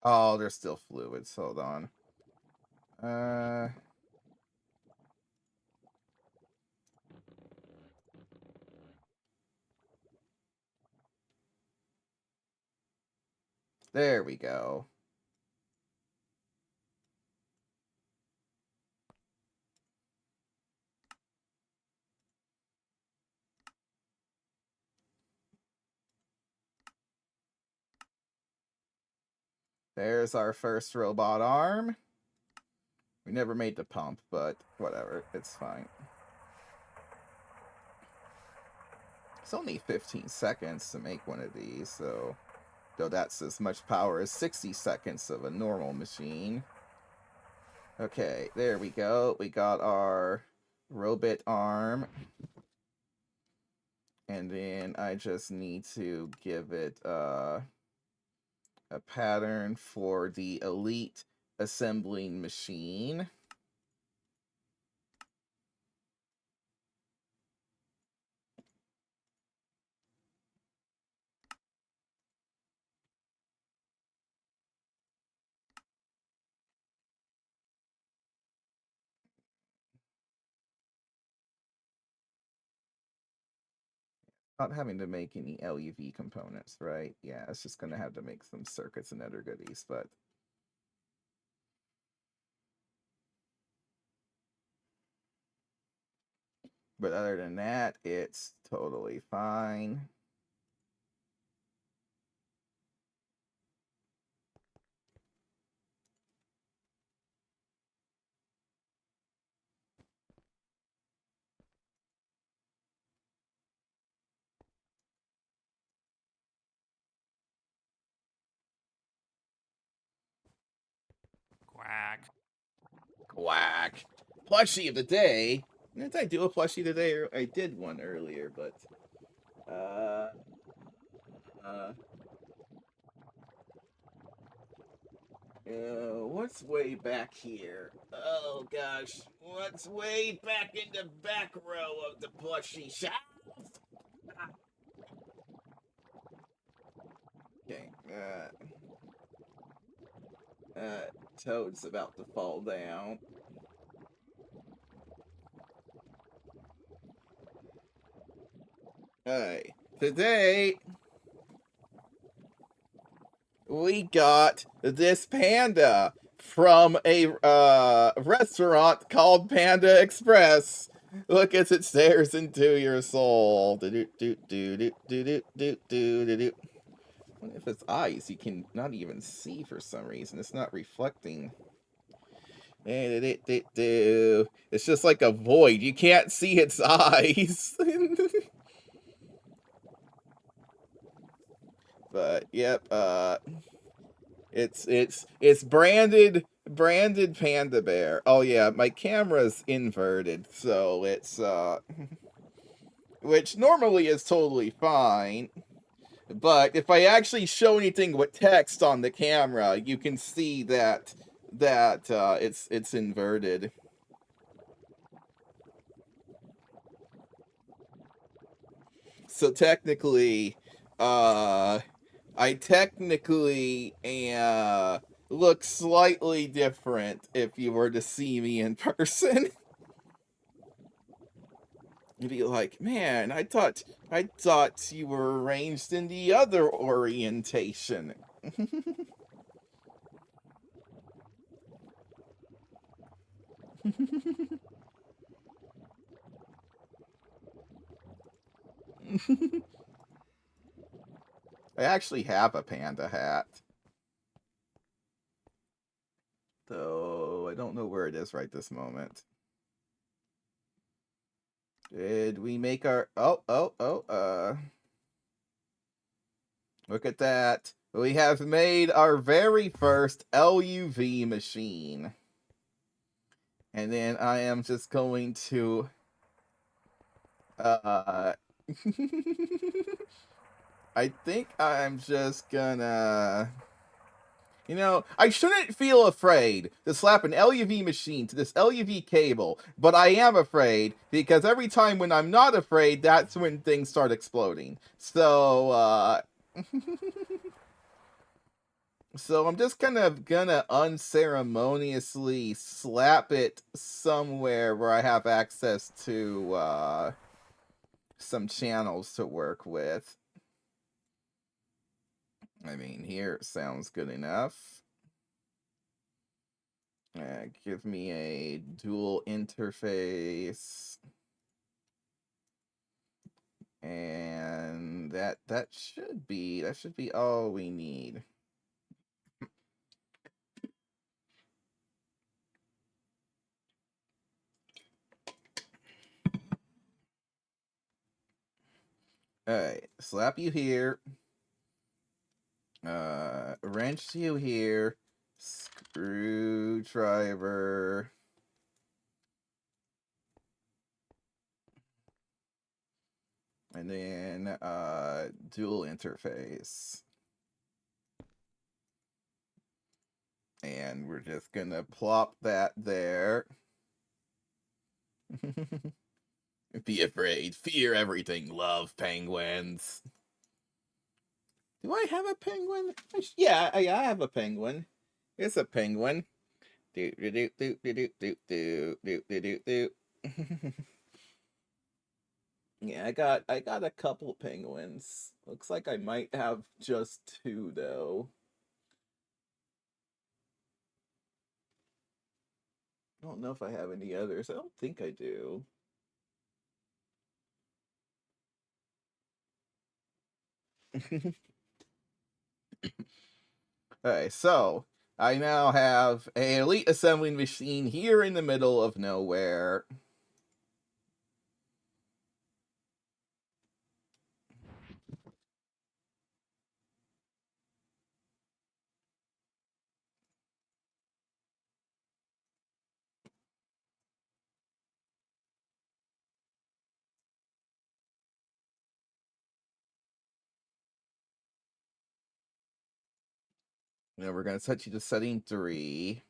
Speaker 1: Oh, there's still fluids. Hold on. There we go. There's our first robot arm. We never made the pump, but whatever. It's fine. It's only 15 seconds to make one of these, so... Though that's as much power as 60 seconds of a normal machine. Okay, there we go. We got our robot arm. And then I just need to give it a pattern for the elite assembling machine. Not having to make any LuV components, right? Yeah, it's just going to have to make some circuits and other goodies, but... But other than that, it's totally fine.
Speaker 3: Quack.
Speaker 1: Quack. Plushie of the day. Didn't I do a plushie today? I did one earlier, but... what's way back here? Oh gosh, what's way back in the back row of the plushie shelf? Okay, Toad's about to fall down. Hey, today we got this panda from a restaurant called Panda Express. Look as it stares into your soul. Do do do do do do do do do. If its eyes you can not even see for some reason. It's not reflecting. It's just like a void. You can't see its eyes. But yep, It's branded panda bear. Oh yeah, my camera's inverted, so it's which normally is totally fine. But if I actually show anything with text on the camera, you can see that it's inverted. So technically, I technically look slightly different if you were to see me in person. You'd be like, man, I thought you were arranged in the other orientation. I actually have a panda hat. Though I don't know where it is right this moment. Did we make our look at that. We have made our very first LuV machine. And then I am just going to I think I'm just gonna I shouldn't feel afraid to slap an LuV machine to this LuV cable, but I am afraid because every time when I'm not afraid, that's when things start exploding. So, so I'm just kind of gonna unceremoniously slap it somewhere where I have access to some channels to work with. I mean, here sounds good enough. Give me a dual interface. And that should be all we need. Alright, slap you here. Wrench you here. Screwdriver. And then dual interface. And we're just gonna plop that there. Be afraid, fear everything, love penguins. Do I have a penguin? Yeah, I have a penguin. It's a penguin. Do do do do do do do do do do do. Yeah, I got a couple penguins. Looks like I might have just two though. I don't know if I have any others. I don't think I do. Okay, so I now have an elite assembling machine here in the middle of nowhere. Now we're gonna set you to setting 3.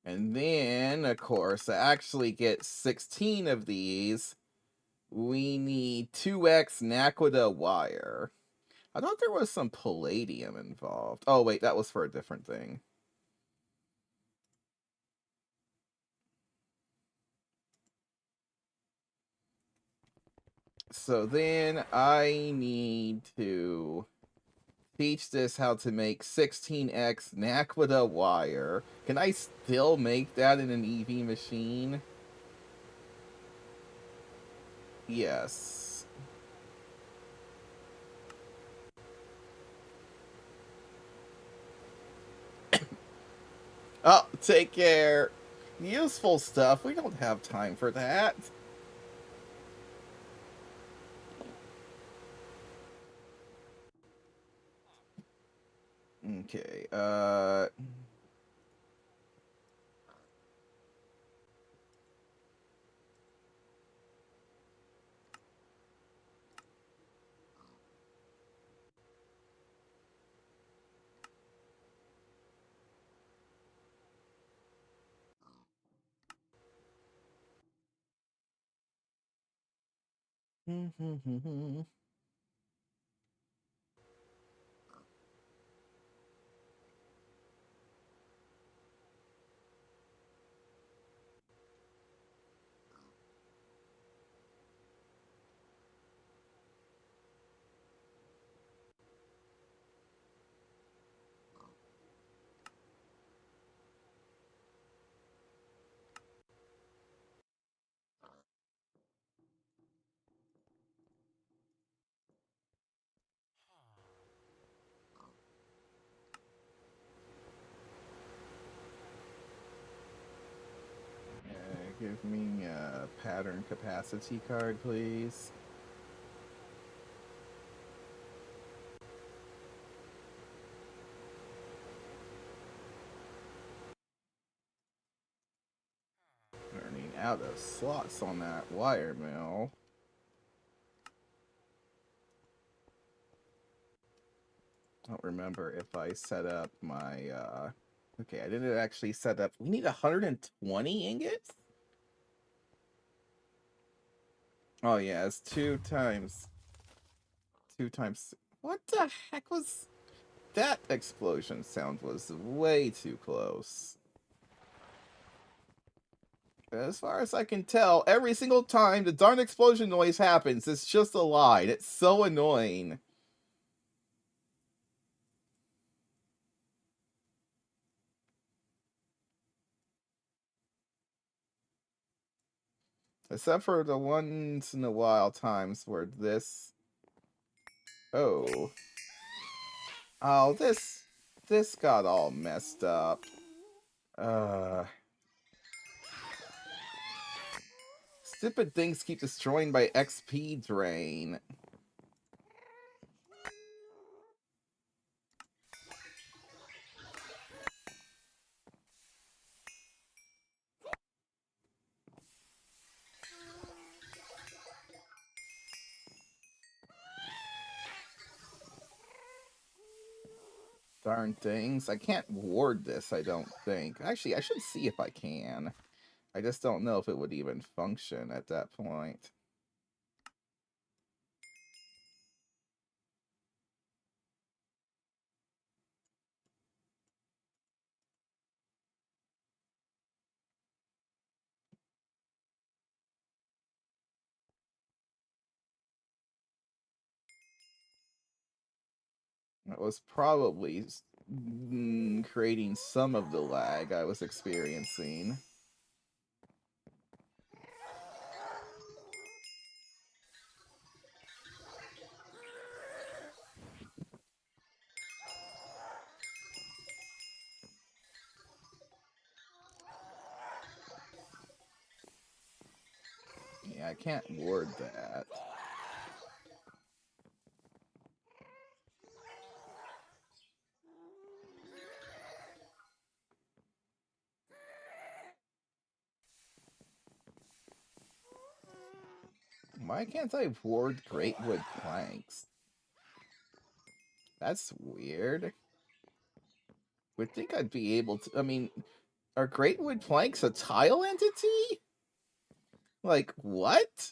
Speaker 1: And then, of course, to actually get 16 of these, we need 2x Naquita wire. I thought there was some palladium involved. Oh, wait, that was for a different thing. So then I need to teach this how to make 16x Naquita wire. Can I still make that in an EV machine? Yes. Oh, take care. Useful stuff. We don't have time for that. Okay, give me a pattern capacity card, please. Running out of slots on that wire mill. I don't remember if I set up my, okay, I didn't actually set up, we need 120 ingots? Oh yeah, it's two times, what the heck was, that explosion sound was way too close. As far as I can tell, every single time the darn explosion noise happens, it's just a lie. It's so annoying. Except for the once in a while times where this... Oh. Oh, this got all messed up. Stupid things keep destroying by XP drain. Darn things. I can't ward this, I don't think. Actually, I should see if I can. I just don't know if it would even function at that point. That was probably creating some of the lag I was experiencing. Yeah, I can't ward that. Why can't I ward great wood planks? That's weird. Would think I'd be able to. I mean, are great wood planks a tile entity? Like, what?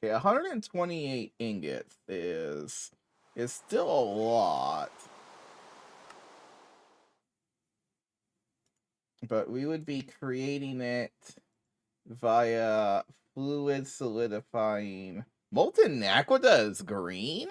Speaker 1: Okay, 128 ingots is still a lot. But we would be creating it via fluid solidifying. Molten Aqua is green?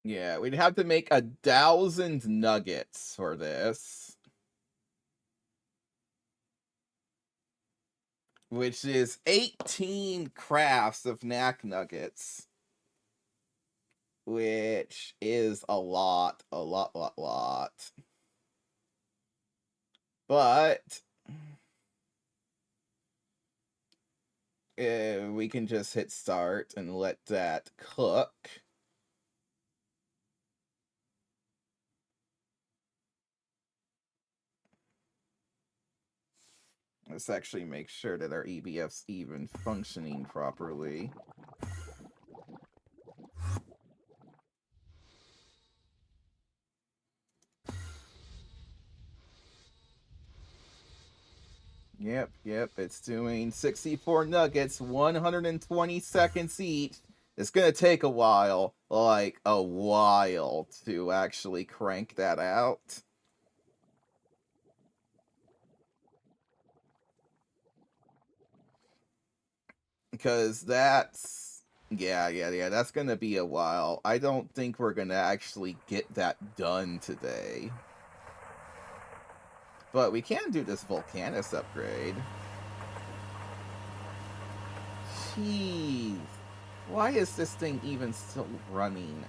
Speaker 1: Yeah, we'd have to make 1,000 nuggets for this. Which is 18 crafts of knack nuggets. Which is a lot. But we can just hit start and let that cook. Let's actually make sure that our EBF's even functioning properly. Yep, it's doing 64 nuggets, 120 seconds each. It's gonna take a while, like a while, to actually crank that out. Because that's... yeah, that's gonna be a while. I don't think we're gonna actually get that done today. But we can do this Volcanus upgrade. Jeez. Why is this thing even still running?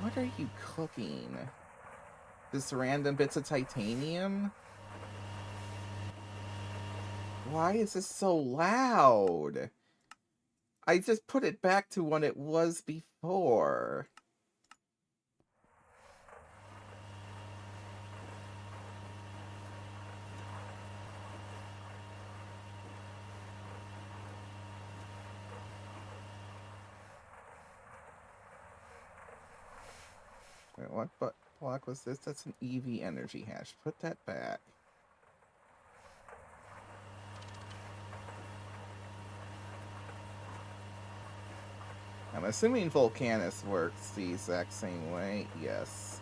Speaker 1: What are you cooking? Just random bits of titanium? Why is this so loud? I just put it back to what it was before. Wait, what block was this? That's an EV energy hash. Put that back. I'm assuming Volcanus works the exact same way. Yes.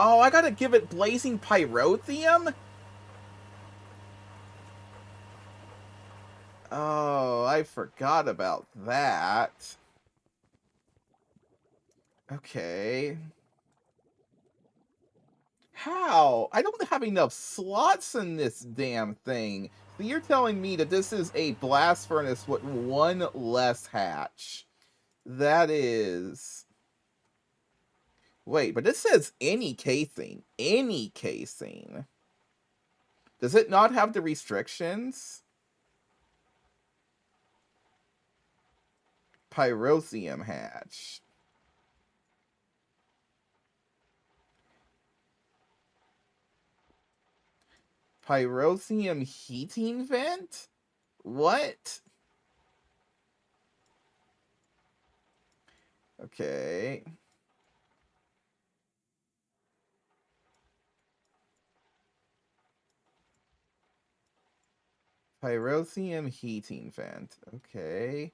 Speaker 1: Oh, I gotta give it blazing pyrotheum? Oh, I forgot about that. Okay. How? I don't have enough slots in this damn thing. So you're telling me that this is a blast furnace with one less hatch. That is... Wait, but this says any casing. Any casing. Does it not have the restrictions? Pyrotheum hatch. Pyrotheum heating vent? What? Okay. Pyrotheum heating vent. Okay.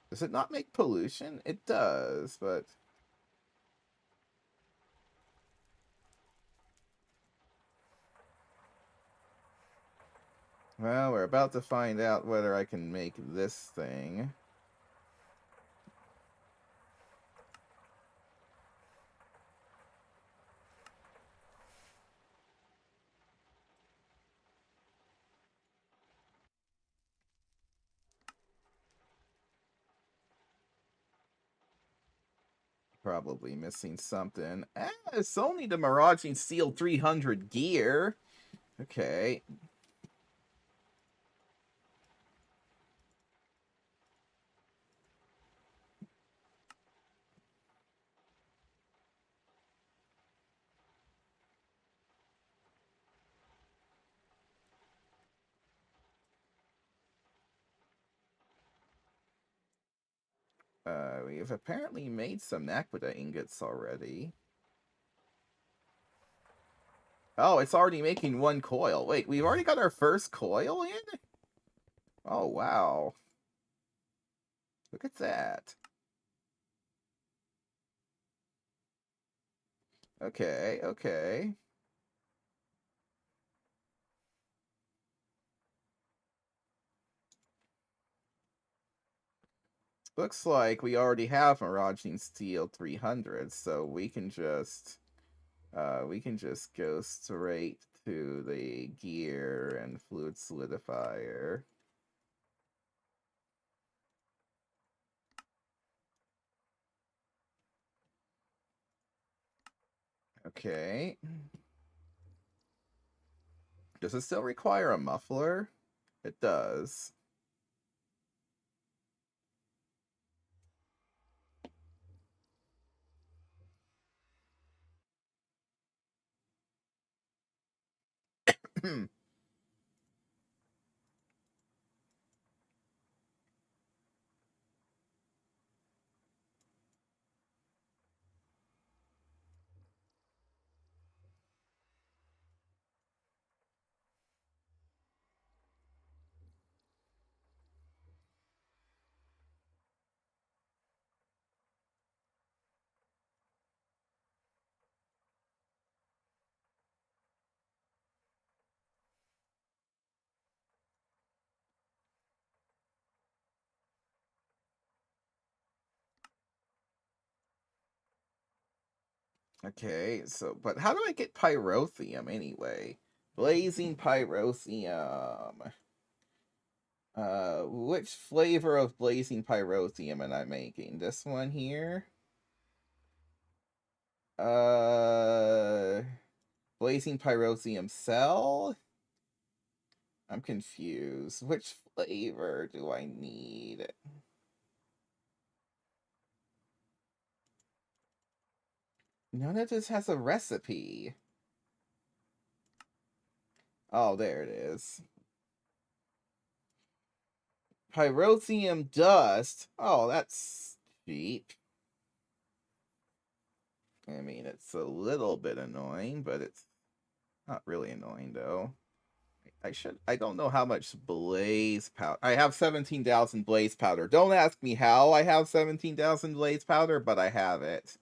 Speaker 1: Does it not make pollution? It does, but... Well, we're about to find out whether I can make this thing. Probably missing something. It's only the Miraging Steel 300 gear. Okay. We've apparently made some Naquita ingots already. Oh, it's already making one coil. Wait, we've already got our first coil in? Oh, wow. Look at that. Okay, okay. Looks like we already have Miraging Steel 300, so we can just go straight to the gear and fluid solidifier. Okay. Does it still require a muffler? It does. Okay, so, but how do I get pyrotheum anyway? Blazing pyrotheum. Which flavor of blazing pyrotheum am I making? This one here? Uh, blazing pyrotheum cell? I'm confused. Which flavor do I need? None of this has a recipe. Oh, there it is. Pyrotheum dust. Oh, that's cheap. I mean, it's a little bit annoying, but it's not really annoying, though. I don't know how much blaze powder. I have 17,000 blaze powder. Don't ask me how I have 17,000 blaze powder, but I have it.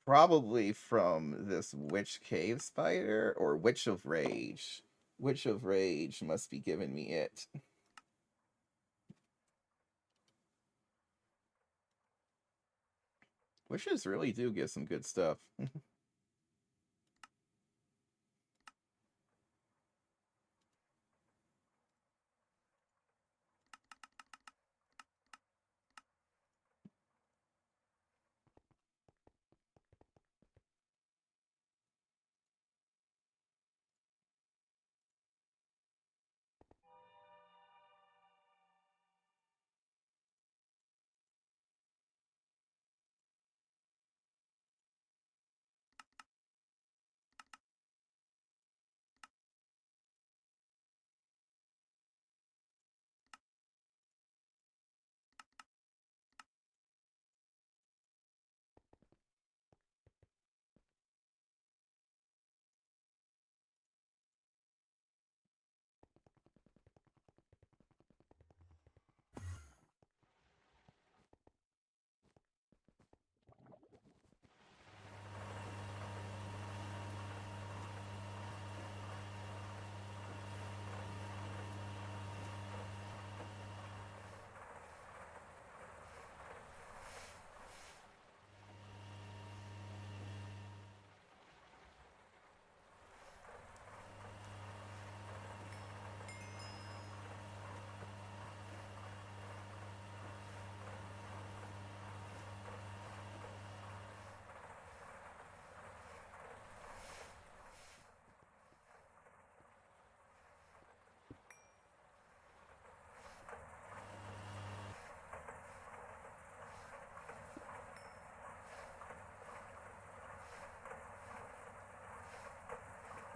Speaker 1: Probably from this witch cave spider or witch of rage. Witch of rage must be giving me it. Witches really do get some good stuff.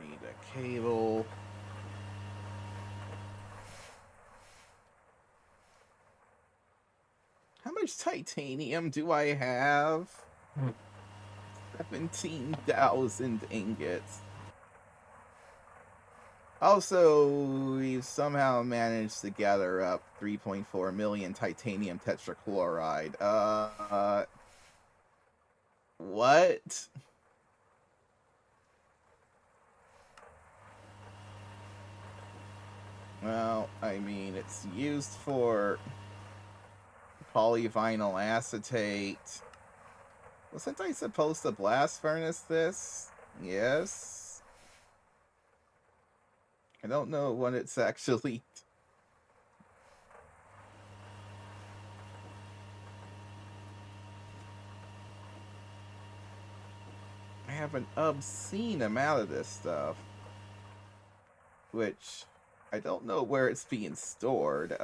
Speaker 1: Need a cable. much titanium do I have? 17,000 ingots. Also, we've somehow managed to gather up 3.4 million titanium tetrachloride. What? Well, I mean, it's used for polyvinyl acetate. Wasn't I supposed to blast furnace this? Yes. I don't know what it's actually. I have an obscene amount of this stuff. Which I don't know where it's being stored.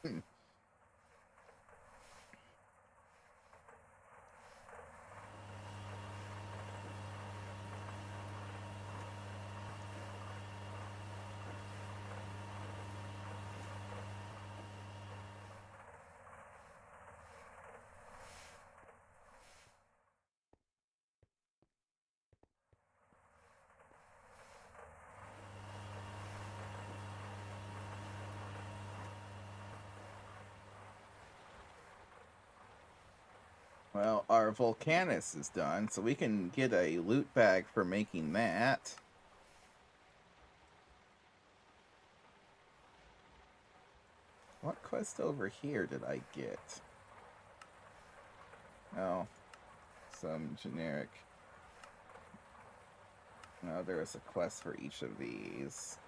Speaker 1: Hmm. Well, our Volcanus is done, so we can get a loot bag for making that. What quest over here did I get? Oh, some generic. No, there is a quest for each of these.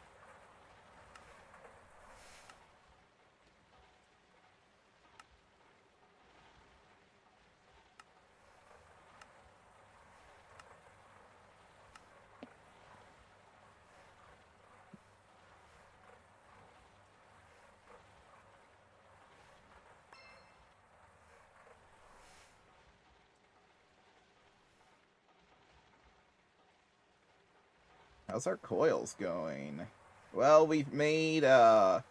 Speaker 1: How's our coils going? Well, we've made 3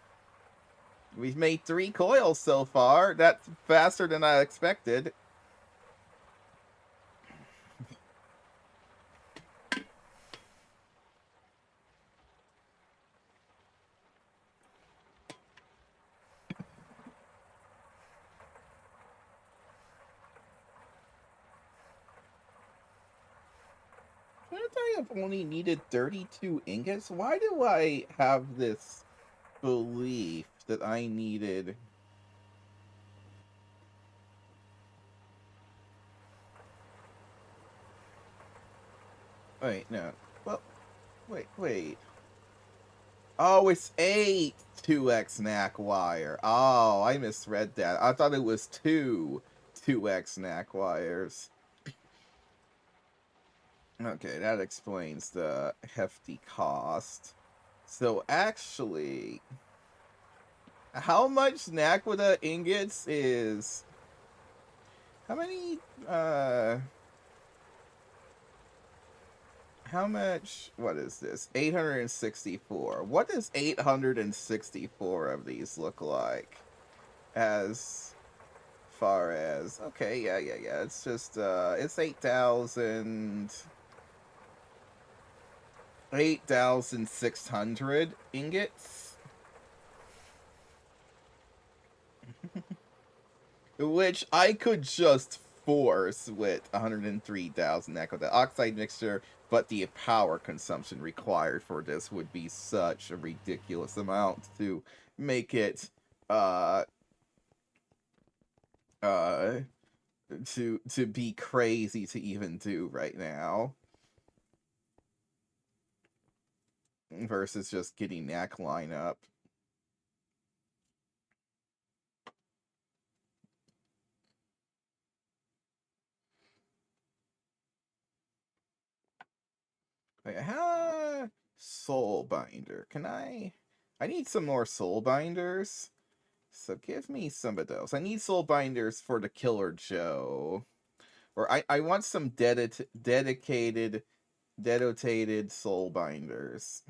Speaker 1: coils so far. That's faster than I expected. Shouldn't I have only needed 32 ingots? Why do I have this belief that I needed... Wait, no. Well, wait. Oh, it's 8 2x NAC wire. Oh, I misread that. I thought it was 2 2x NAC wires. Okay, that explains the hefty cost. So actually, how much Naquita ingots is... How many, how much... What is this? 864. What does 864 of these look like? As far as... Okay, yeah. It's just, it's 8,600 ingots. which I could just force with 103,000 echo. The oxide mixture, but the power consumption required for this would be such a ridiculous amount to make it uh uh to be crazy to even do right now versus just getting that line up. Wait, how soul binder? Can I need some more soul binders. So give me some of those. I need soul binders for the Killer Joe. Or I want some dedicated soul binders.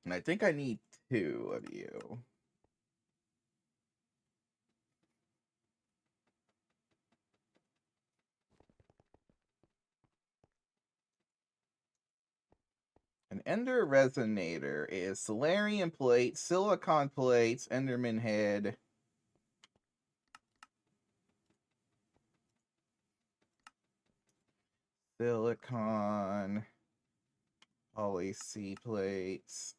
Speaker 1: And I think I need 2 of you. An Ender Resonator is Solarium Plate, Silicon Plates, Enderman Head. Silicon. Poly C plates.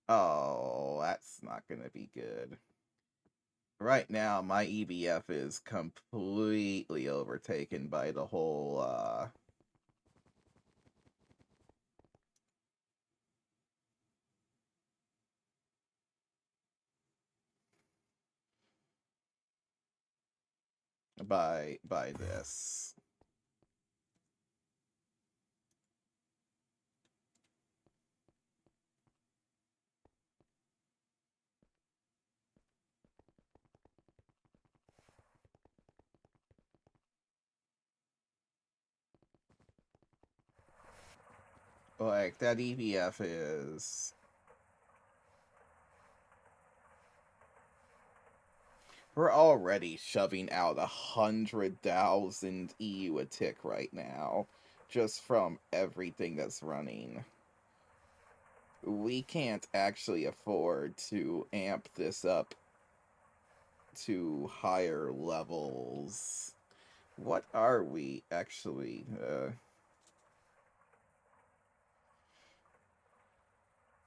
Speaker 1: Oh, that's not gonna be good. Right now, my EBF is completely overtaken by the whole, by this. Like, that EBF is... We're already shoving out 100,000 EU a tick right now, just from everything that's running. We can't actually afford to amp this up to higher levels. What are we actually?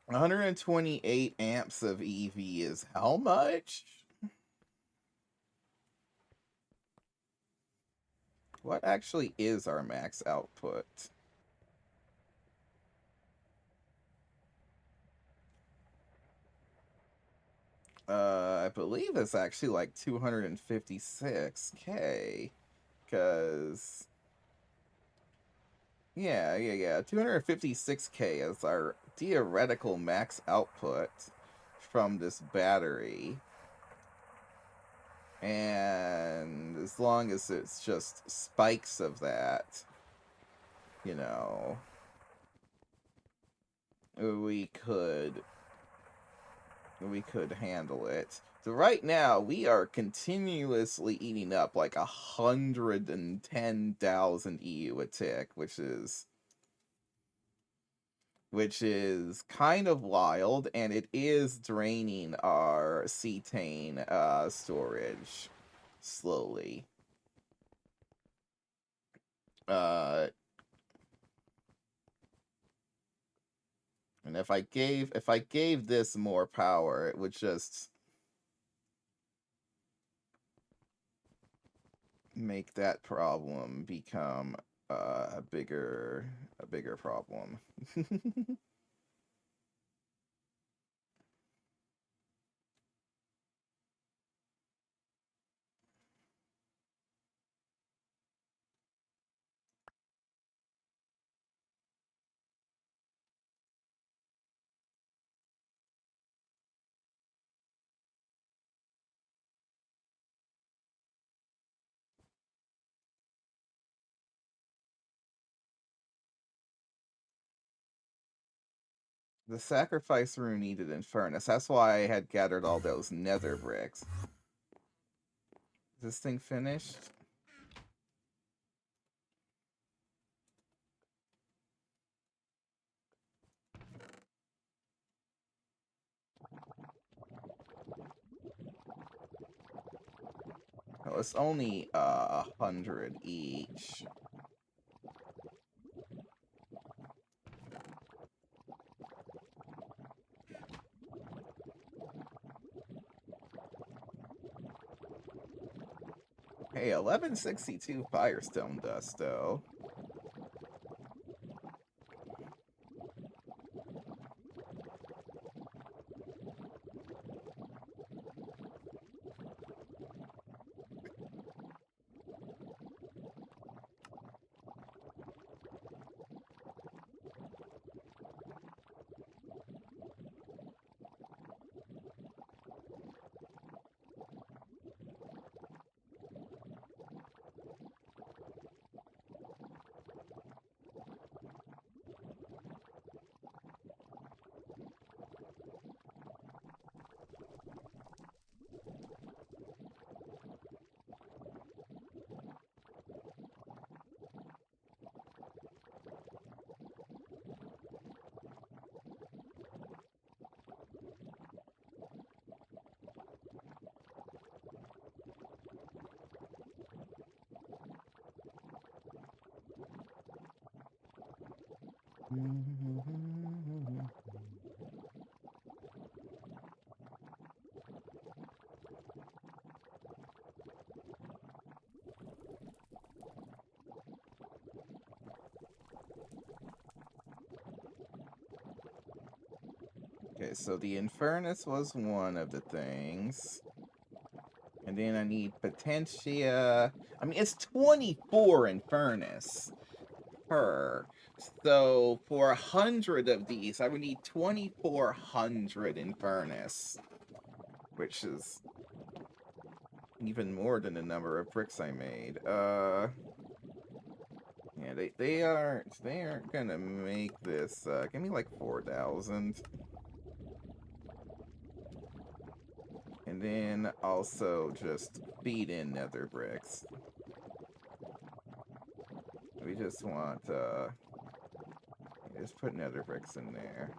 Speaker 1: 128 amps of EV is how much? What actually is our max output? I believe it's actually like 256k, because yeah, 256k is our theoretical max output from this battery. And as long as it's just spikes of that, you know, we could handle it. So right now we are continuously eating up like 110,000 EU a tick, which is kind of wild, and it is draining our cetane storage slowly. And if I gave this more power, it would just make that problem become a bigger problem. The sacrifice room needed in furnace. That's why I had gathered all those nether bricks. Is this thing finished? Oh, it's only 100 each. Hey, 1162 firestone dust, though. Okay, so the Infernus was one of the things. And then I need Potentia. I mean, it's 24 Infernus per. So for 100 of these, I would need 2,400 Infernus. Which is even more than the number of bricks I made. Yeah, they aren't gonna make this. Give me like 4,000. And then also just feed in nether bricks. We just want, just put nether bricks in there.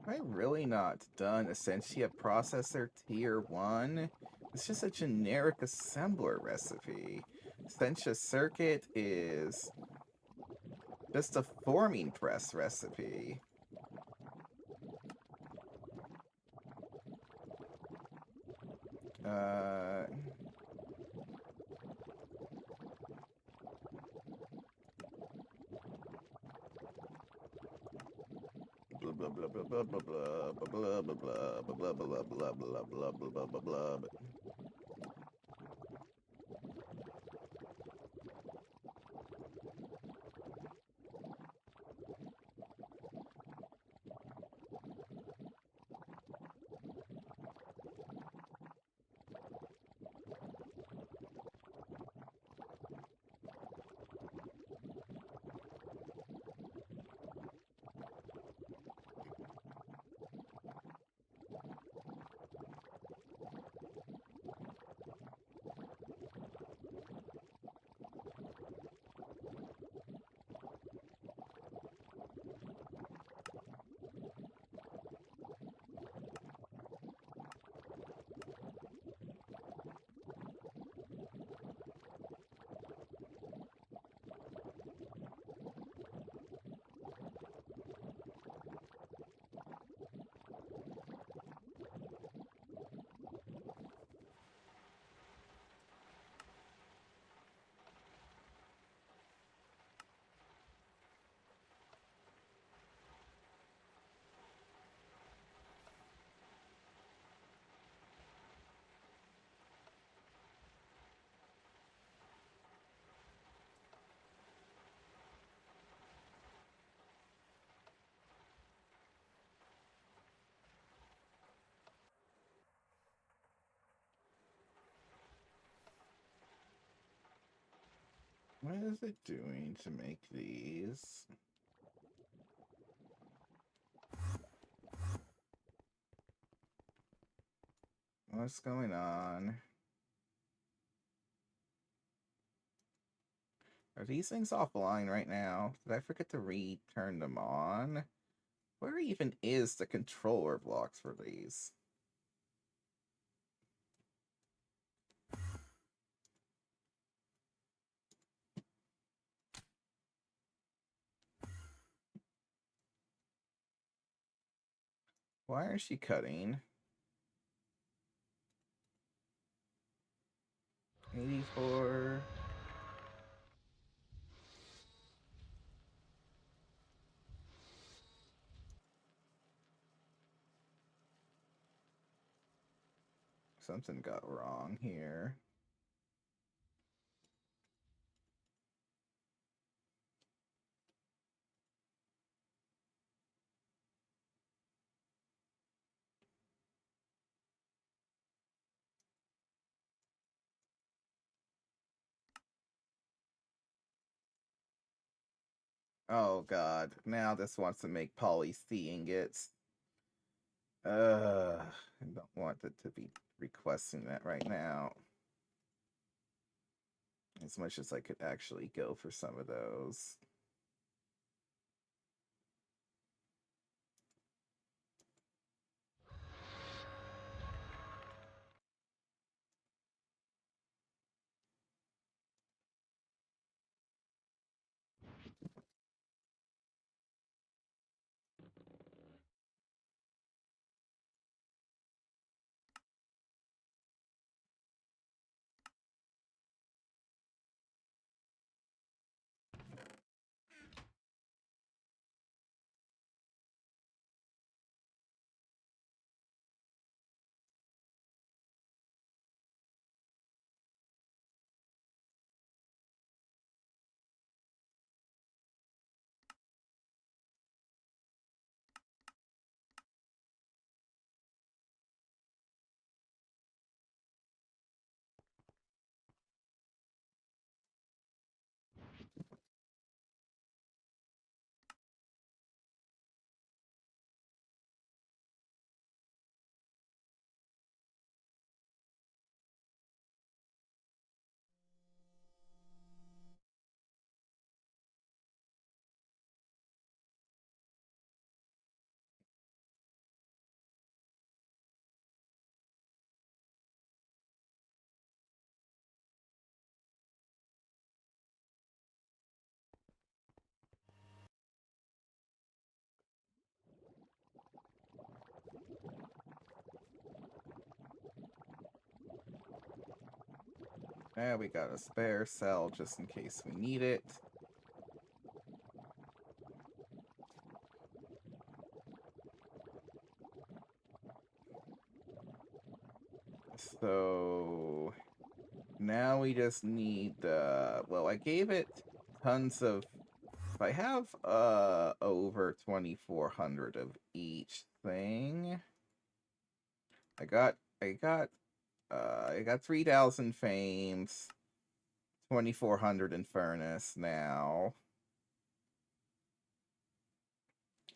Speaker 1: Am I really not done Essentia Processor Tier 1? It's just a generic assembler recipe. Essentia Circuit is just a forming press recipe. Blah blah blah blah blah blah blah blah blah blah blah blah blah blah blah blah blah blah. What is it doing to make these? What's going on? Are these things offline right now? Did I forget to turn them on? Where even is the controller blocks for these? Why is she cutting? 84. Something got wrong here. Oh god, now this wants to make poly C ingots. I don't want it to be requesting that right now. As much as I could actually go for some of those. Yeah, we got a spare cell just in case we need it. So now we just need well, I gave it tons of, if I have over 2400 of each thing. I got 3000 fames, 2400 in furnace now.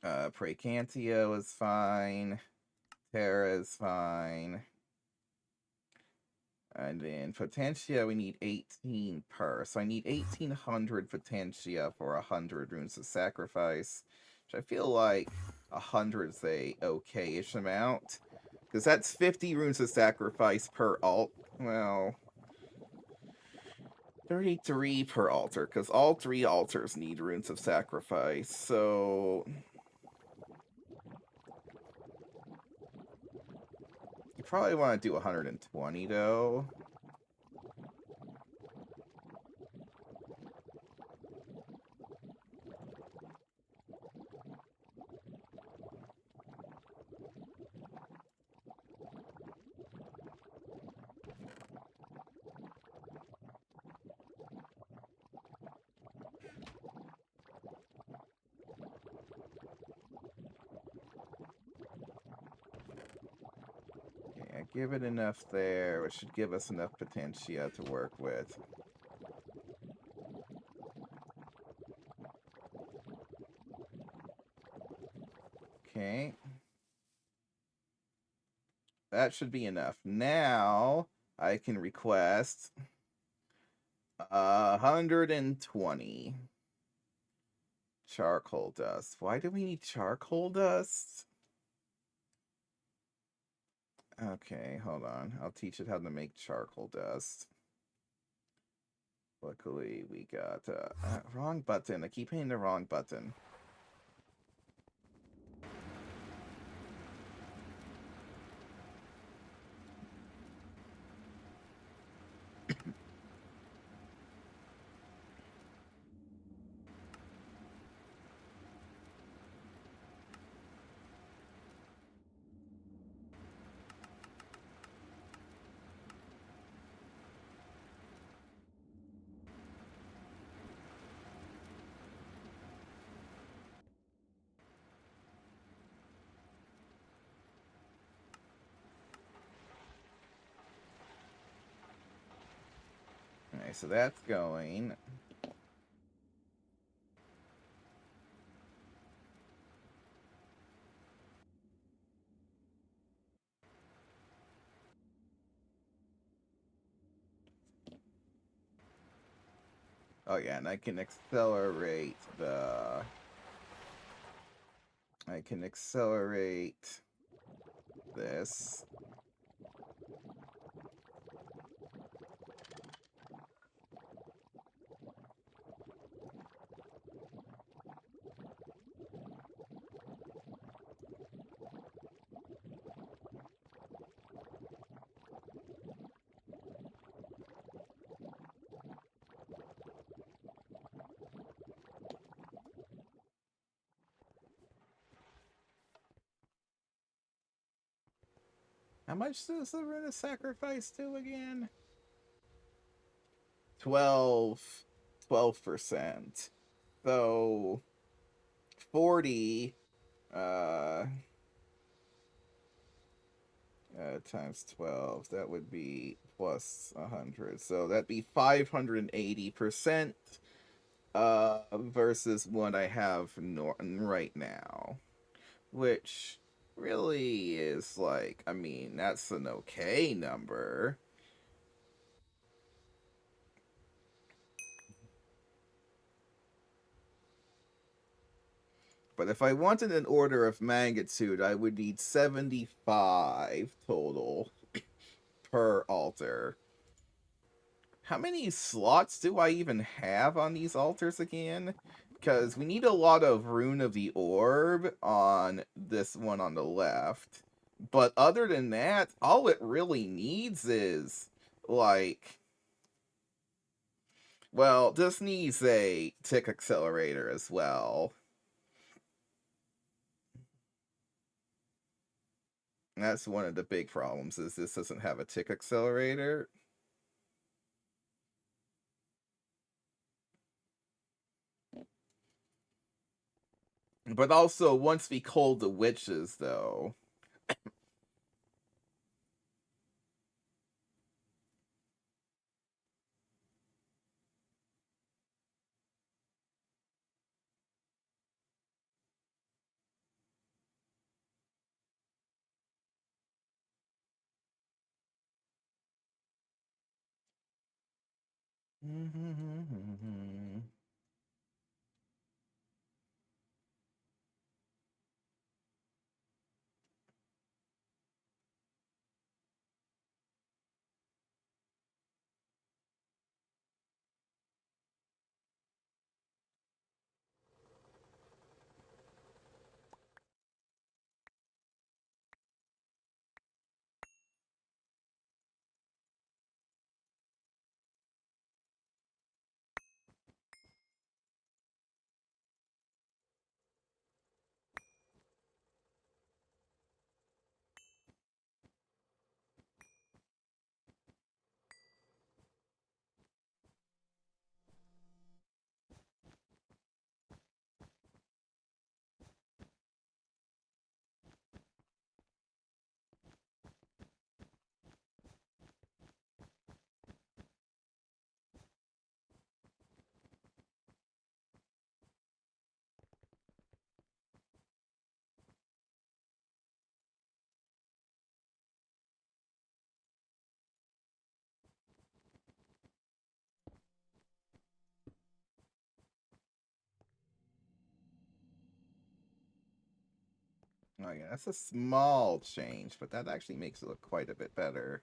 Speaker 1: Precantio is fine. Terra is fine. And then Potentia, we need 18 per. So I need 1800 Potentia for 100 runes of sacrifice. Which I feel like 100 is a okay-ish amount. Because that's 50 runes of sacrifice per alt. Well, 33 per altar. Because all 3 altars need runes of sacrifice. So you probably want to do 120 though. Give it enough there. It should give us enough potentia to work with. Okay. That should be enough. Now I can request 120 charcoal dust. Why do we need charcoal dust? Okay, hold on. I'll teach it how to make charcoal dust. Luckily, we got wrong button. I keep hitting the wrong button. Okay, so that's going. Oh yeah, and I can accelerate the. I can accelerate this. How much does the rune of sacrifice do again? 12%. So 40 uh, times 12, that would be plus 100. So that'd be 580% versus what I have right now, which really is like, I mean, that's an okay number. But if I wanted an order of magnitude, I would need 75 total per altar. How many slots do I even have on these altars again? Because we need a lot of Rune of the Orb on this one on the left. But other than that, all it really needs is, like... Well, this needs a tick accelerator as well. That's one of the big problems, is this doesn't have a tick accelerator. But also, once we cull the witches, though... Oh yeah, that's a small change, but that actually makes it look quite a bit better.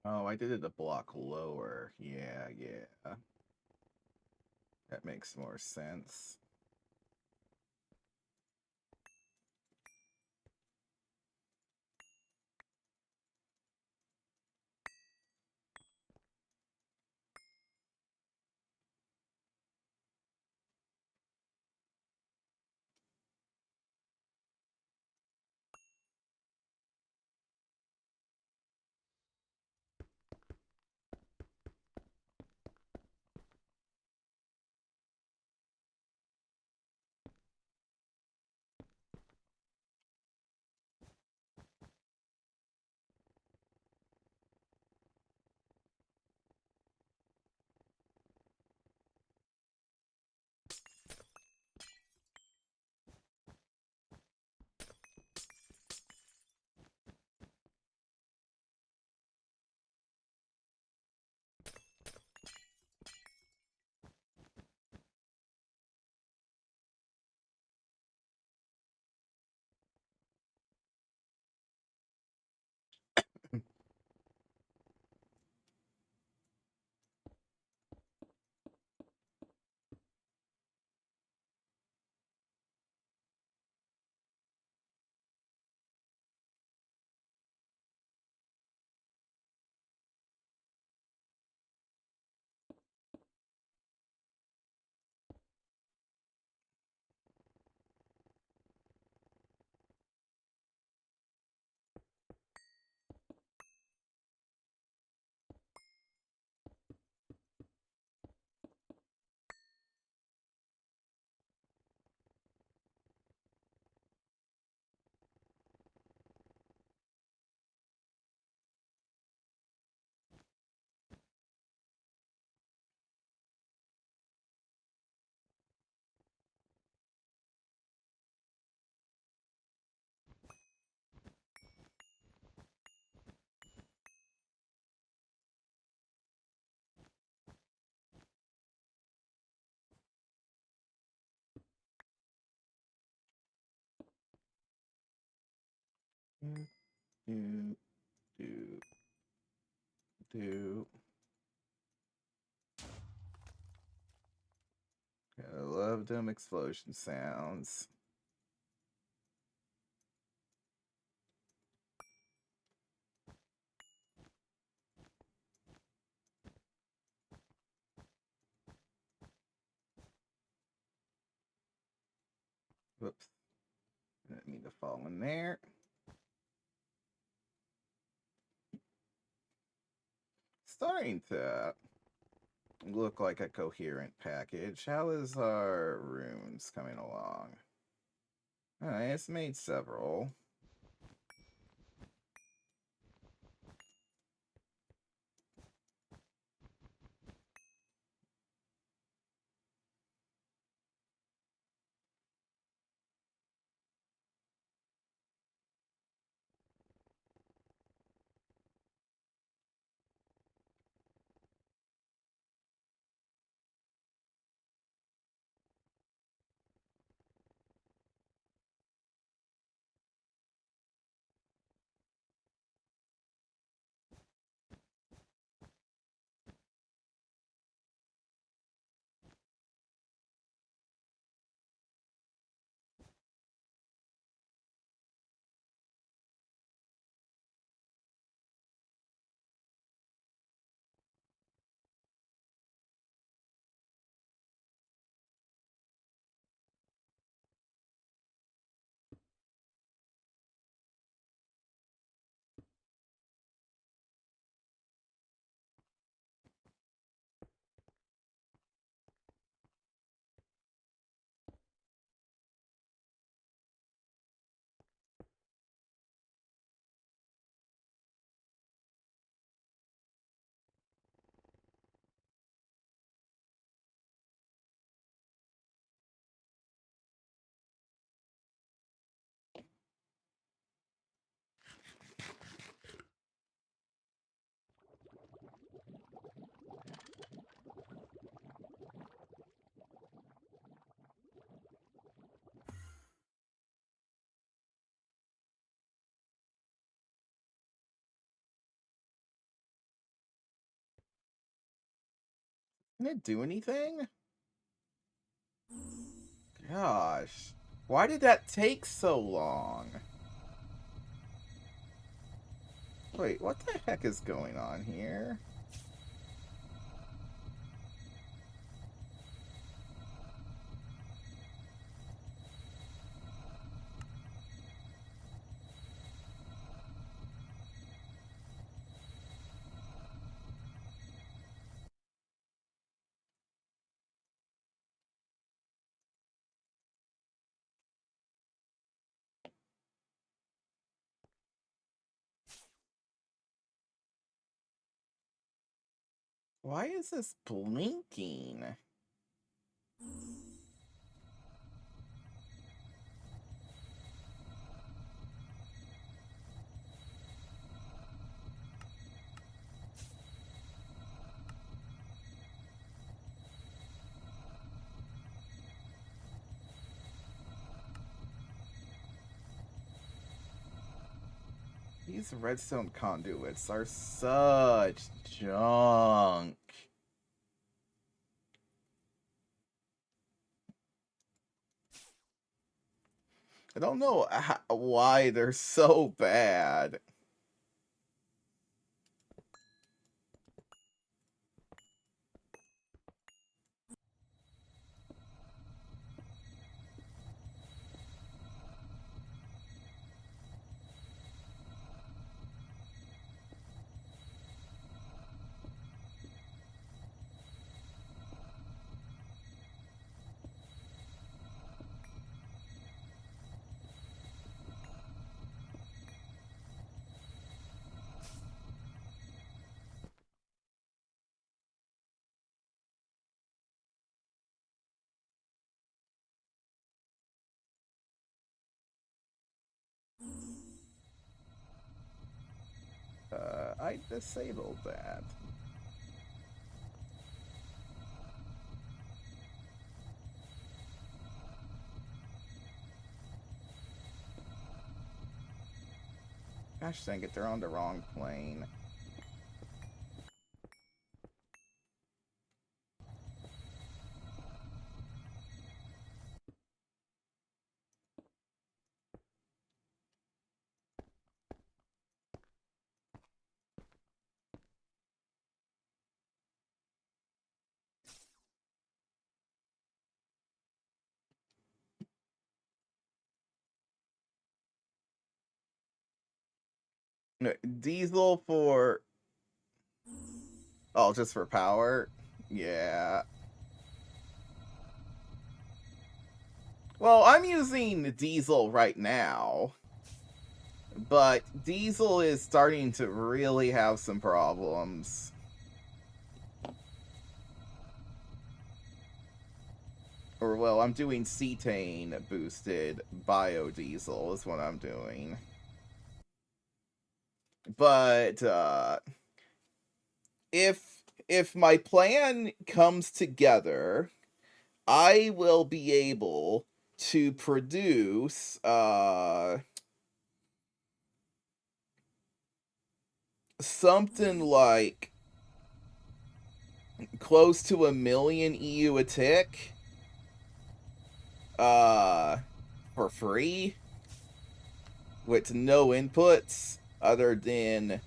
Speaker 1: Oh, I did it a block lower. Yeah, yeah. That makes more sense. Do, do, do, do. I love them explosion sounds. Whoops. Didn't mean to fall in there. Starting to look like a coherent package. How is our runes coming along? It's made several. Can it do anything? Gosh. Why did that take so long? Wait, what the heck is going on here? Why is this blinking? These redstone conduits are such junk. I don't know why they're so bad. I disabled that. Gosh dang it, they're on the wrong plane. Diesel for... Oh, just for power? Yeah. Well, I'm using diesel right now. But diesel is starting to really have some problems. Or, well, I'm doing cetane boosted biodiesel is what I'm doing. But, if my plan comes together, I will be able to produce, something like close to 1 million EU a tick, for free, with no inputs other than,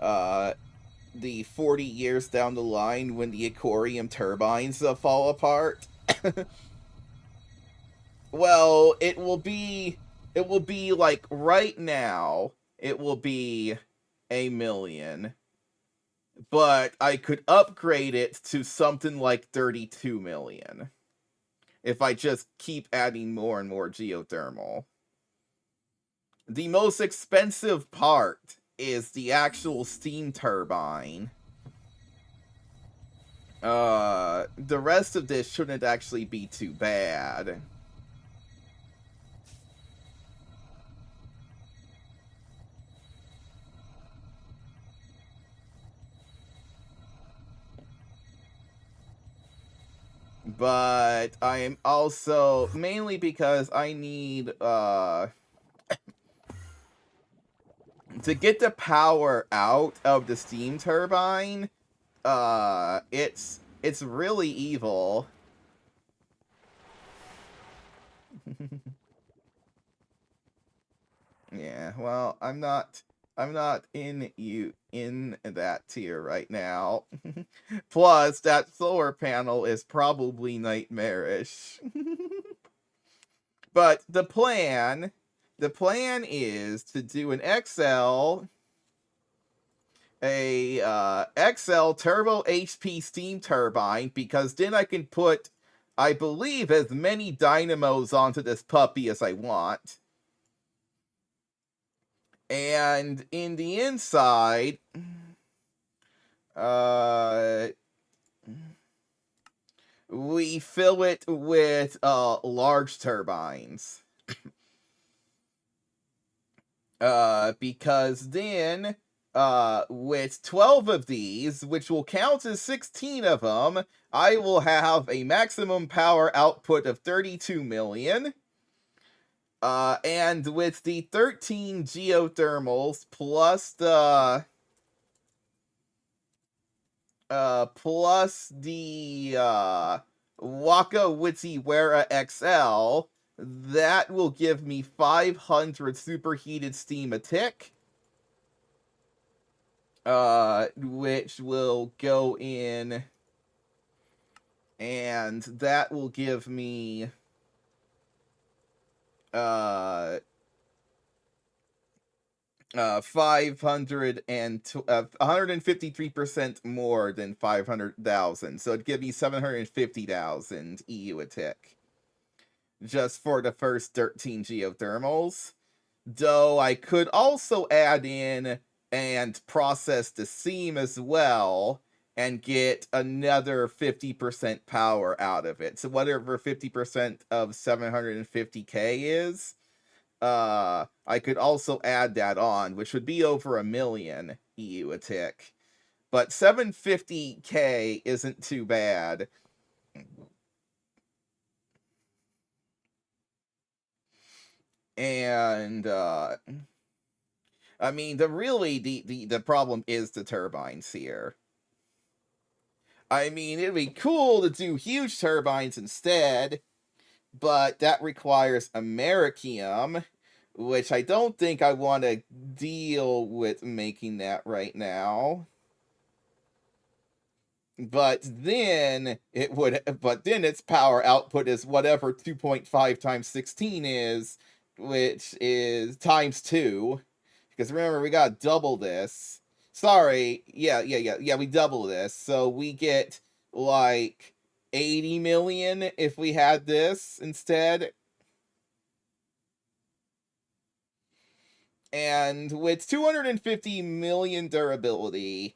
Speaker 1: the 40 years down the line when the aquarium turbines fall apart. Well, it will be like right now, it will be 1 million. But I could upgrade it to something like 32 million. If I just keep adding more and more geothermal. The most expensive part is the actual steam turbine. The rest of this shouldn't actually be too bad. But I am also, mainly because I need, to get the power out of the steam turbine, it's really evil. Yeah, well, I'm not in that tier right now. Plus, that solar panel is probably nightmarish. But the plan is to do an XL turbo HP steam turbine, because then I can put, I believe, as many dynamos onto this puppy as I want. And in the inside, we fill it with large turbines. Because then, with 12 of these, which will count as 16 of them, I will have a maximum power output of 32 million. And with the 13 geothermals plus the Waka Witty-Wera XL, that will give me 500 superheated steam a tick. Which will go in, and that will give me 153% more than 500,000. So it'd give me 750,000 EU a tick. Just for the first 13 geothermals. Though I could also add in and process the seam as well and get another 50% power out of it. So whatever 50% of 750k is, I could also add that on, which would be over 1 million EU a tick. But 750k isn't too bad. And I mean, the problem is the turbines here. I mean, it'd be cool to do huge turbines instead, but that requires Americium, which I don't think I want to deal with making that right now. But then its power output is whatever 2.5 times 16 is, which is times 2. Because remember, we got double this. Sorry, yeah, we double this. So we get like 80 million if we had this instead. And with 250 million durability,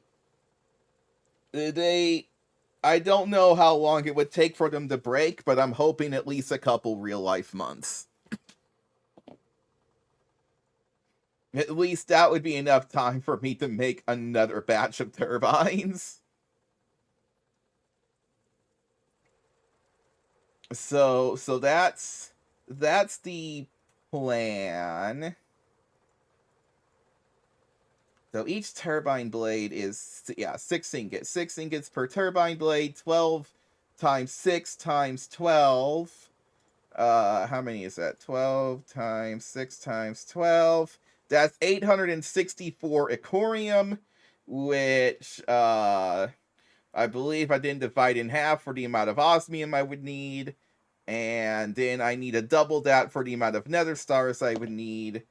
Speaker 1: they I don't know how long it would take for them to break, but I'm hoping at least a couple real life months. At least that would be enough time for me to make another batch of turbines. So that's the plan. So each turbine blade is 6 ingots. 6 ingots per turbine blade. 12 times 6 times 12. How many is that? 12 times 6 times 12. That's 864 echorium, which I believe I didn't divide in half for the amount of osmium I would need. And then I need to double that for the amount of nether stars I would need.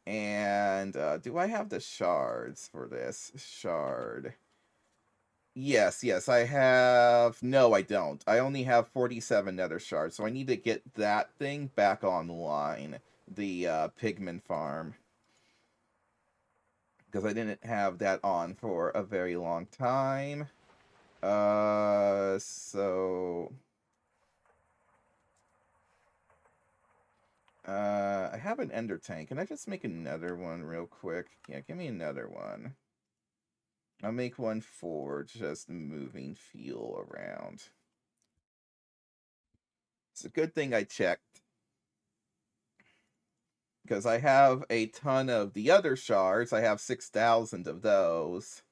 Speaker 1: And do I have the shards for this? Shard. Yes, I have... No, I don't. I only have 47 nether shards, so I need to get that thing back online. The pigment farm. Because I didn't have that on for a very long time. So... I have an ender tank. Can I just make another one real quick? Yeah, give me another one. I'll make one for just moving fuel around. It's a good thing I checked. Because I have a ton of the other shards. I have 6,000 of those.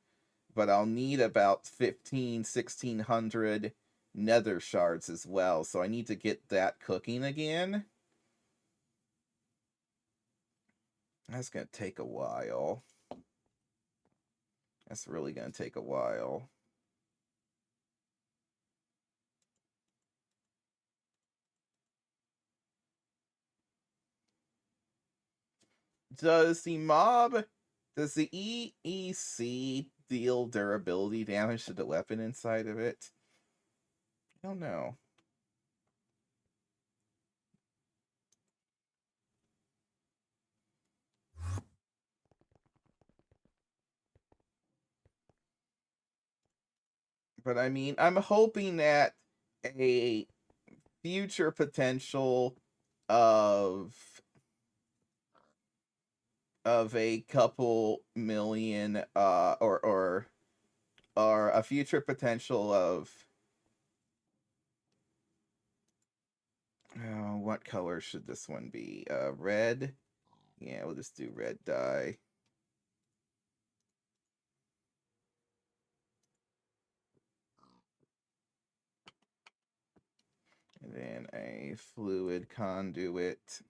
Speaker 1: But I'll need about 1,600 nether shards as well. So I need to get that cooking again. That's going to take a while. That's really going to take a while. Does the EEC deal durability damage to the weapon inside of it? I don't know. But I mean, I'm hoping that a future potential of a couple million or a future potential of what color should this one be? Red. Yeah, we'll just do red dye. And then a fluid conduit.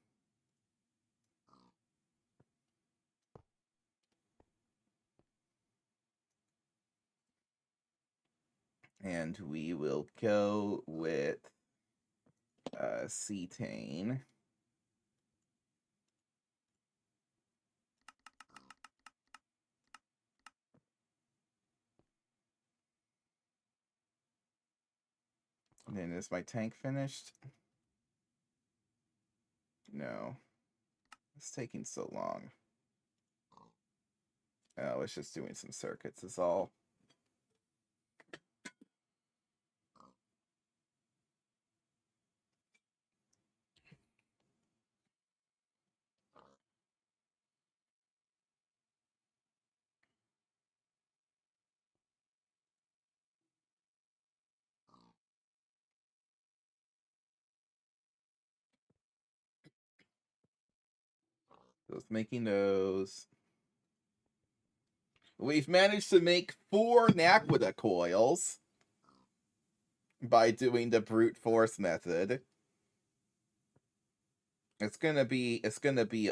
Speaker 1: And we will go with cetane. And then is my tank finished? No. It's taking so long. Oh, it's just doing some circuits is all. So it's making those. We've managed to make 4 Naquita coils by doing the brute force method. It's gonna be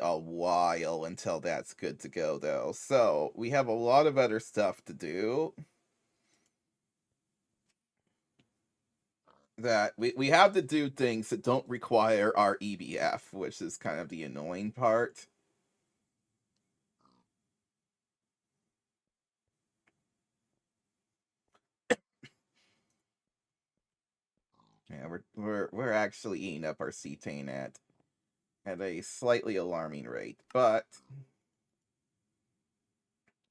Speaker 1: a while until that's good to go, though. So we have a lot of other stuff to do. That we have to do things that don't require our EBF, which is kind of the annoying part. Yeah, we're actually eating up our cetane at a slightly alarming rate, but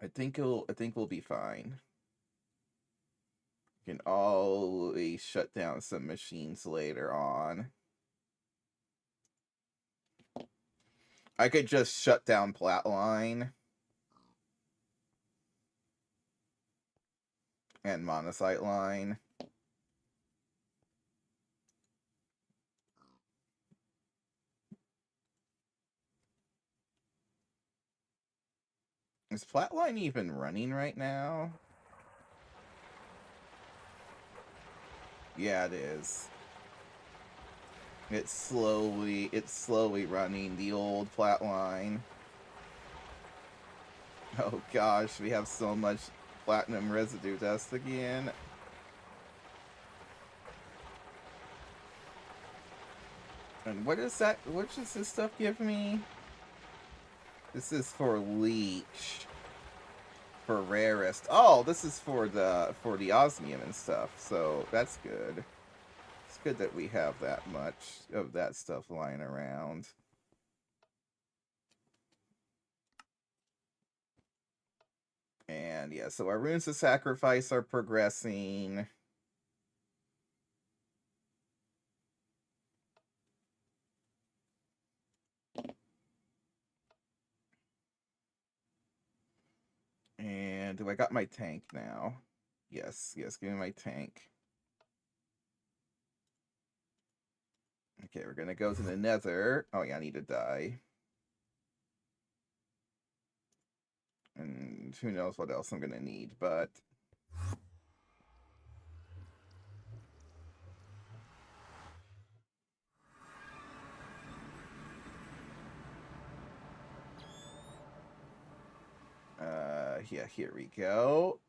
Speaker 1: I think we'll be fine. We can always shut down some machines later on. I could just shut down Platline and Monocyte Line. Is Platline even running right now? Yeah, it is. It's slowly running the old Platline. Oh gosh, we have so much platinum residue dust again. And what is that? What does this stuff give me? This is for leech. For rarest. Oh, this is for the osmium and stuff. So that's good. It's good that we have that much of that stuff lying around. And yeah, so our runes of sacrifice are progressing. And do I got my tank now? Yes, give me my tank. Okay, we're gonna go to the nether. Oh yeah, I need to die. And who knows what else I'm gonna need, but... yeah, here we go.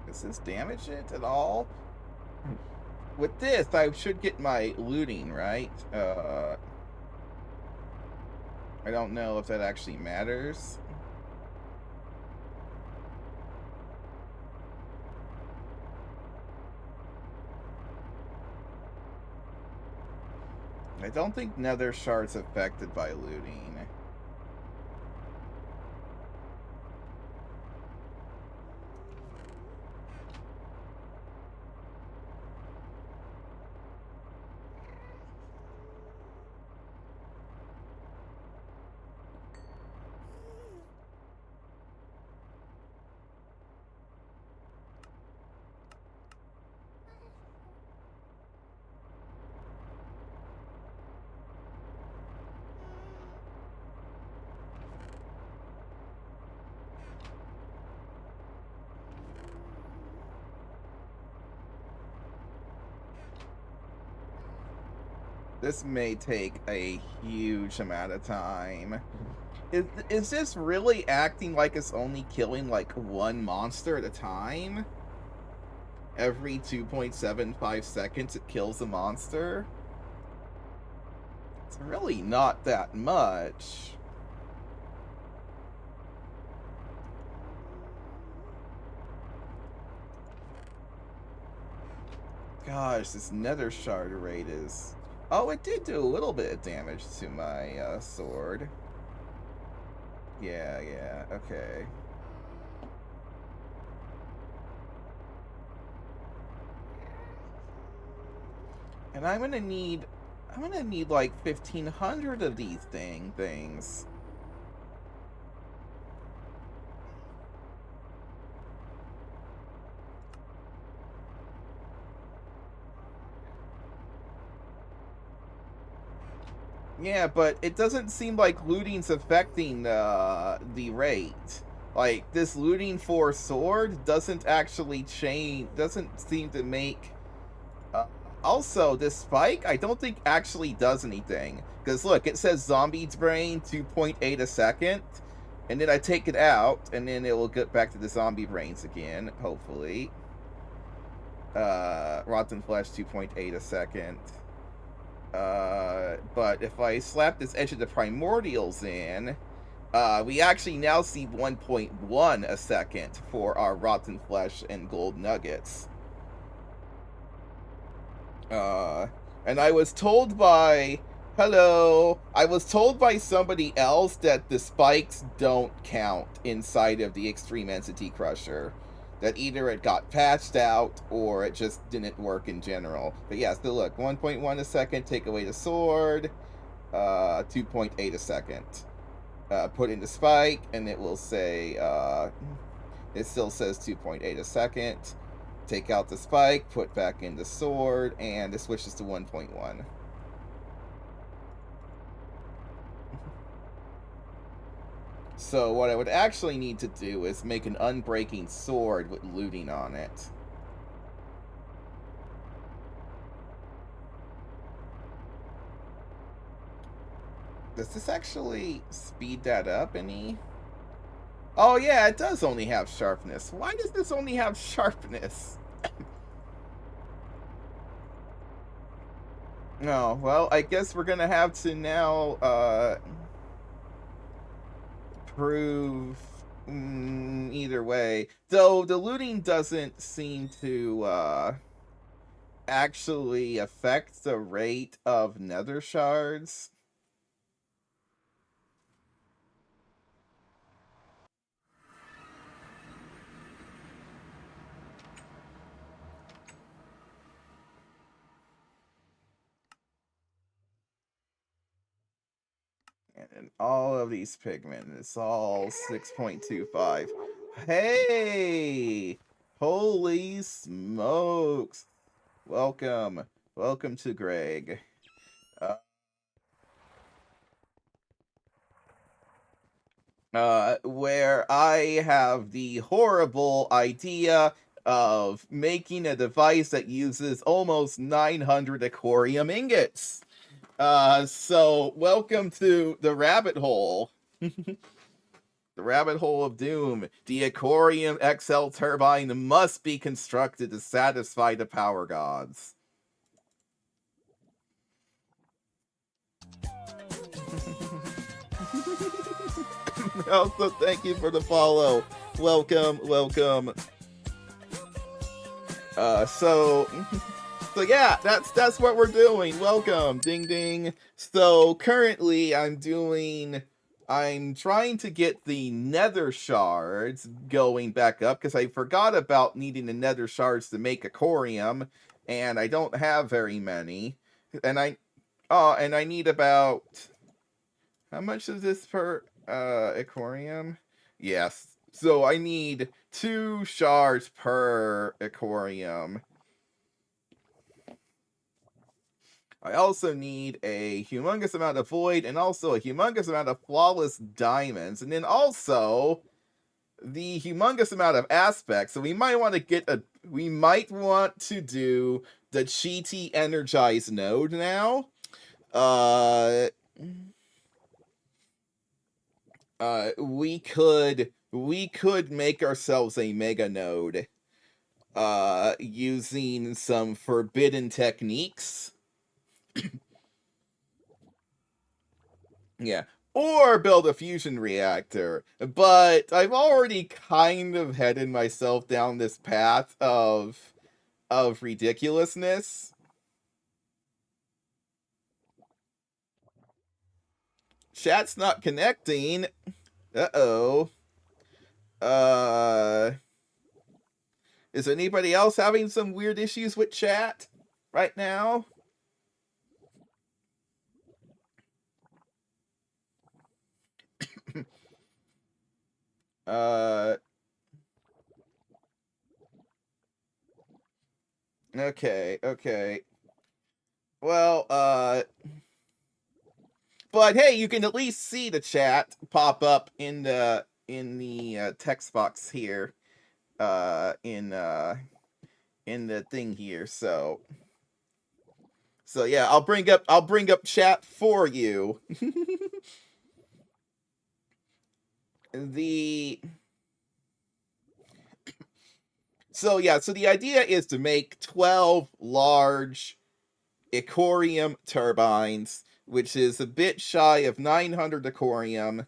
Speaker 1: Does this damage it at all? With this, I should get my looting, right? I don't know if that actually matters. I don't think nether shard's affected by looting. This may take a huge amount of time. Is this really acting like it's only killing like one monster at a time? Every 2.75 seconds it kills a monster? It's really not that much. Gosh, this nether shard rate is... Oh, it did do a little bit of damage to my sword. Yeah, okay. And I'm gonna need like 1,500 of these things. Yeah, but it doesn't seem like looting's affecting the rate. Like, this looting for sword doesn't actually change, doesn't seem to make... Uh, also, this spike, I don't think actually does anything. Because look, it says zombie brain 2.8 a second, and then I take it out, and then it will get back to the zombie brains again, hopefully. Rotten flesh 2.8 a second. But if I slap this edge of the primordials in, we actually now see 1.1 a second for our rotten flesh and gold nuggets. And I was told by... Hello! I was told by somebody else that the spikes don't count inside of the Extreme Entity Crusher. That either it got patched out or it just didn't work in general. But yeah, so look, 1.1 a second, take away the sword, 2.8 a second. Put in the spike, and it will say, it still says 2.8 a second. Take out the spike, put back in the sword, and it switches to 1.1. So what I would actually need to do is make an unbreaking sword with looting on it. Does this actually speed that up any? Oh yeah, it does only have sharpness. Why does this only have sharpness? No, well, I guess we're gonna have to now, prove either way. Though the looting doesn't seem to, actually affect the rate of nether shards. And all of these pigment, it's all 6.25. Hey! Holy smokes! Welcome. Welcome to Greg. Where I have the horrible idea of making a device that uses almost 900 aquarium ingots. So welcome to the rabbit hole. The rabbit hole of doom. The Aquarium XL turbine must be constructed to satisfy the power gods. Also, thank you for the follow. Welcome. So yeah, that's what we're doing. Welcome, ding ding. So currently, I'm trying to get the nether shards going back up because I forgot about needing the nether shards to make aquarium, and I don't have very many. And I need about... How much is this per aquarium? Yes. So I need 2 shards per aquarium. I also need a humongous amount of void and also a humongous amount of flawless diamonds. And then also the humongous amount of aspects. So we might want to do the cheaty energized node now. We could make ourselves a mega node using some forbidden techniques. Yeah. Or build a fusion reactor. But I've already kind of headed myself down this path of of ridiculousness. Chat's not connecting. Uh-oh. Is anybody else having some weird issues with chat right now? uh, okay. Well, but hey, you can at least see the chat pop up in the text box here, in the thing here. So yeah, I'll bring up chat for you. the So yeah, so the idea is to make 12 large Icorium turbines, which is a bit shy of 900 Icorium.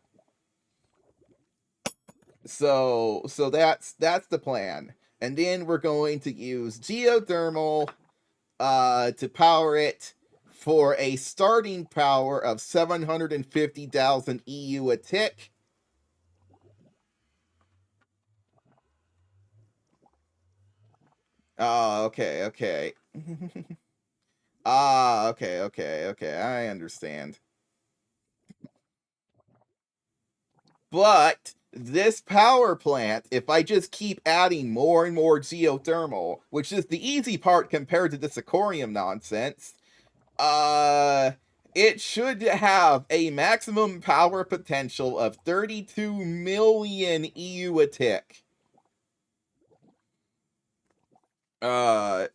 Speaker 1: So that's the plan. And then we're going to use geothermal to power it for a starting power of 750,000 EU a tick. Oh, okay. Okay. I understand. But this power plant, if I just keep adding more and more geothermal, which is the easy part compared to this aquarium nonsense, it should have a maximum power potential of 32 million EU a tick. Uh,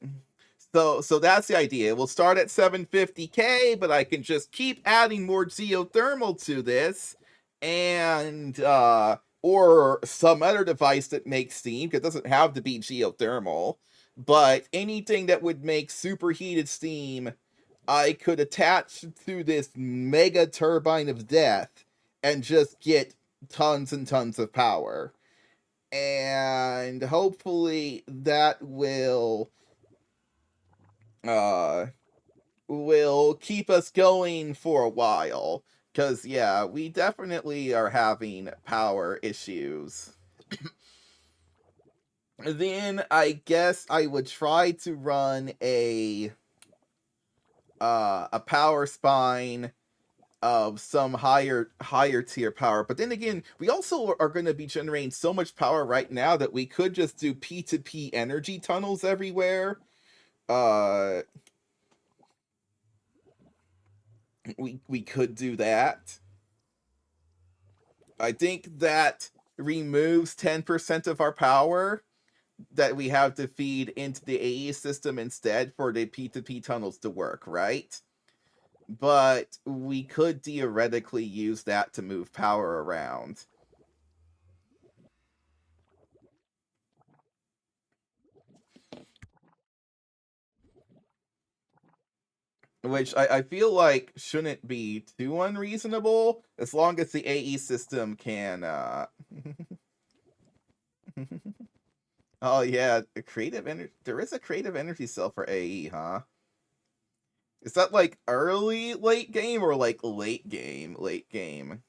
Speaker 1: so that's the idea. We'll start at 750k, but I can just keep adding more geothermal to this, and or some other device that makes steam, because it doesn't have to be geothermal, but anything that would make superheated steam, I could attach to this mega turbine of death and just get tons and tons of power. And hopefully that uh will keep us going for a while, because yeah, we definitely are having power issues. Then I guess I would try to run a power spine of some higher tier power. But then again, we also are going to be generating so much power right now that we could just do P2P energy tunnels everywhere. uh we could do that. I think that removes 10% of our power that we have to feed into the AE system instead for the P2P tunnels to work, right? But we could theoretically use that to move power around. Which I feel like shouldn't be too unreasonable, as long as the AE system can oh yeah, there is a creative energy cell for AE, huh? Is that like early late game or like late game? Late game.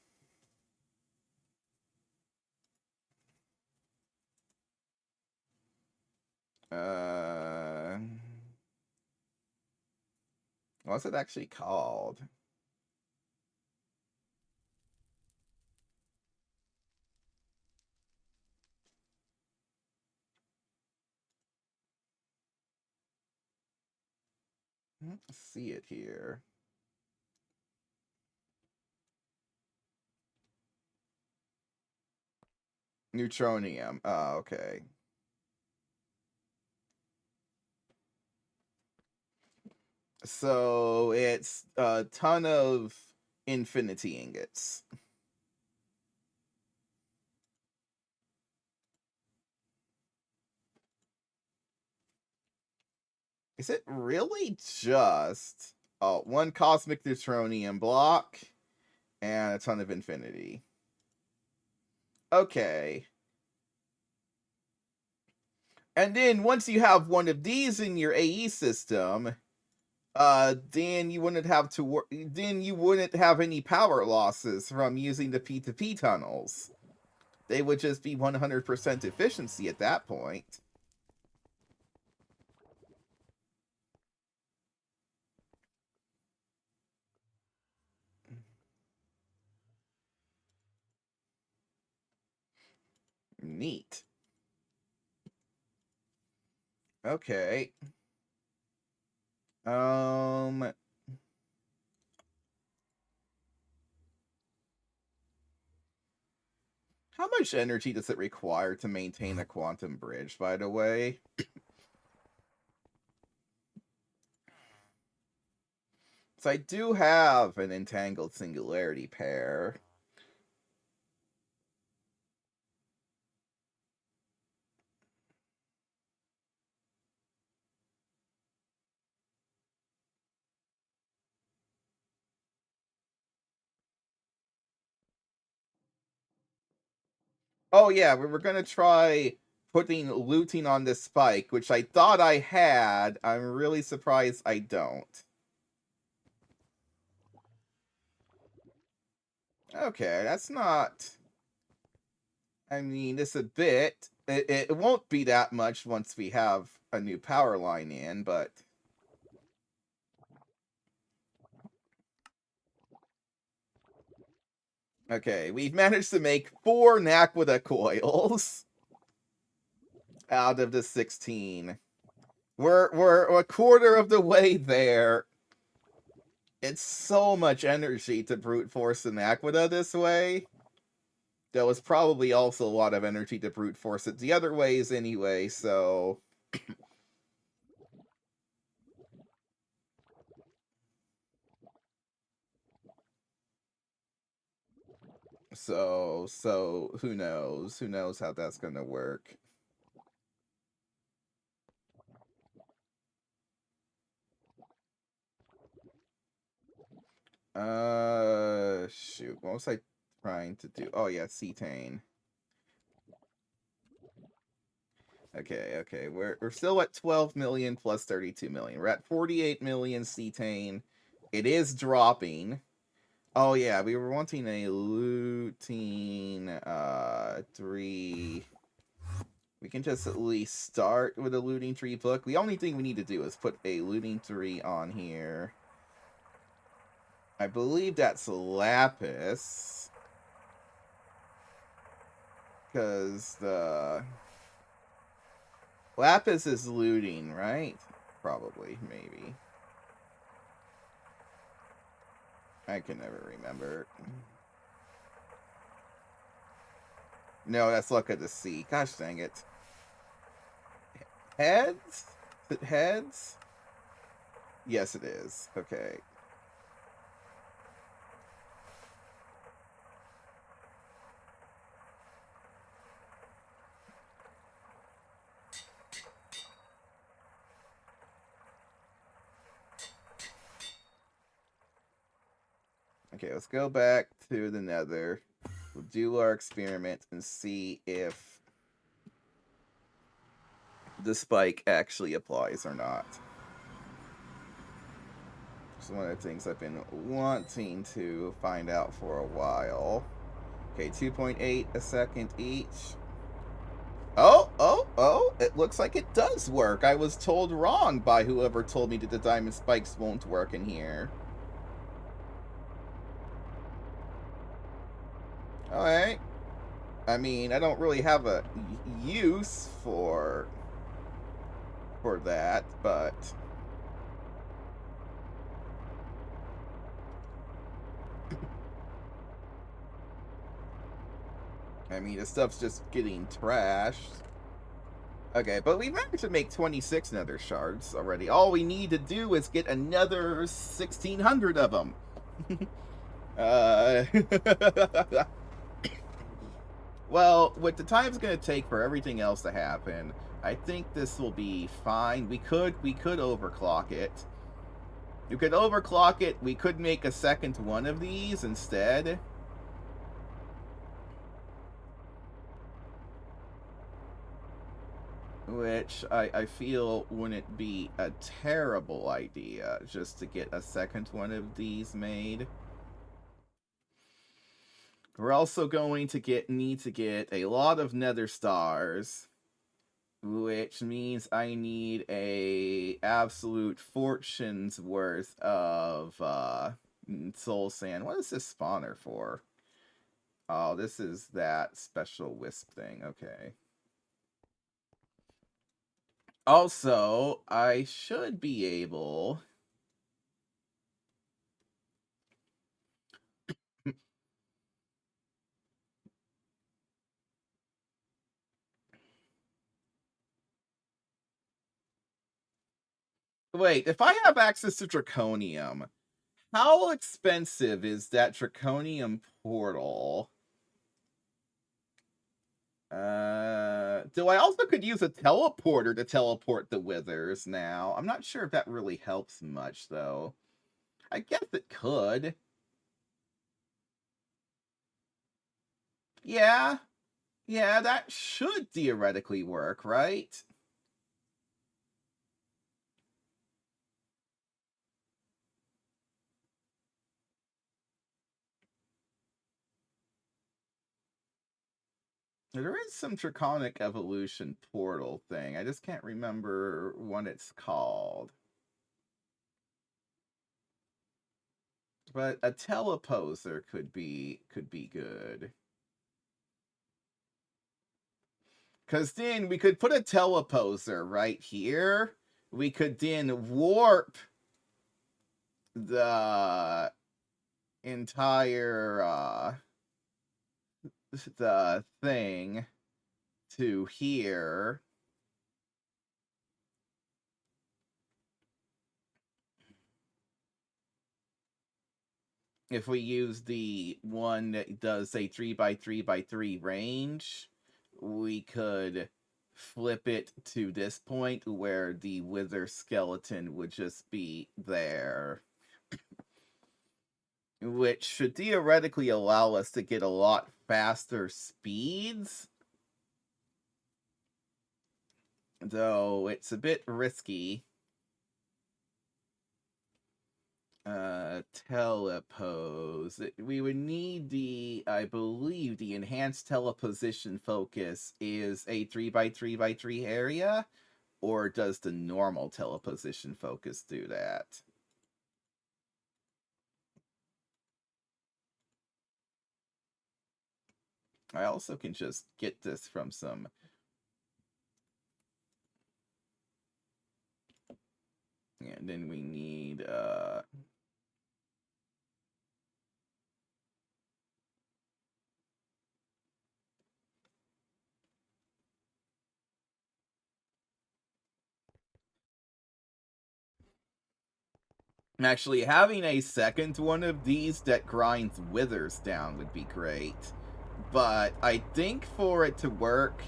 Speaker 1: Uh, what's it actually called? Let's see it here. Neutronium. Oh, okay. So it's a ton of infinity ingots. Is it really just one cosmic neutronium block and a ton of infinity? Okay. And then once you have one of these in your AE system, then you wouldn't have to then you wouldn't have any power losses from using the P2P tunnels. They would just be 100% efficiency at that point. Neat. Okay. How much energy does it require to maintain a quantum bridge, by the way? So I do have an entangled singularity pair. Oh yeah, we were gonna try putting looting on this spike, which I thought I had. I'm really surprised I don't. Okay, that's not... I mean, it's a bit... It won't be that much once we have a new power line in, but... Okay, we've managed to make 4 Naquita coils out of the 16. We're a quarter of the way there. It's so much energy to brute force an Aquita this way. There was probably also a lot of energy to brute force it the other ways anyway, so... So, who knows? Who knows how that's gonna work? Shoot. What was I trying to do? Oh, yeah, cetane. Okay. We're still at 12 million plus 32 million. We're at 48 million cetane. It is dropping. Oh, yeah, we were wanting a looting, 3... We can just at least start with a looting 3 book. The only thing we need to do is put a looting 3 on here. I believe that's lapis. Because the... Lapis is looting, right? Probably, maybe. I can never remember. No, that's Luck of the Sea. Gosh dang it. Heads? Is it heads? Yes, it is. Okay. Okay, let's go back to the nether. We'll do our experiment and see if the spike actually applies or not. It's one of the things I've been wanting to find out for a while. Okay, 2.8 a second each. Oh, it looks like it does work. I was told wrong by whoever told me that the diamond spikes won't work in here. Alright. I mean, I don't really have a use for that, but... I mean, this stuff's just getting trashed. Okay, but we managed to make 26 nether shards already. All we need to do is get another 1,600 of them. Well, what the time's going to take for everything else to happen, I think this will be fine. We could overclock it. You could overclock it. We could make a second one of these instead. which I feel wouldn't be a terrible idea just to get a second one of these made. We're also going to need to get a lot of nether stars, which means I need a absolute fortune's worth of soul sand. What is this spawner for? Oh, this is that special wisp thing. Okay. Also, I should be able... Wait, if I have access to draconium, how expensive is that draconium portal? Do I also could use a teleporter to teleport the withers now? I'm not sure if that really helps much, though. I guess it could. Yeah. Yeah, that should theoretically work, right? There is some Draconic Evolution portal thing. I just can't remember what it's called. But a teleposer could be good. Because then we could put a teleposer right here. We could then warp the entire the thing to here. If we use the one that does a 3x3x3 range, we could flip it to this point where the wither skeleton would just be there, which should theoretically allow us to get a lot faster speeds, though it's a bit risky. Telepose. We would need the, I believe, the enhanced teleposition focus is a 3x3x3 area, or does the normal teleposition focus do that? I also can just get this from some... And then we need, actually, having a second one of these that grinds withers down would be great. But I think for it to work...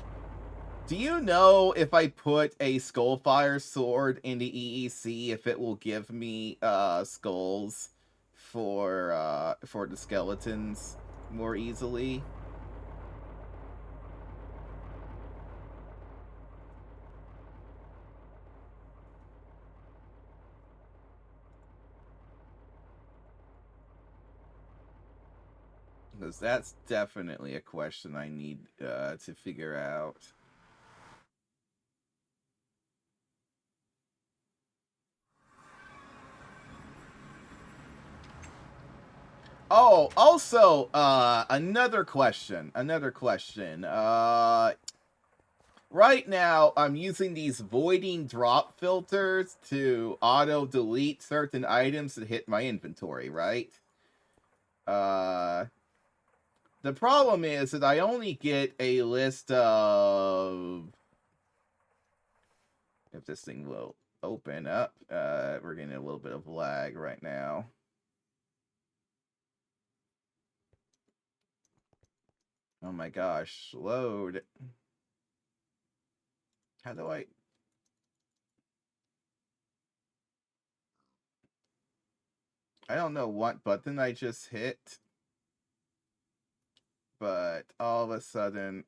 Speaker 1: Do you know if I put a Skullfire sword into EEC, if it will give me skulls for the skeletons more easily? Because that's definitely a question I need to figure out. Oh, also, another question. Right now, I'm using these voiding drop filters to auto-delete certain items that hit my inventory, right? The problem is that I only get a list of... If this thing will open up, we're getting a little bit of lag right now. Oh my gosh, load. How do I... I don't know what button I just hit, but all of a sudden,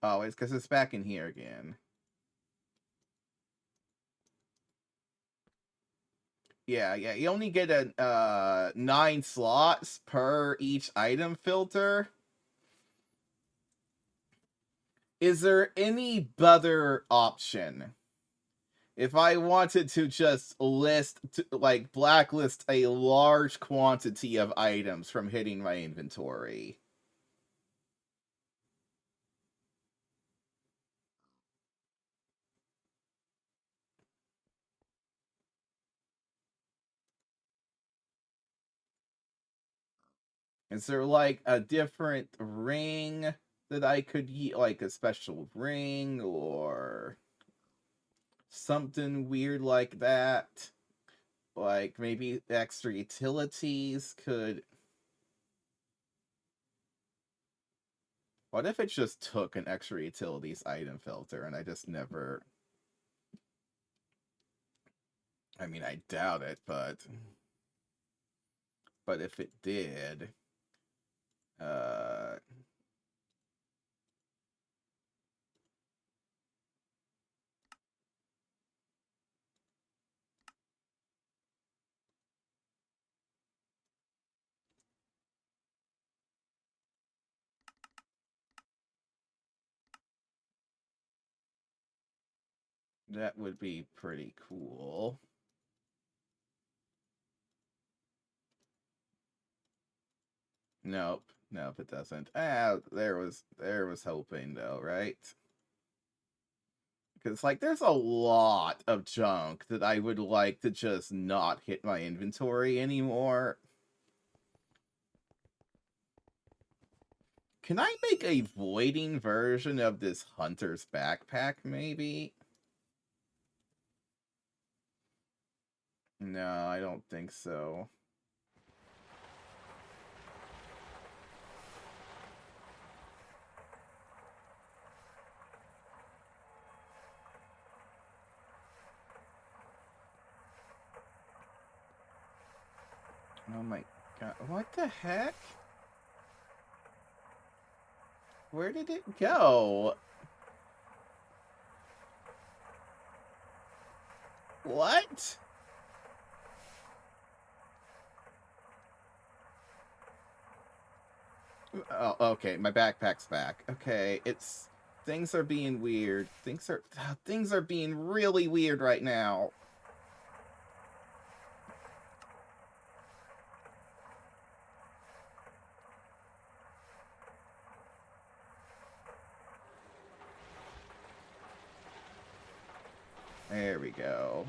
Speaker 1: Oh, it's because it's back in here again. Yeah, you only get a 9 slots per each item filter. Is there any better option? If I wanted to just blacklist a large quantity of items from hitting my inventory. Is there like a different ring that I could use, like a special ring or something weird like that? Like maybe extra utilities could. What if it just took an extra utilities item filter and I just never. I mean, I doubt it, but if it did, uh, that would be pretty cool. Nope, it doesn't. There was hoping though, right? Because like there's a lot of junk that I would like to just not hit my inventory anymore. Can I make a voiding version of this hunter's backpack, maybe? No, I don't think so. Oh my god, what the heck? Where did it go? What? Oh, okay, my backpack's back. Okay, it's things are being weird. Things are being really weird right now. There we go.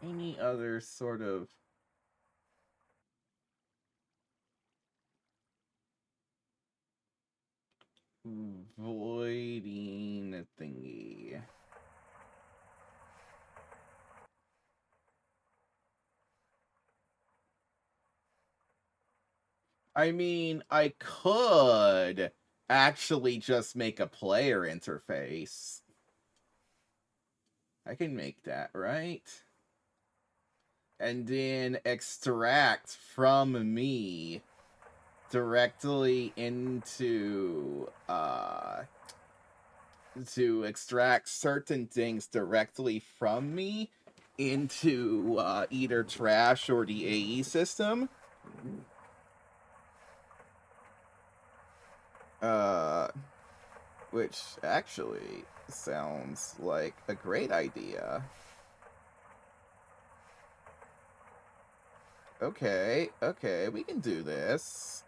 Speaker 1: Any other sort of voiding thingy? I mean, I could actually just make a player interface. I can make that, right? And then extract from me directly into to extract certain things directly from me into either trash or the AE system. Which actually sounds like a great idea. Okay, we can do this.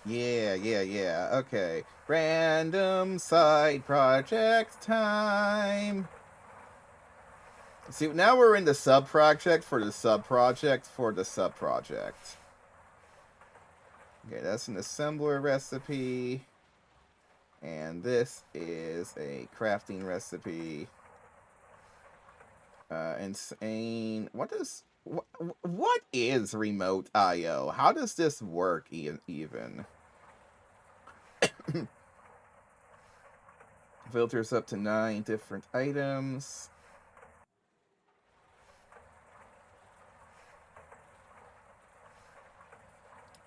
Speaker 1: Yeah. Okay. Random side project time. See, now we're in the sub-project for the sub-project for the sub-project. Okay, that's an assembler recipe. And this is a crafting recipe. Insane. What is remote IO? How does this work even? Filters up to 9 different items.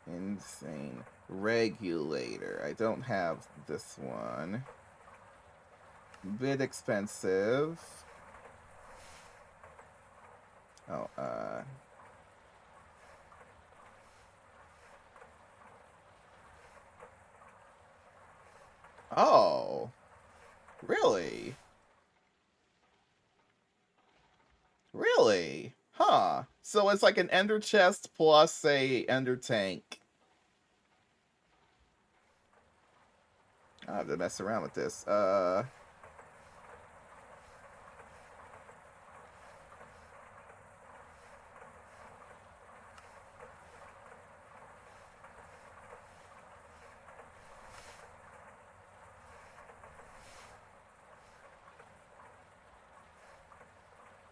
Speaker 1: Insane. Regulator. I don't have this one. Bit expensive. Oh, Oh. Really? Really? Huh. So it's like an ender chest plus a ender tank. I have to mess around with this.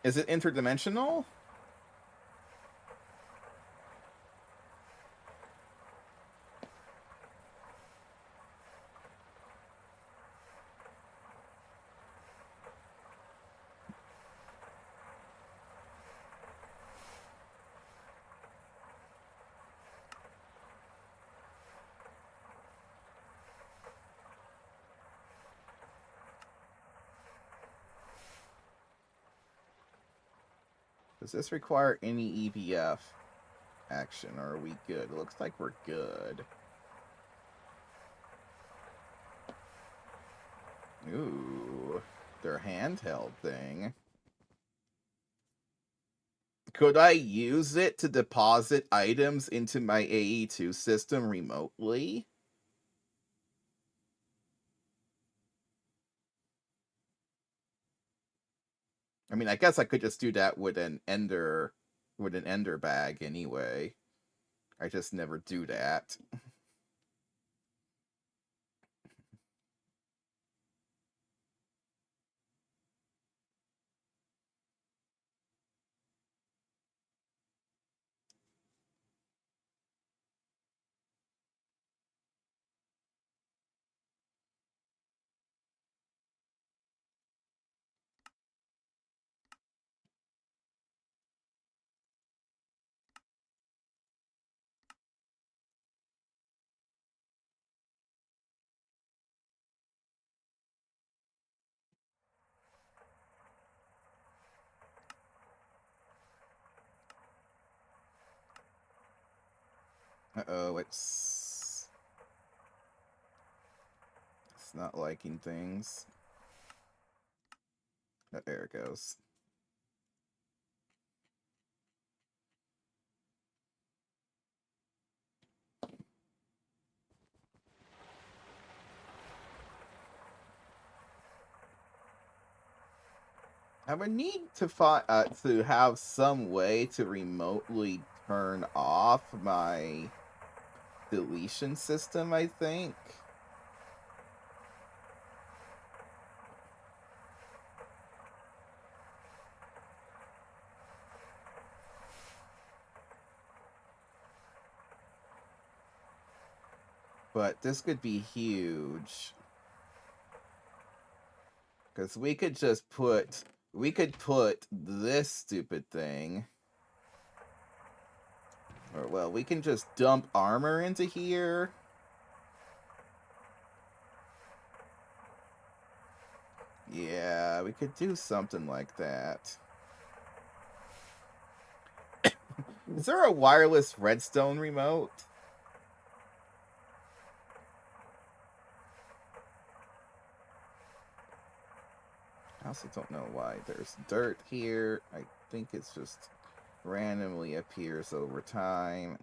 Speaker 1: Is it interdimensional? Does this require any EBF action, or are we good? It looks like we're good. Ooh, their handheld thing. Could I use it to deposit items into my AE2 system remotely? I mean, I guess I could just do that with an ender bag anyway. I just never do that. Uh-oh, it's not liking things. Oh, there it goes. I would need to have some way to remotely turn off my deletion system, I think. But this could be huge. Because we could put this stupid thing. Or, well, we can just dump armor into here. Yeah, we could do something like that. Is there a wireless redstone remote? I also don't know why there's dirt here. I think it's just randomly appears over time.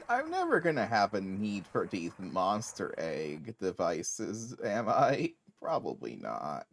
Speaker 1: I'm never gonna have a need for these monster egg devices, am I? Probably not.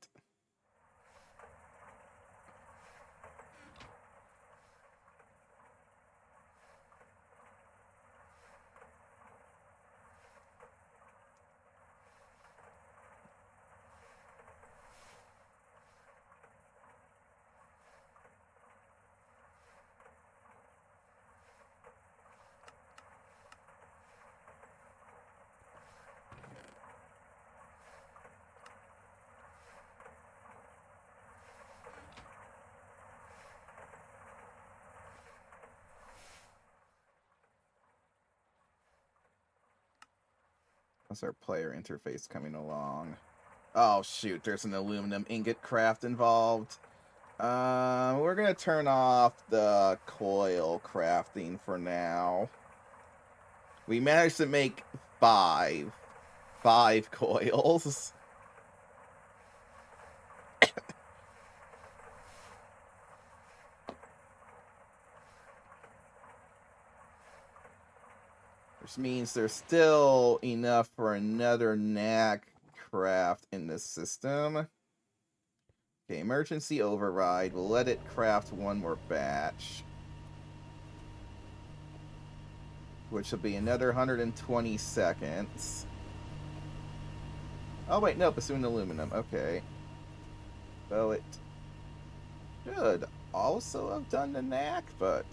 Speaker 1: How's our player interface coming along? Oh shoot, there's an aluminum ingot craft involved. We're gonna turn off the coil crafting for now. We managed to make five coils. Which means there's still enough for another knack craft in this system. Okay, emergency override. We'll let it craft one more batch. Which will be another 120 seconds. Oh wait, nope, it's doing aluminum. Okay. So it should also have done the knack, but...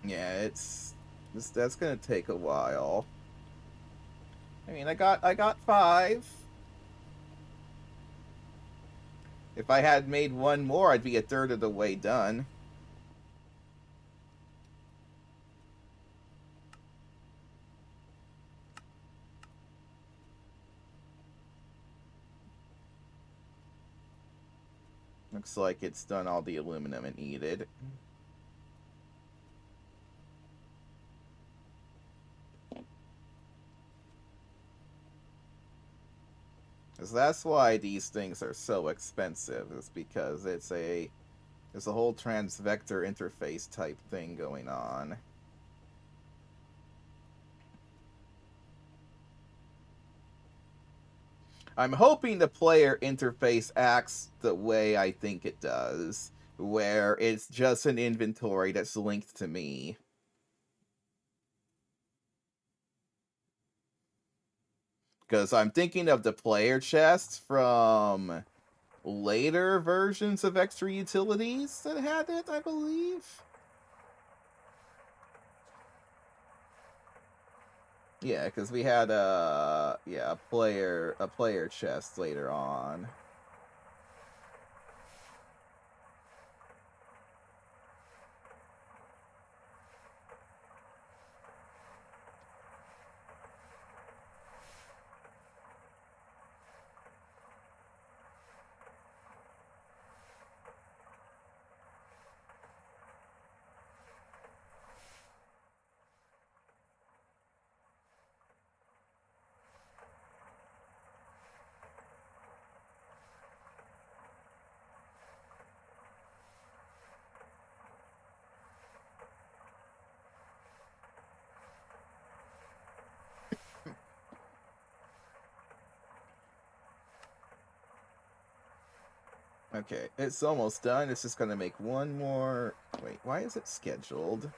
Speaker 1: yeah, that's gonna take a while. I mean, I got 5. If I had made one more, I'd be a third of the way done. Looks like it's done all the aluminum it needed. Because that's why these things are so expensive, is because it's a whole transvector interface type thing going on. I'm hoping the player interface acts the way I think it does, where it's just an inventory that's linked to me. Because I'm thinking of the player chest from later versions of Extra Utilities that had it, I believe. Yeah, because we had a player chest later on. Okay, it's almost done. It's just gonna make one more... Wait, why is it scheduled?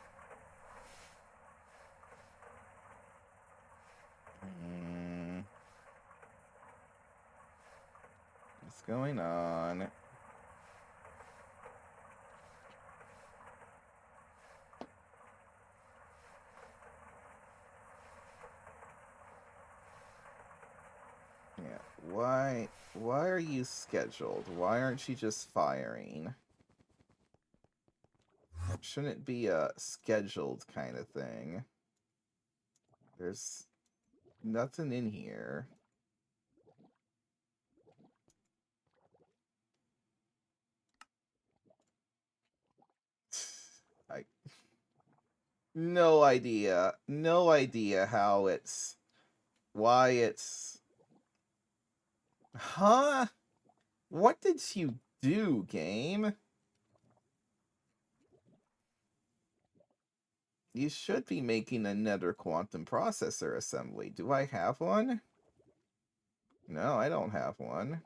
Speaker 1: What's going on? Yeah, why are you scheduled? Why aren't you just firing? It shouldn't be a scheduled kind of thing. There's nothing in here. I no idea. No idea how it's... why it's Huh? What did you do, game? You should be making another quantum processor assembly. Do I have one? No, I don't have one.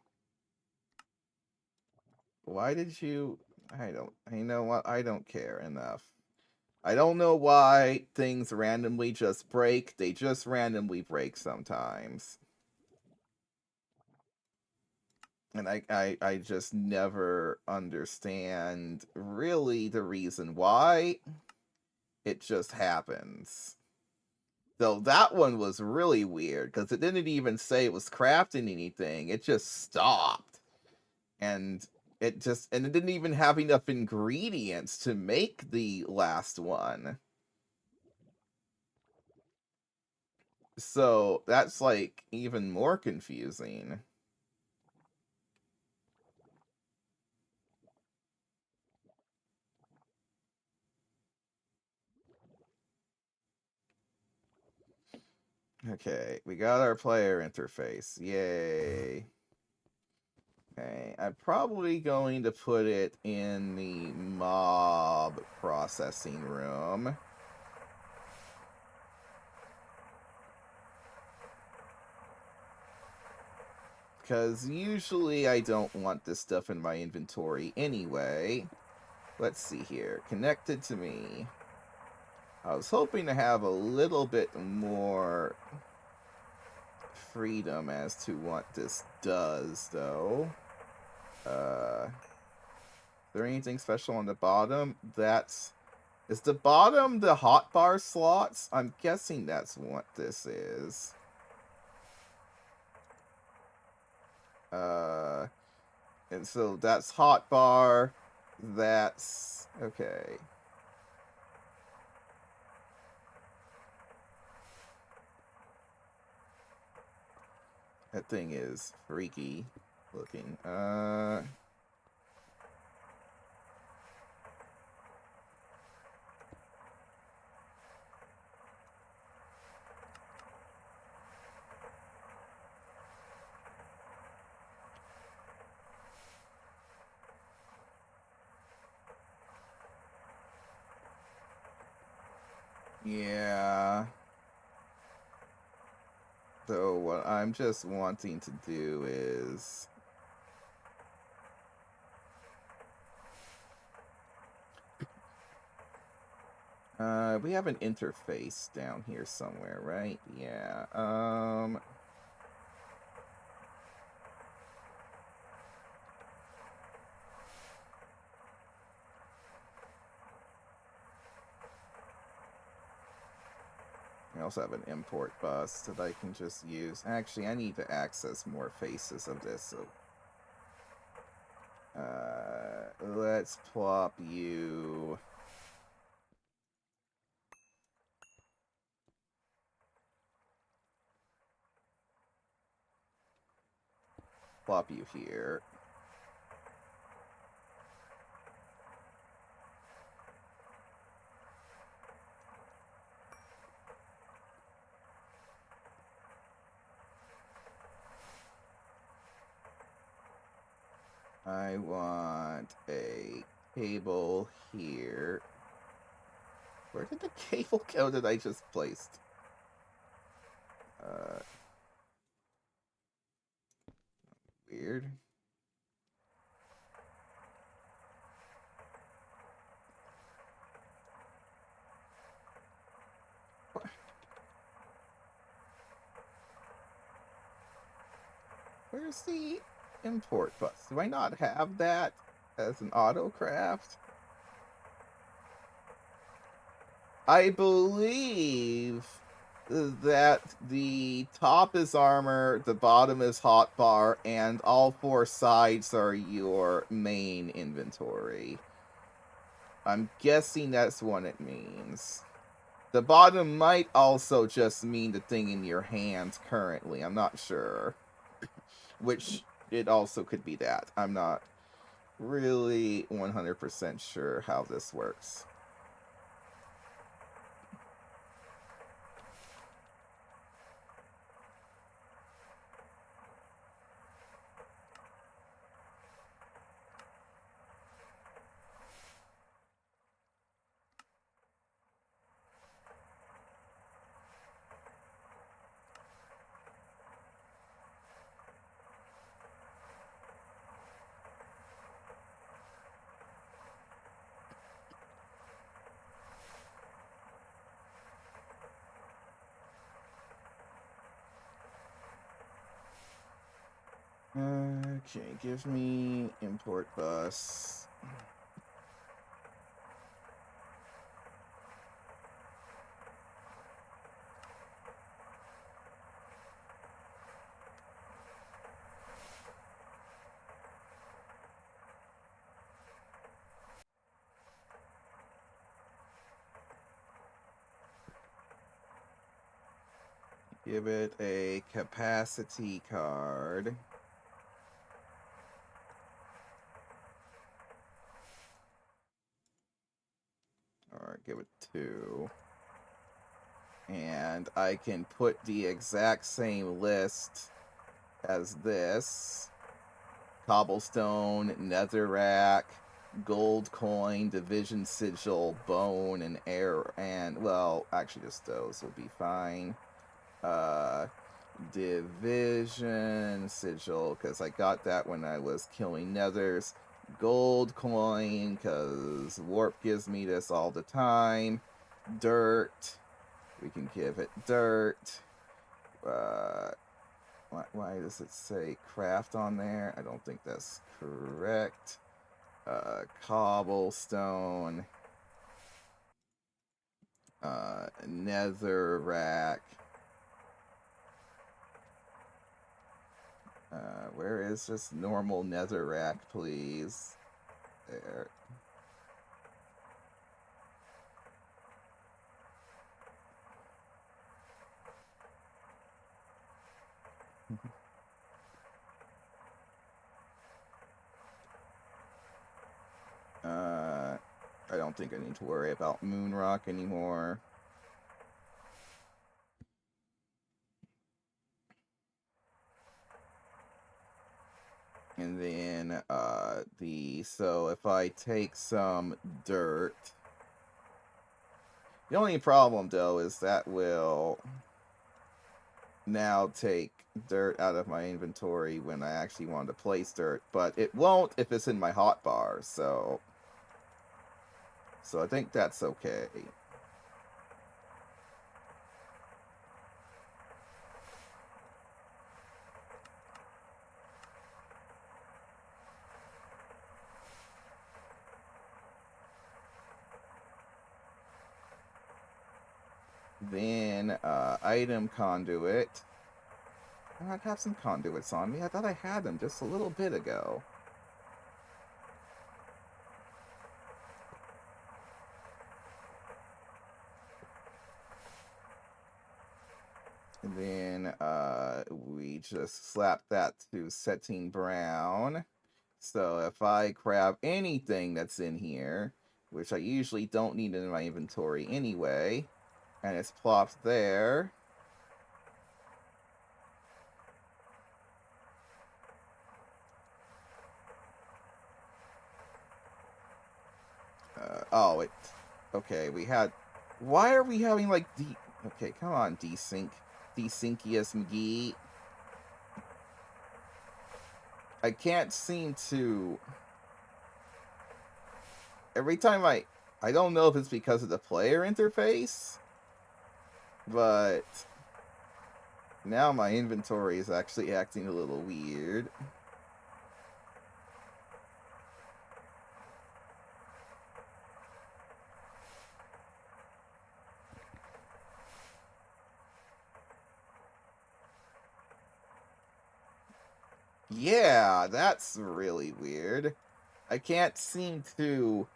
Speaker 1: Why did you... You know what? I don't care enough. I don't know why things randomly just break. They just randomly break sometimes. And I just never understand really the reason why. It just happens. So that one was really weird because it didn't even say it was crafting anything. It just stopped. And it didn't even have enough ingredients to make the last one. So that's like even more confusing. Okay, we got our player interface. Yay. Okay, I'm probably going to put it in the mob processing room. Because usually I don't want this stuff in my inventory anyway. Let's see here. Connected to me. I was hoping to have a little bit more freedom as to what this does, though. Is there anything special on the bottom? Is the bottom the hotbar slots? I'm guessing that's what this is. And so that's hotbar. That's... okay. That thing is freaky looking. Yeah. So what I'm just wanting to do is... we have an interface down here somewhere, right? Yeah. I also have an import bus that I can just use. Actually, I need to access more faces of this, so... let's plop you... plop you here. I want a cable here. Where did the cable go that I just placed? Weird. Where's the import bus? Do I not have that as an autocraft? I believe that the top is armor, the bottom is hotbar, and all four sides are your main inventory. I'm guessing that's what it means. The bottom might also just mean the thing in your hands currently. I'm not sure. Which, it also could be that. I'm not really 100% sure how this works. Okay, give me import bus. Give it a capacity card. Or give it 2. And I can put the exact same list as this. Cobblestone, netherrack, gold coin, division sigil, bone, and air, and, well, actually just those will be fine. Division sigil, because I got that when I was killing nethers. Gold coin, because warp gives me this all the time. Dirt, we can give it dirt. Why does it say craft on there? I don't think that's correct. Cobblestone. Netherrack. Where is just normal netherrack, please? There. I don't think I need to worry about Moonrock anymore. And then, so if I take some dirt, the only problem, though, is that will now take dirt out of my inventory when I actually want to place dirt, but it won't if it's in my hotbar, so I think that's okay. Then, item conduit. I have some conduits on me. I thought I had them just a little bit ago. And then, we just slap that to setting brown. So if I grab anything that's in here, which I usually don't need in my inventory anyway, and it's plopped there. Oh, it... Okay, we had... Why are we having, like, Okay, come on, desync. Desynkius McGee. I can't seem to... Every time I don't know if it's because of the player interface, but now my inventory is actually acting a little weird. Yeah, that's really weird. I can't seem to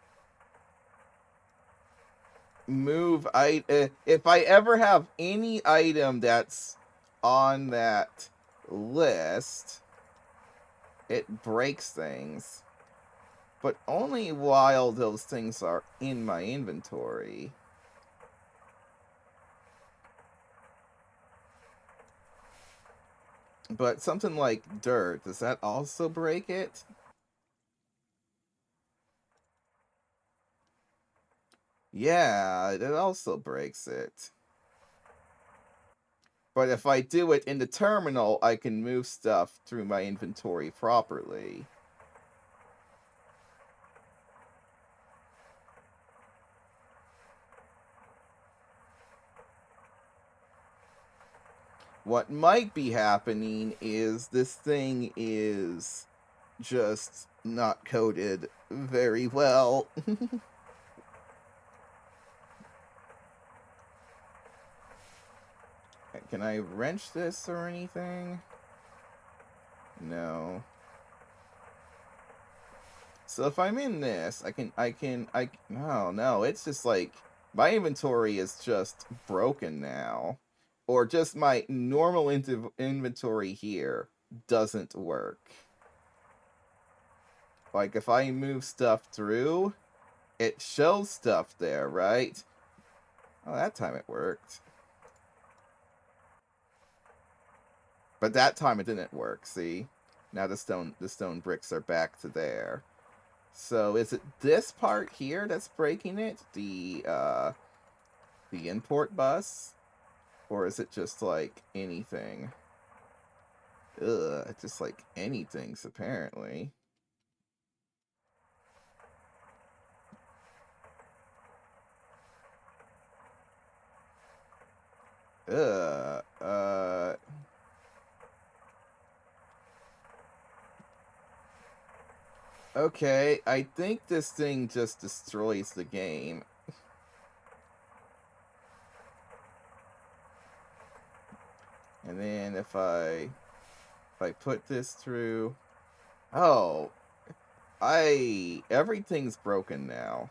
Speaker 1: move if I ever have any item that's on that list, it breaks things. But only while those things are in my inventory. But something like dirt, does that also break it? Yeah, it also breaks it. But if I do it in the terminal, I can move stuff through my inventory properly. what might be happening is this thing is just not coded very well. Can I wrench this or anything? No. So if I'm in this, no, it's just like, my inventory is just broken now. Or just my normal inventory here doesn't work. Like, if I move stuff through, it shows stuff there, right? Oh, that time it worked. But that time it didn't work, see? Now the stone bricks are back to there. So is it this part here that's breaking it? The import bus? Or is it just like anything? Ugh, it's just like anything's apparently. Ugh, okay, I think this thing just destroys the game. And then if I put this through, oh, everything's broken now.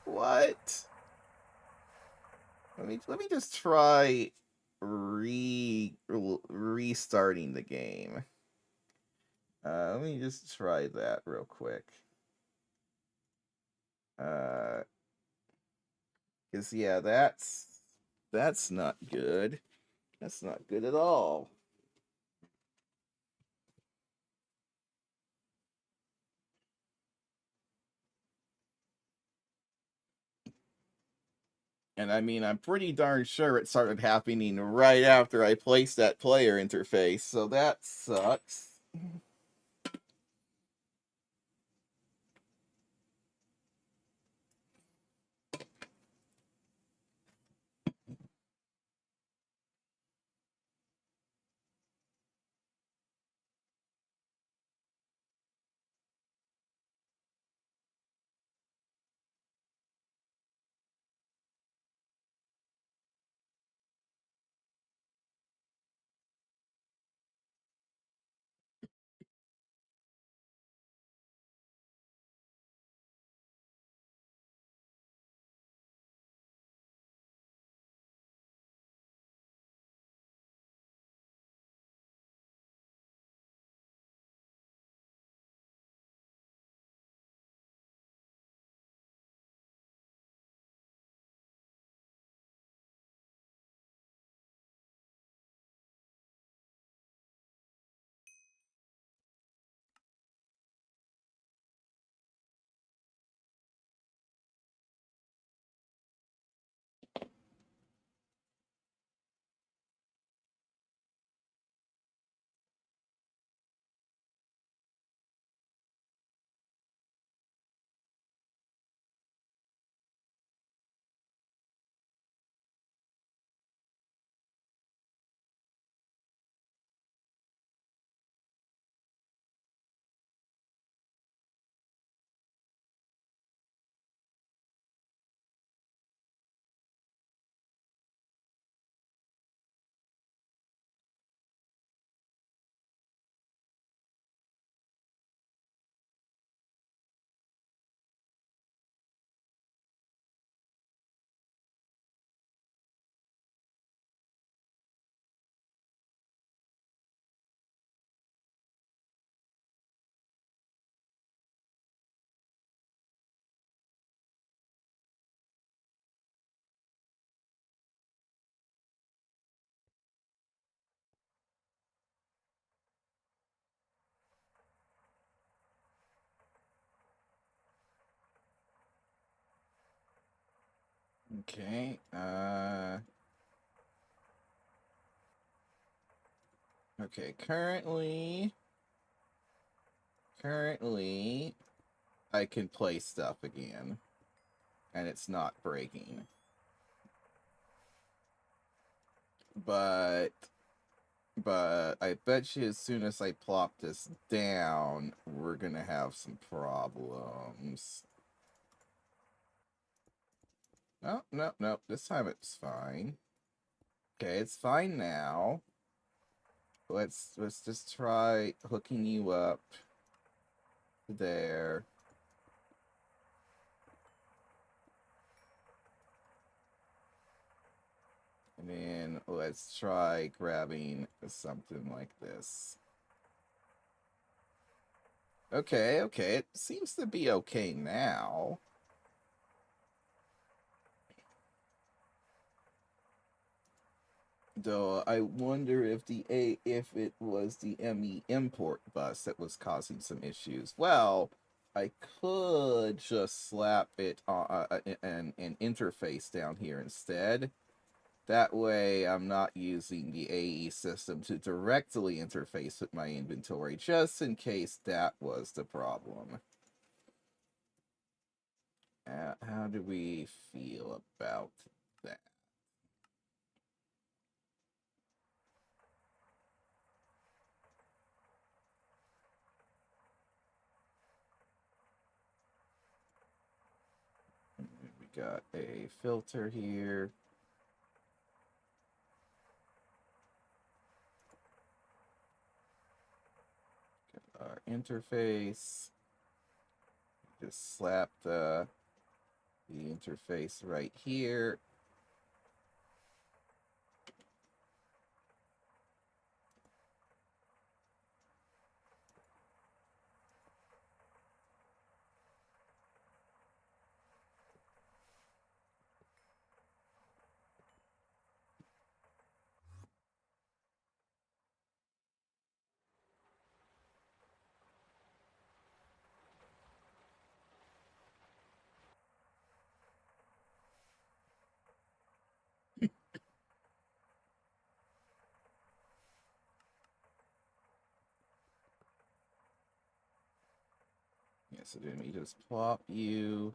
Speaker 1: What? Let me just try restarting the game. Let me just try that real quick. Cause yeah, that's not good. That's not good at all. And I mean, I'm pretty darn sure it started happening right after I placed that player interface, so that sucks. Okay, okay, currently, I can play stuff again, and it's not breaking. but I bet you as soon as I plop this down, we're gonna have some problems. No, no, no. This time it's fine. Okay, it's fine now. Let's just try hooking you up there. And then let's try grabbing something like this. Okay, okay. It seems to be okay now. Though I wonder if if it was the ME import bus that was causing some issues. Well, I could just slap it on an interface down here instead. That way, I'm not using the AE system to directly interface with my inventory, just in case that was the problem. How do we feel about that? We got a filter here. Got our interface. Just slap the interface right here. Yeah, so then we just plop you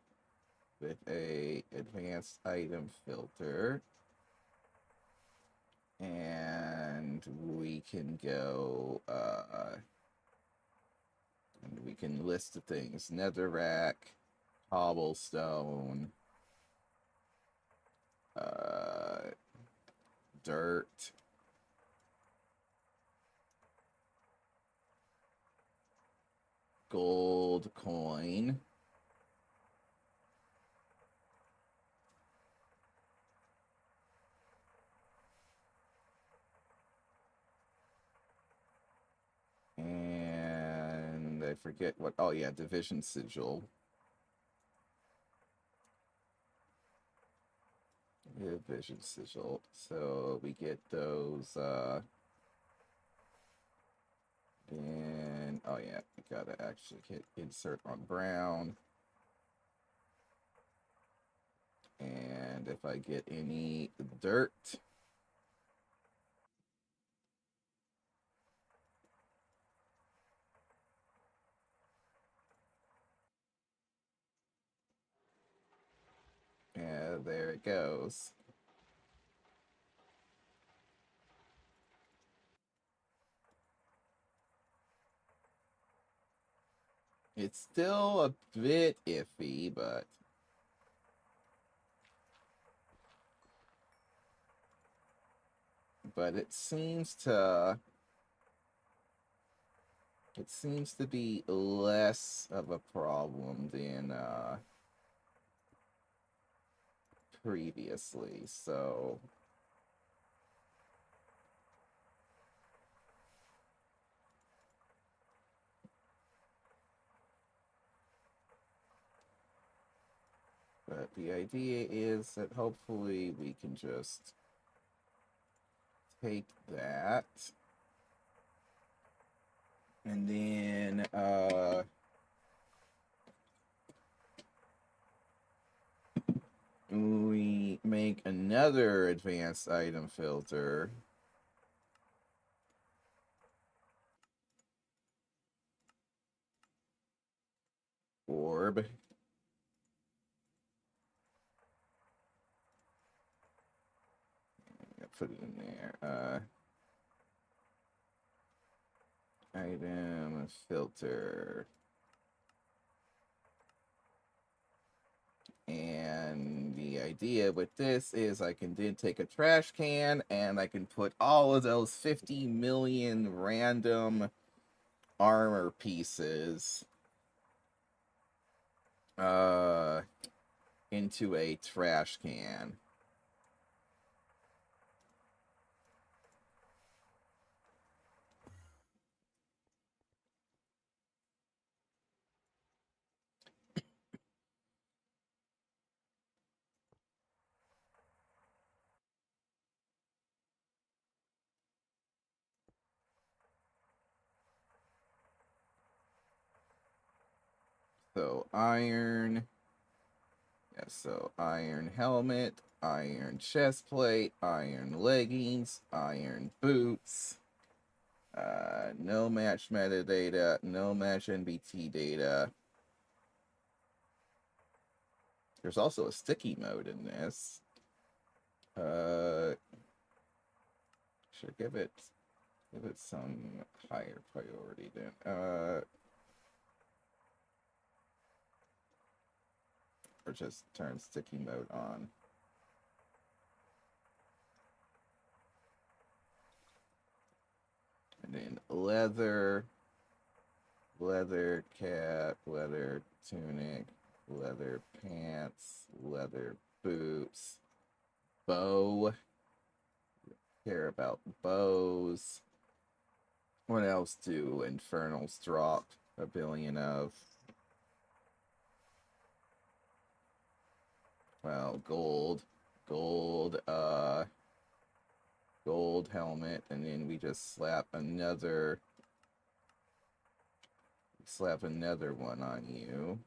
Speaker 1: with a advanced item filter. And we can go, and we can list the things: netherrack, cobblestone, dirt, gold coin, and I forget what, oh yeah, division sigil. Division sigil. So we get those, and, oh yeah, we gotta actually hit insert on brown. And if I get any dirt, yeah, there it goes. It's still a bit iffy, but it seems to be less of a problem than previously. So but the idea is that hopefully we can just take that and then we make another advanced item filter. Orb. put it in there. Item filter. And the idea with this is I can then take a trash can and I can put all of those 50 million random armor pieces into a trash can. So iron. Yeah, so iron helmet, iron chest plate, iron leggings, iron boots. No match metadata, no match NBT data. There's also a sticky mode in this. Should give it some higher priority then. Or just turn sticky mode on. And then leather cap, leather tunic, leather pants, leather boots, bow. Care about bows. What else do Infernals drop a billion of? Well, gold, gold helmet, and then we just slap another one on you.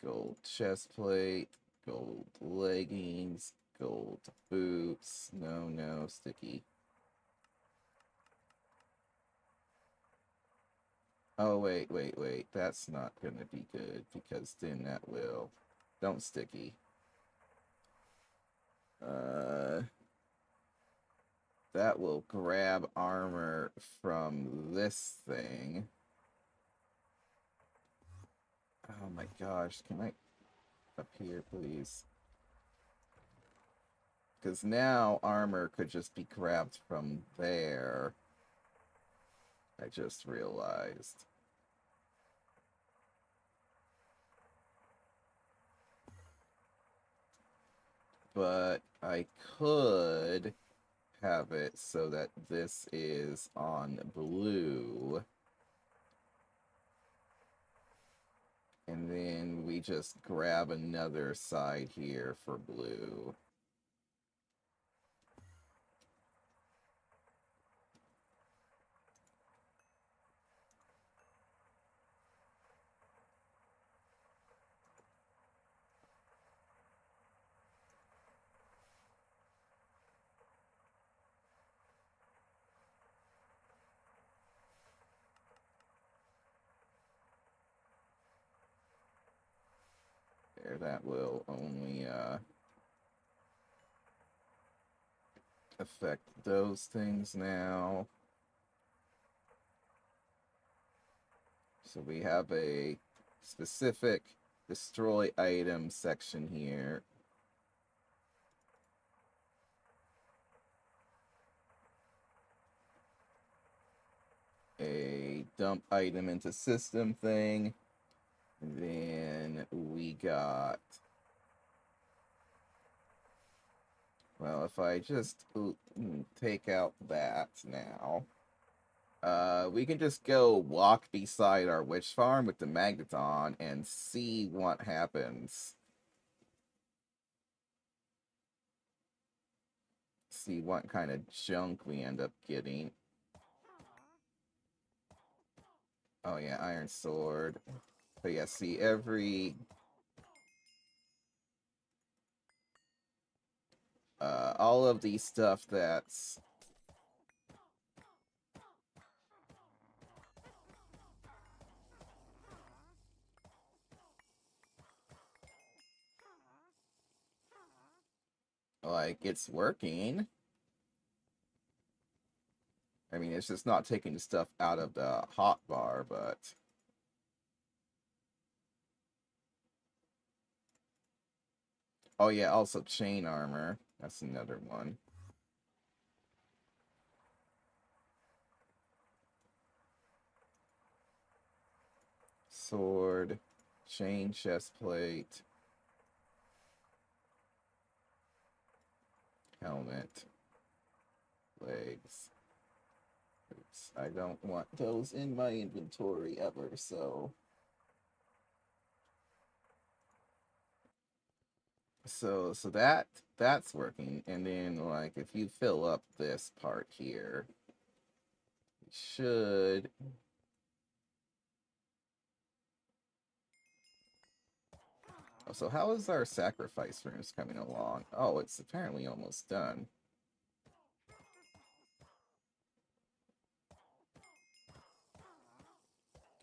Speaker 1: Gold chest plate, gold leggings, gold boots. No, sticky. Oh, wait. That's not gonna be good because then that will. Don't sticky. That will grab armor from this thing. Oh my gosh, can I up here, please? Because now armor could just be grabbed from there. I just realized. But I could have it so that this is on blue. And then we just grab another side here for blue. There, that will only affect those things now. So we have a specific destroy item section here. A dump item into system thing. And then we got... Well, if I just take out that now, we can just go walk beside our witch farm with the magneton and see what happens. See what kind of junk we end up getting. Oh yeah, iron sword. But yeah, see all of these stuff that's like it's working. I mean, it's just not taking the stuff out of the hot bar, but oh yeah, also chain armor. That's another one. Sword, chain chest plate, helmet, legs. Oops, I don't want those in my inventory ever, so that's working. And then like if you fill up this part here, it should so how is our sacrifice rooms coming along? Oh, it's apparently almost done.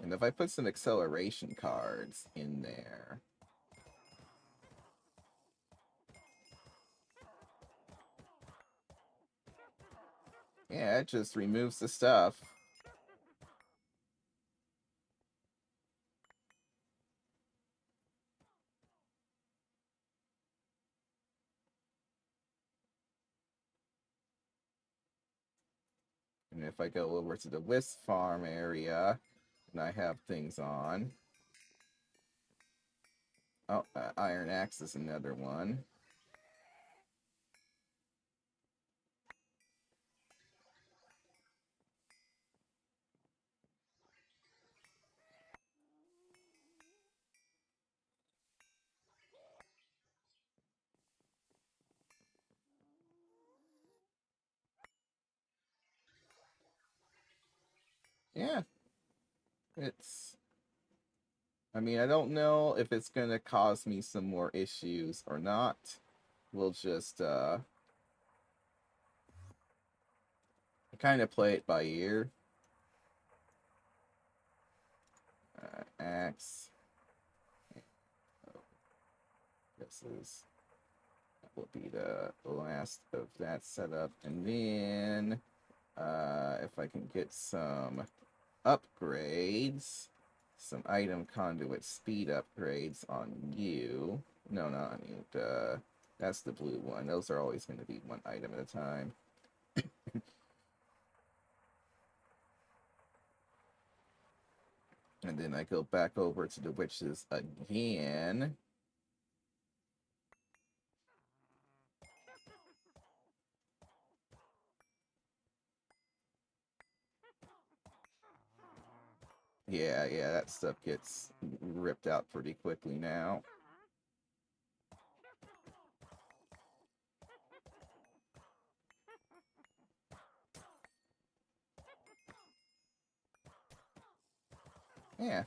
Speaker 1: And if I put some acceleration cards in there, yeah, it just removes the stuff. And if I go over to the Wisp Farm area, and I have things on. Oh, Iron Axe is another one. Yeah, it's... I mean, I don't know if it's going to cause me some more issues or not. We'll just kind of play it by ear. Axe. This is... That will be the last of that setup. And then... if I can get some upgrades, some item conduit speed upgrades on you. No, not on you. That's the blue one. Those are always going to be one item at a time. And then I go back over to the witches again. Yeah, that stuff gets ripped out pretty quickly now. Yeah.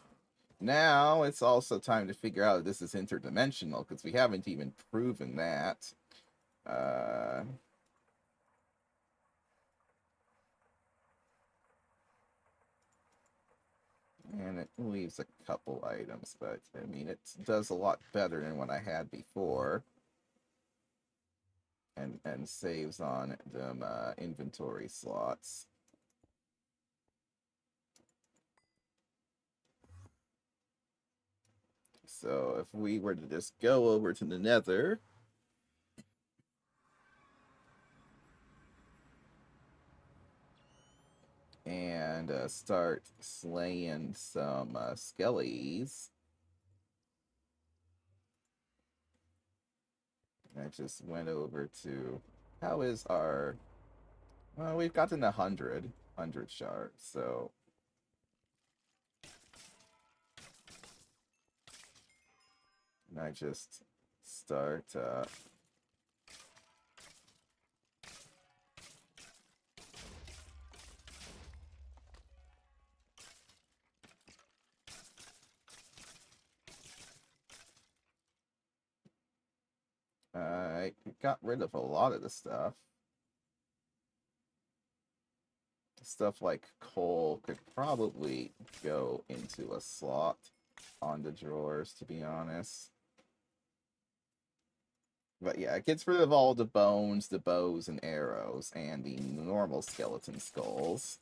Speaker 1: Now it's also time to figure out if this is interdimensional, because we haven't even proven that. And it leaves a couple items, but I mean, it does a lot better than what I had before. And saves on them inventory slots. So if we were to just go over to the Nether and start slaying some skellies. I just went over to... How is our... Well, we've gotten 100 shards, so... And I just start... I got rid of a lot of the stuff. Stuff like coal could probably go into a slot on the drawers, to be honest. But yeah, it gets rid of all the bones, the bows and arrows, and the normal skeleton skulls.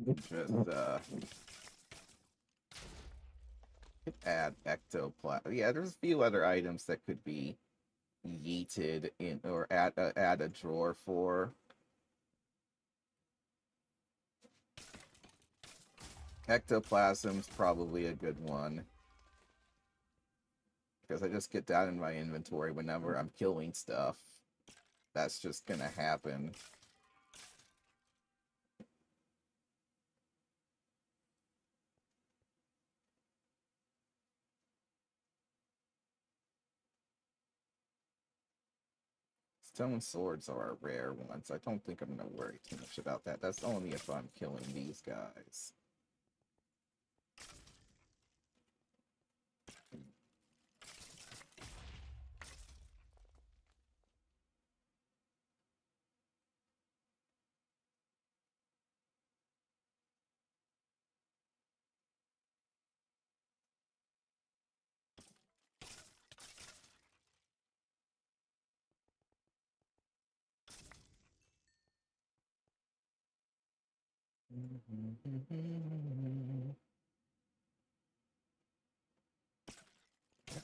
Speaker 1: Just add ectoplasm. Yeah, there's a few other items that could be yeeted in, or add a drawer for. Ectoplasm's probably a good one, because I just get that in my inventory whenever I'm killing stuff. That's just gonna happen. Stone swords are a rare one, so I don't think I'm gonna worry too much about that. That's only if I'm killing these guys.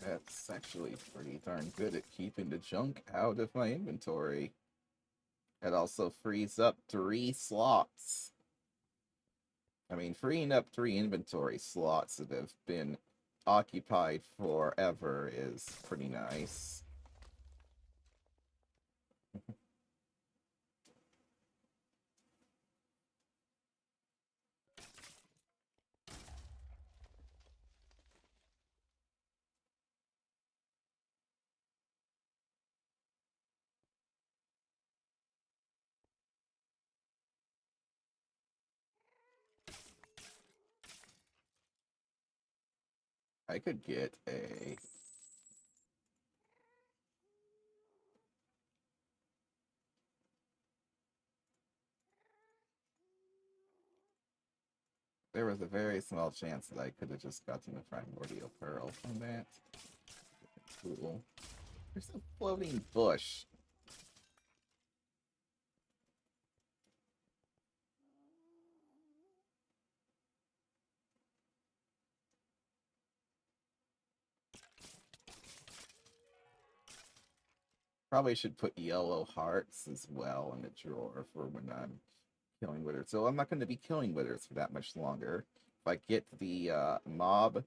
Speaker 1: That's actually pretty darn good at keeping the junk out of my inventory. It also frees up 3 slots. I mean, freeing up 3 inventory slots that have been occupied forever is pretty nice. I could get a... There was a very small chance that I could have just gotten a primordial pearl from that. Cool. There's a floating bush. Probably should put yellow hearts as well in the drawer for when I'm killing withers. So I'm not going to be killing withers for that much longer. If I get the mob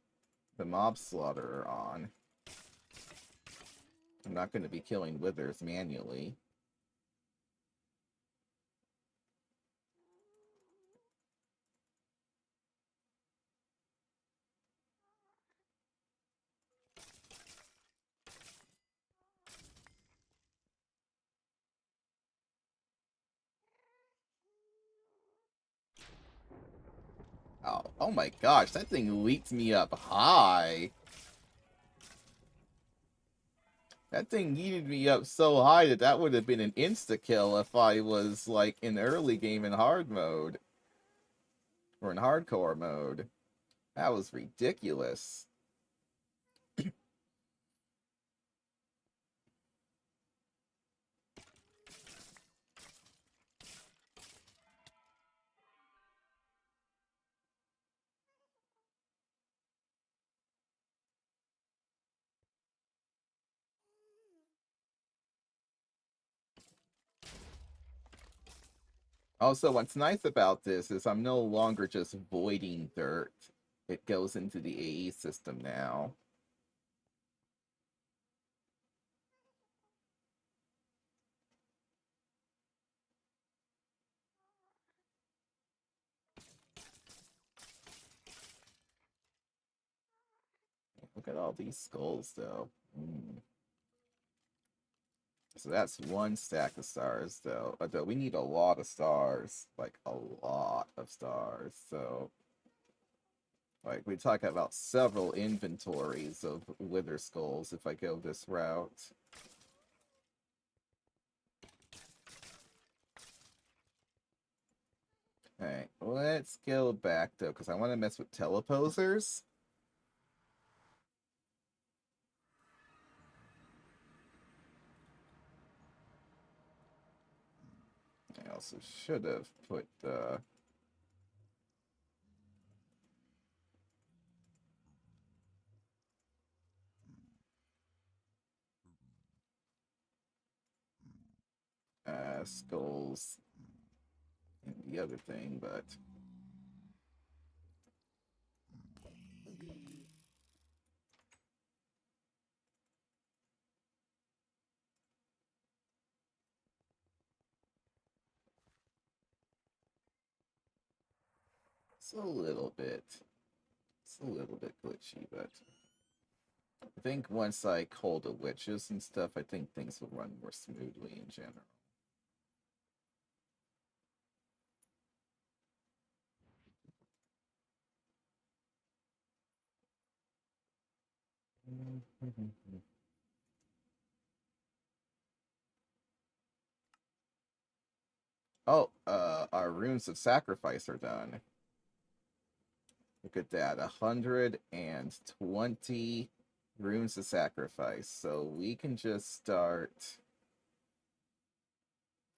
Speaker 1: slaughterer on, I'm not going to be killing withers manually. Oh my gosh, that thing leaped me up high. That thing yeeted me up so high that that would have been an insta-kill if I was, like, in early game in hard mode. Or in hardcore mode. That was ridiculous. Also, what's nice about this is I'm no longer just voiding dirt. It goes into the AE system now. Look at all these skulls, though. So that's one stack of stars, though. Though we need a lot of stars, like a lot of stars. So, like, we talk about several inventories of wither skulls if I go this route. Alright, let's go back, though, because I want to mess with teleposers. I also should have put skulls in the other thing, but it's a little bit, glitchy, but I think once I call the witches and stuff, I think things will run more smoothly in general. Oh, our runes of sacrifice are done. Look at that, 120 runes of sacrifice. So we can just start.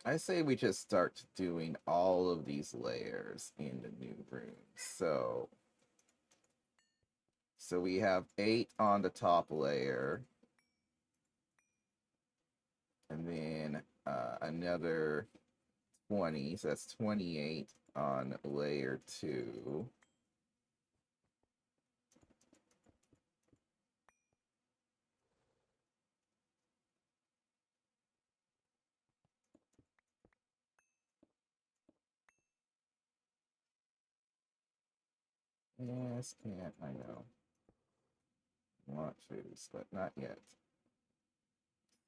Speaker 1: I say we just start doing all of these layers in the new runes. So we have 8 on the top layer, and then another 20, so that's 28 on layer 2. Yes, can't, I know. Want to, but not yet.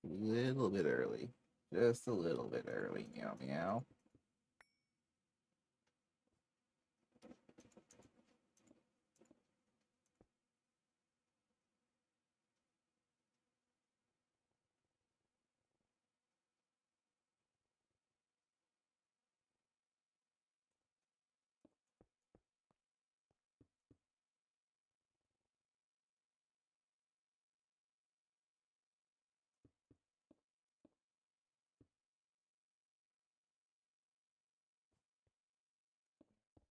Speaker 1: A little bit early. Just a little bit early, meow meow.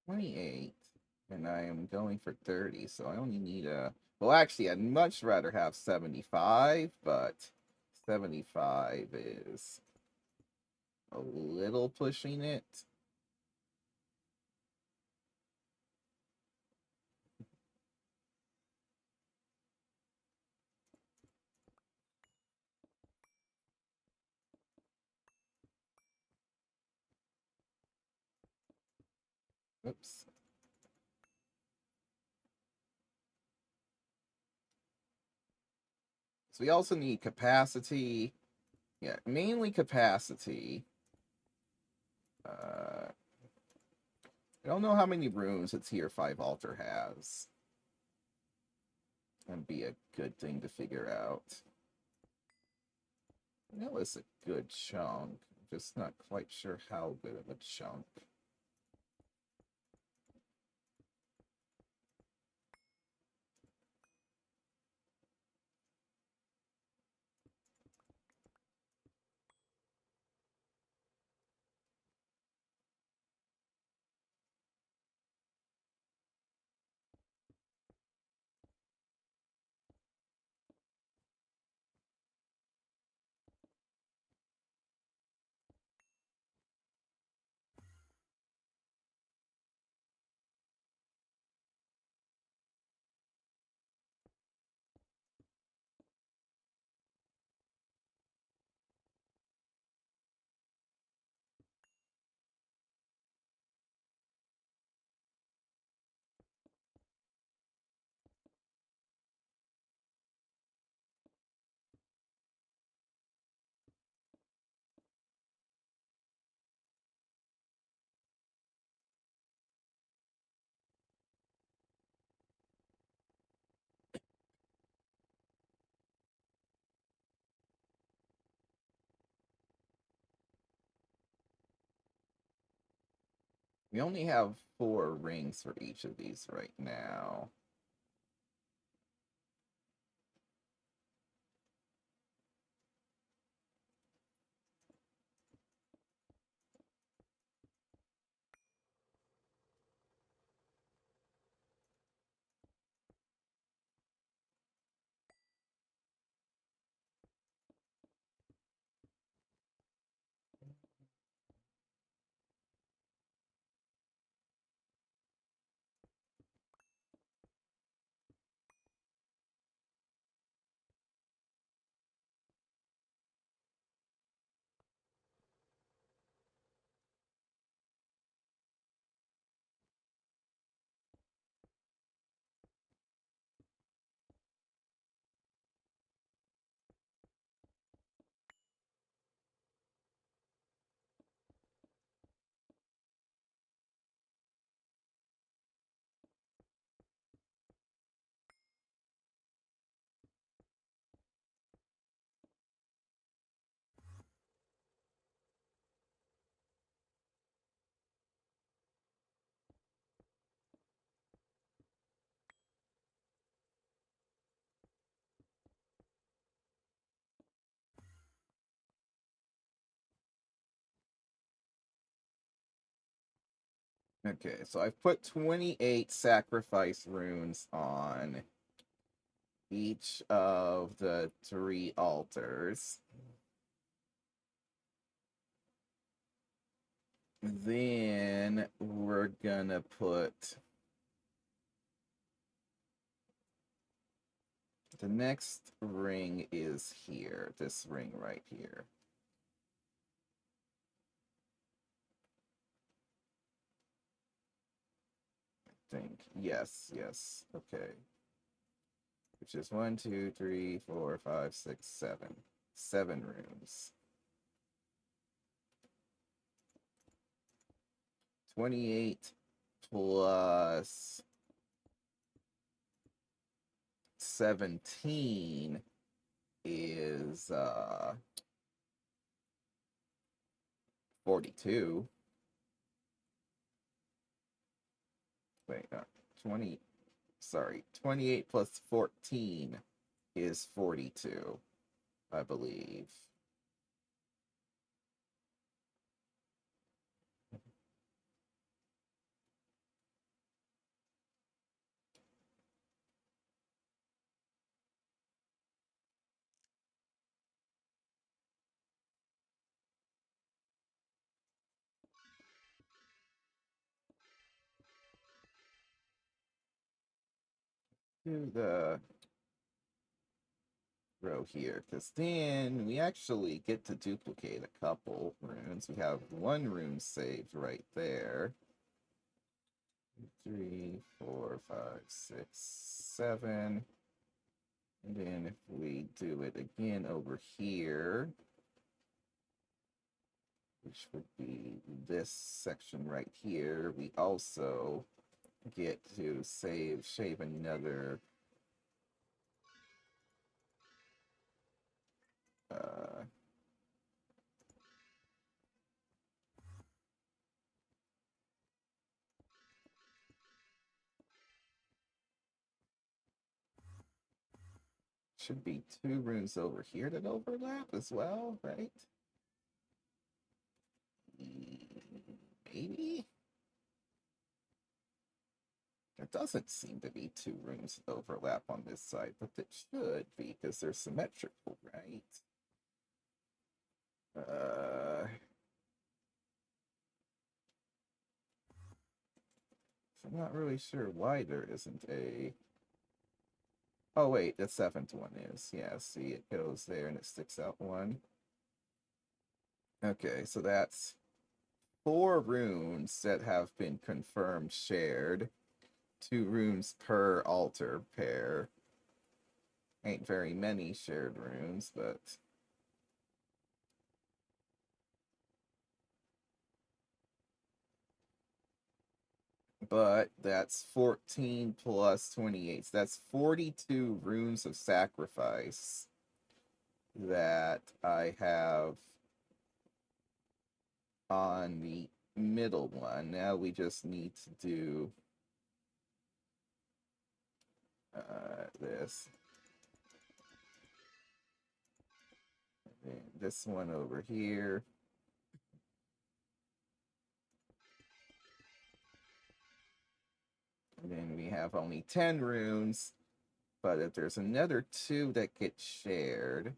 Speaker 1: $28, and I am going for 30, so I only need a. Well, actually, I'd much rather have 75, but 75 is a little pushing it. Oops. So we also need capacity. Yeah, mainly capacity. I don't know how many rooms a tier 5 altar has. That'd be a good thing to figure out. I know it's a good chunk. I'm just not quite sure how good of a chunk. We only have 4 rings for each of these right now. Okay, so I've put 28 sacrifice runes on each of the 3 altars. Then we're gonna put the next ring is here, this ring right here. I think. Yes, yes. Okay. Which is 1, 2, 3, 4, 5, 6, 7. 7 rooms. 28 plus 17 is 42. Wait, 20. Sorry, 28 plus 14 is 42, I believe. Do the row here, because then we actually get to duplicate a couple runes. We have 1 rune saved right there. 3, 4, 5, 6, 7. And then if we do it again over here, which would be this section right here, we also get to shave another should be 2 runes over here that overlap as well, right? Maybe? There doesn't seem to be 2 runes that overlap on this side, but it should be because they're symmetrical, right? I'm not really sure why there isn't a... Oh, wait, the 7th one is. Yeah, see, it goes there and it sticks out 1. Okay, so that's 4 runes that have been confirmed shared. 2 runes per altar pair. Ain't very many shared runes, but... But that's 14 plus 28. So that's 42 runes of sacrifice that I have on the middle one. Now we just need to do this. And this one over here. And then we have only 10 runes. But if there's another 2 that get shared,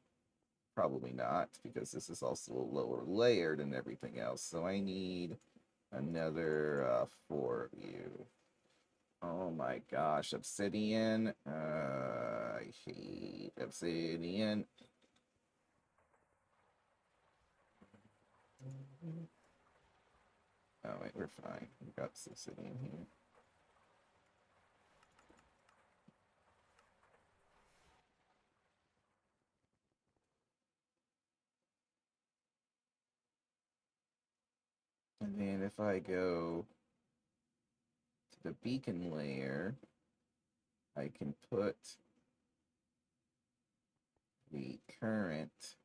Speaker 1: probably not, because this is also a lower layer than everything else. So I need another 4 of you. Oh my gosh, obsidian. I hate obsidian. Oh wait, we're fine. We got obsidian here. And then if I go to the beacon layer, I can put the current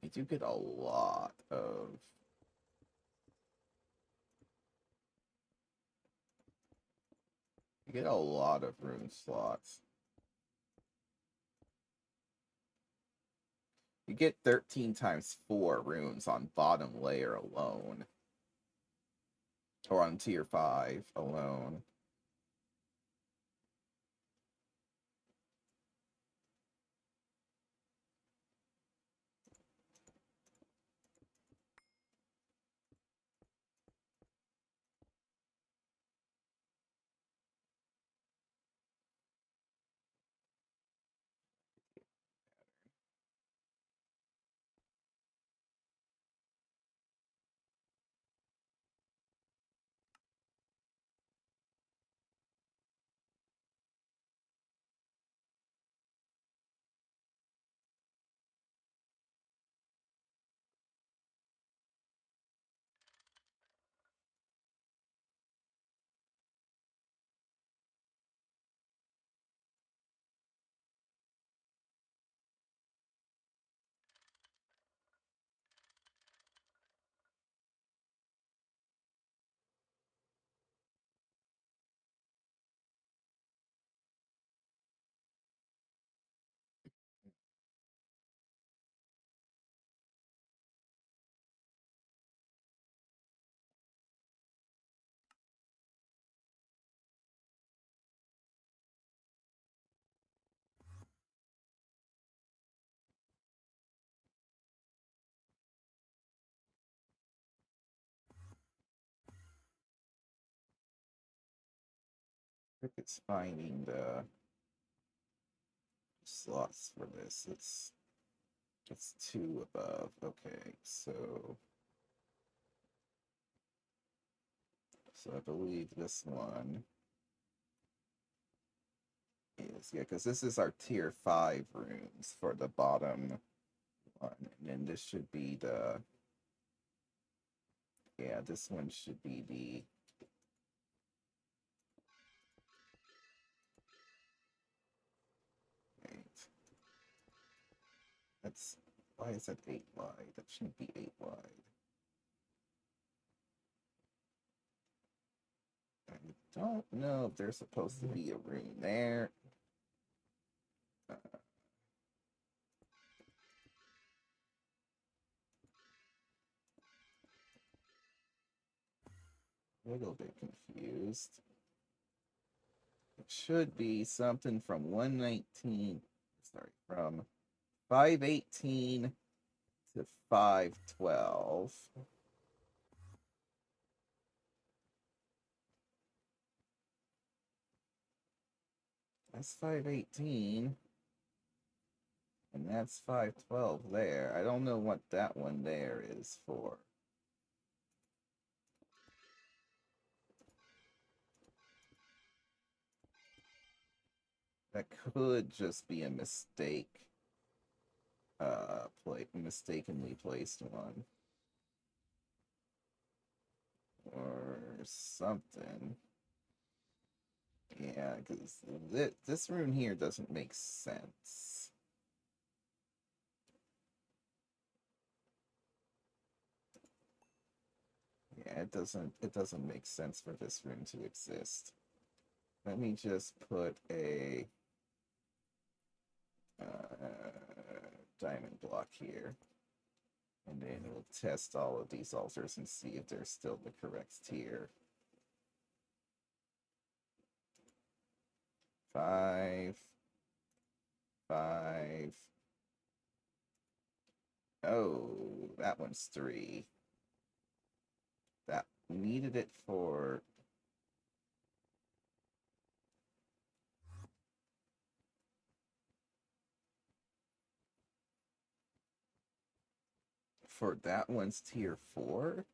Speaker 1: I do get a lot of rune slots. You get 13 times 4 runes on bottom layer alone. Or on tier 5 alone. It's finding the slots for this. It's 2 above. Okay, so I believe this one is, yeah, because this is our tier 5 runes for the bottom one. And then this should be the, yeah, this one should be the, wait, that's, why is that 8 wide? That shouldn't be 8 wide. I don't know if there's supposed to be a rune there. A little bit confused. It should be something from 119, sorry, from 518 to 512. That's 518. And that's 512 there. I don't know what that one there is for. That could just be a mistake. Mistakenly placed one. Or something. Yeah, because this rune here doesn't make sense. Yeah, it doesn't make sense for this rune to exist. Let me just put a diamond block here. And then we'll test all of these altars and see if they're still the correct tier. 5, 5. Oh, that one's 3. That needed it for that one's tier 4.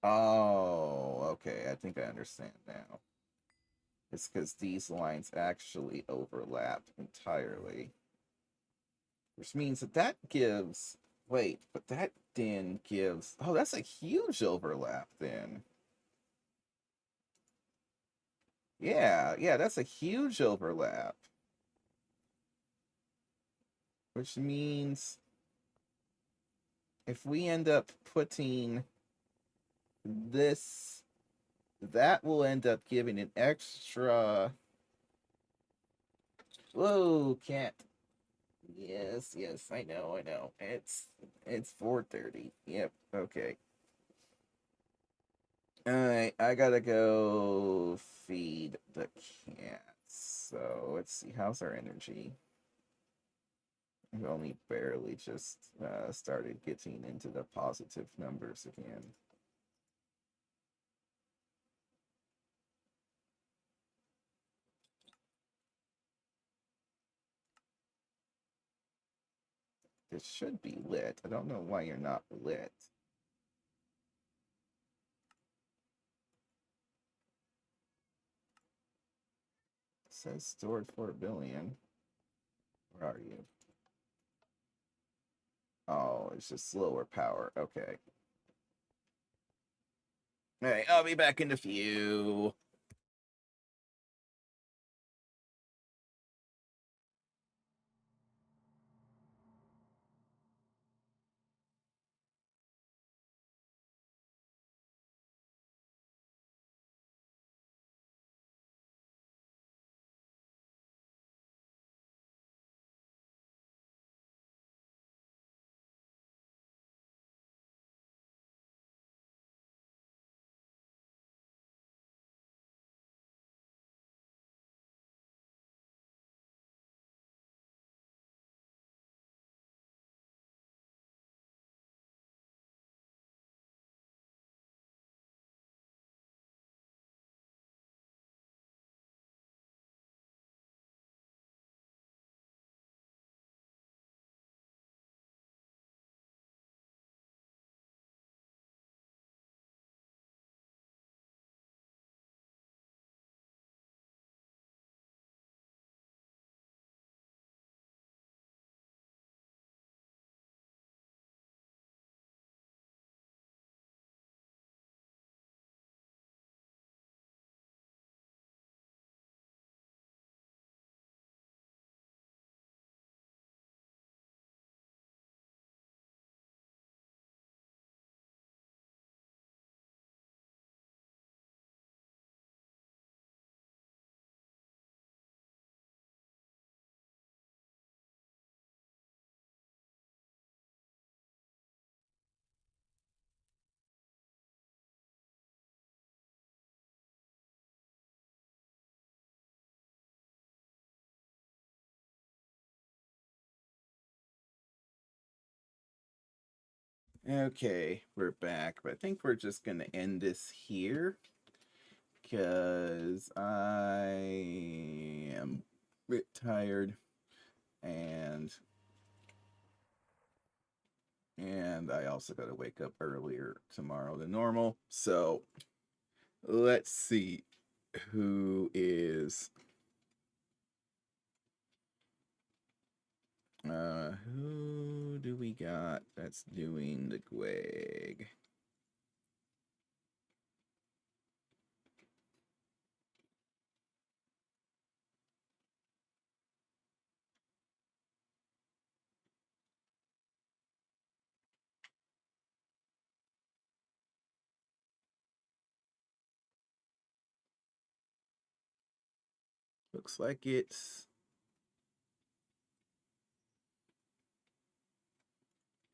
Speaker 1: Oh, okay. I think I understand now. It's because these lines actually overlap entirely. Which means that gives... Wait, but that then gives... Oh, that's a huge overlap then. Yeah, that's a huge overlap. Which means if we end up putting this, that will end up giving an extra... Whoa, cat. Yes, I know. It's 4:30. Yep, okay. Alright, I gotta go feed the cats. So let's see, how's our energy? We've only barely just started getting into the positive numbers again. This should be lit. I don't know why you're not lit. It says stored 4 billion. Where are you? Oh, it's just slower power. Okay. Alright, I'll be back in a few. Okay, we're back, but I think we're just gonna end this here because I am a bit tired and I also got to wake up earlier tomorrow than normal. So let's see who do we got that's doing the Gweg? Looks like it's...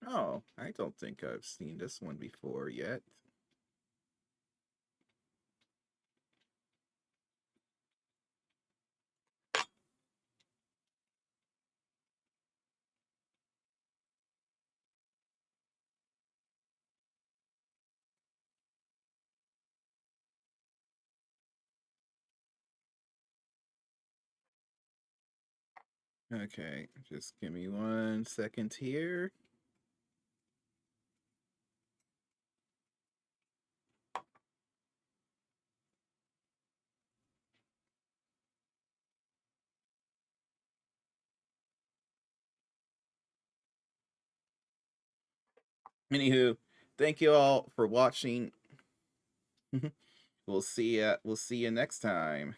Speaker 1: Oh, I don't think I've seen this one before yet. Okay, just give me 1 second here. Anywho, thank you all for watching. We'll see you next time.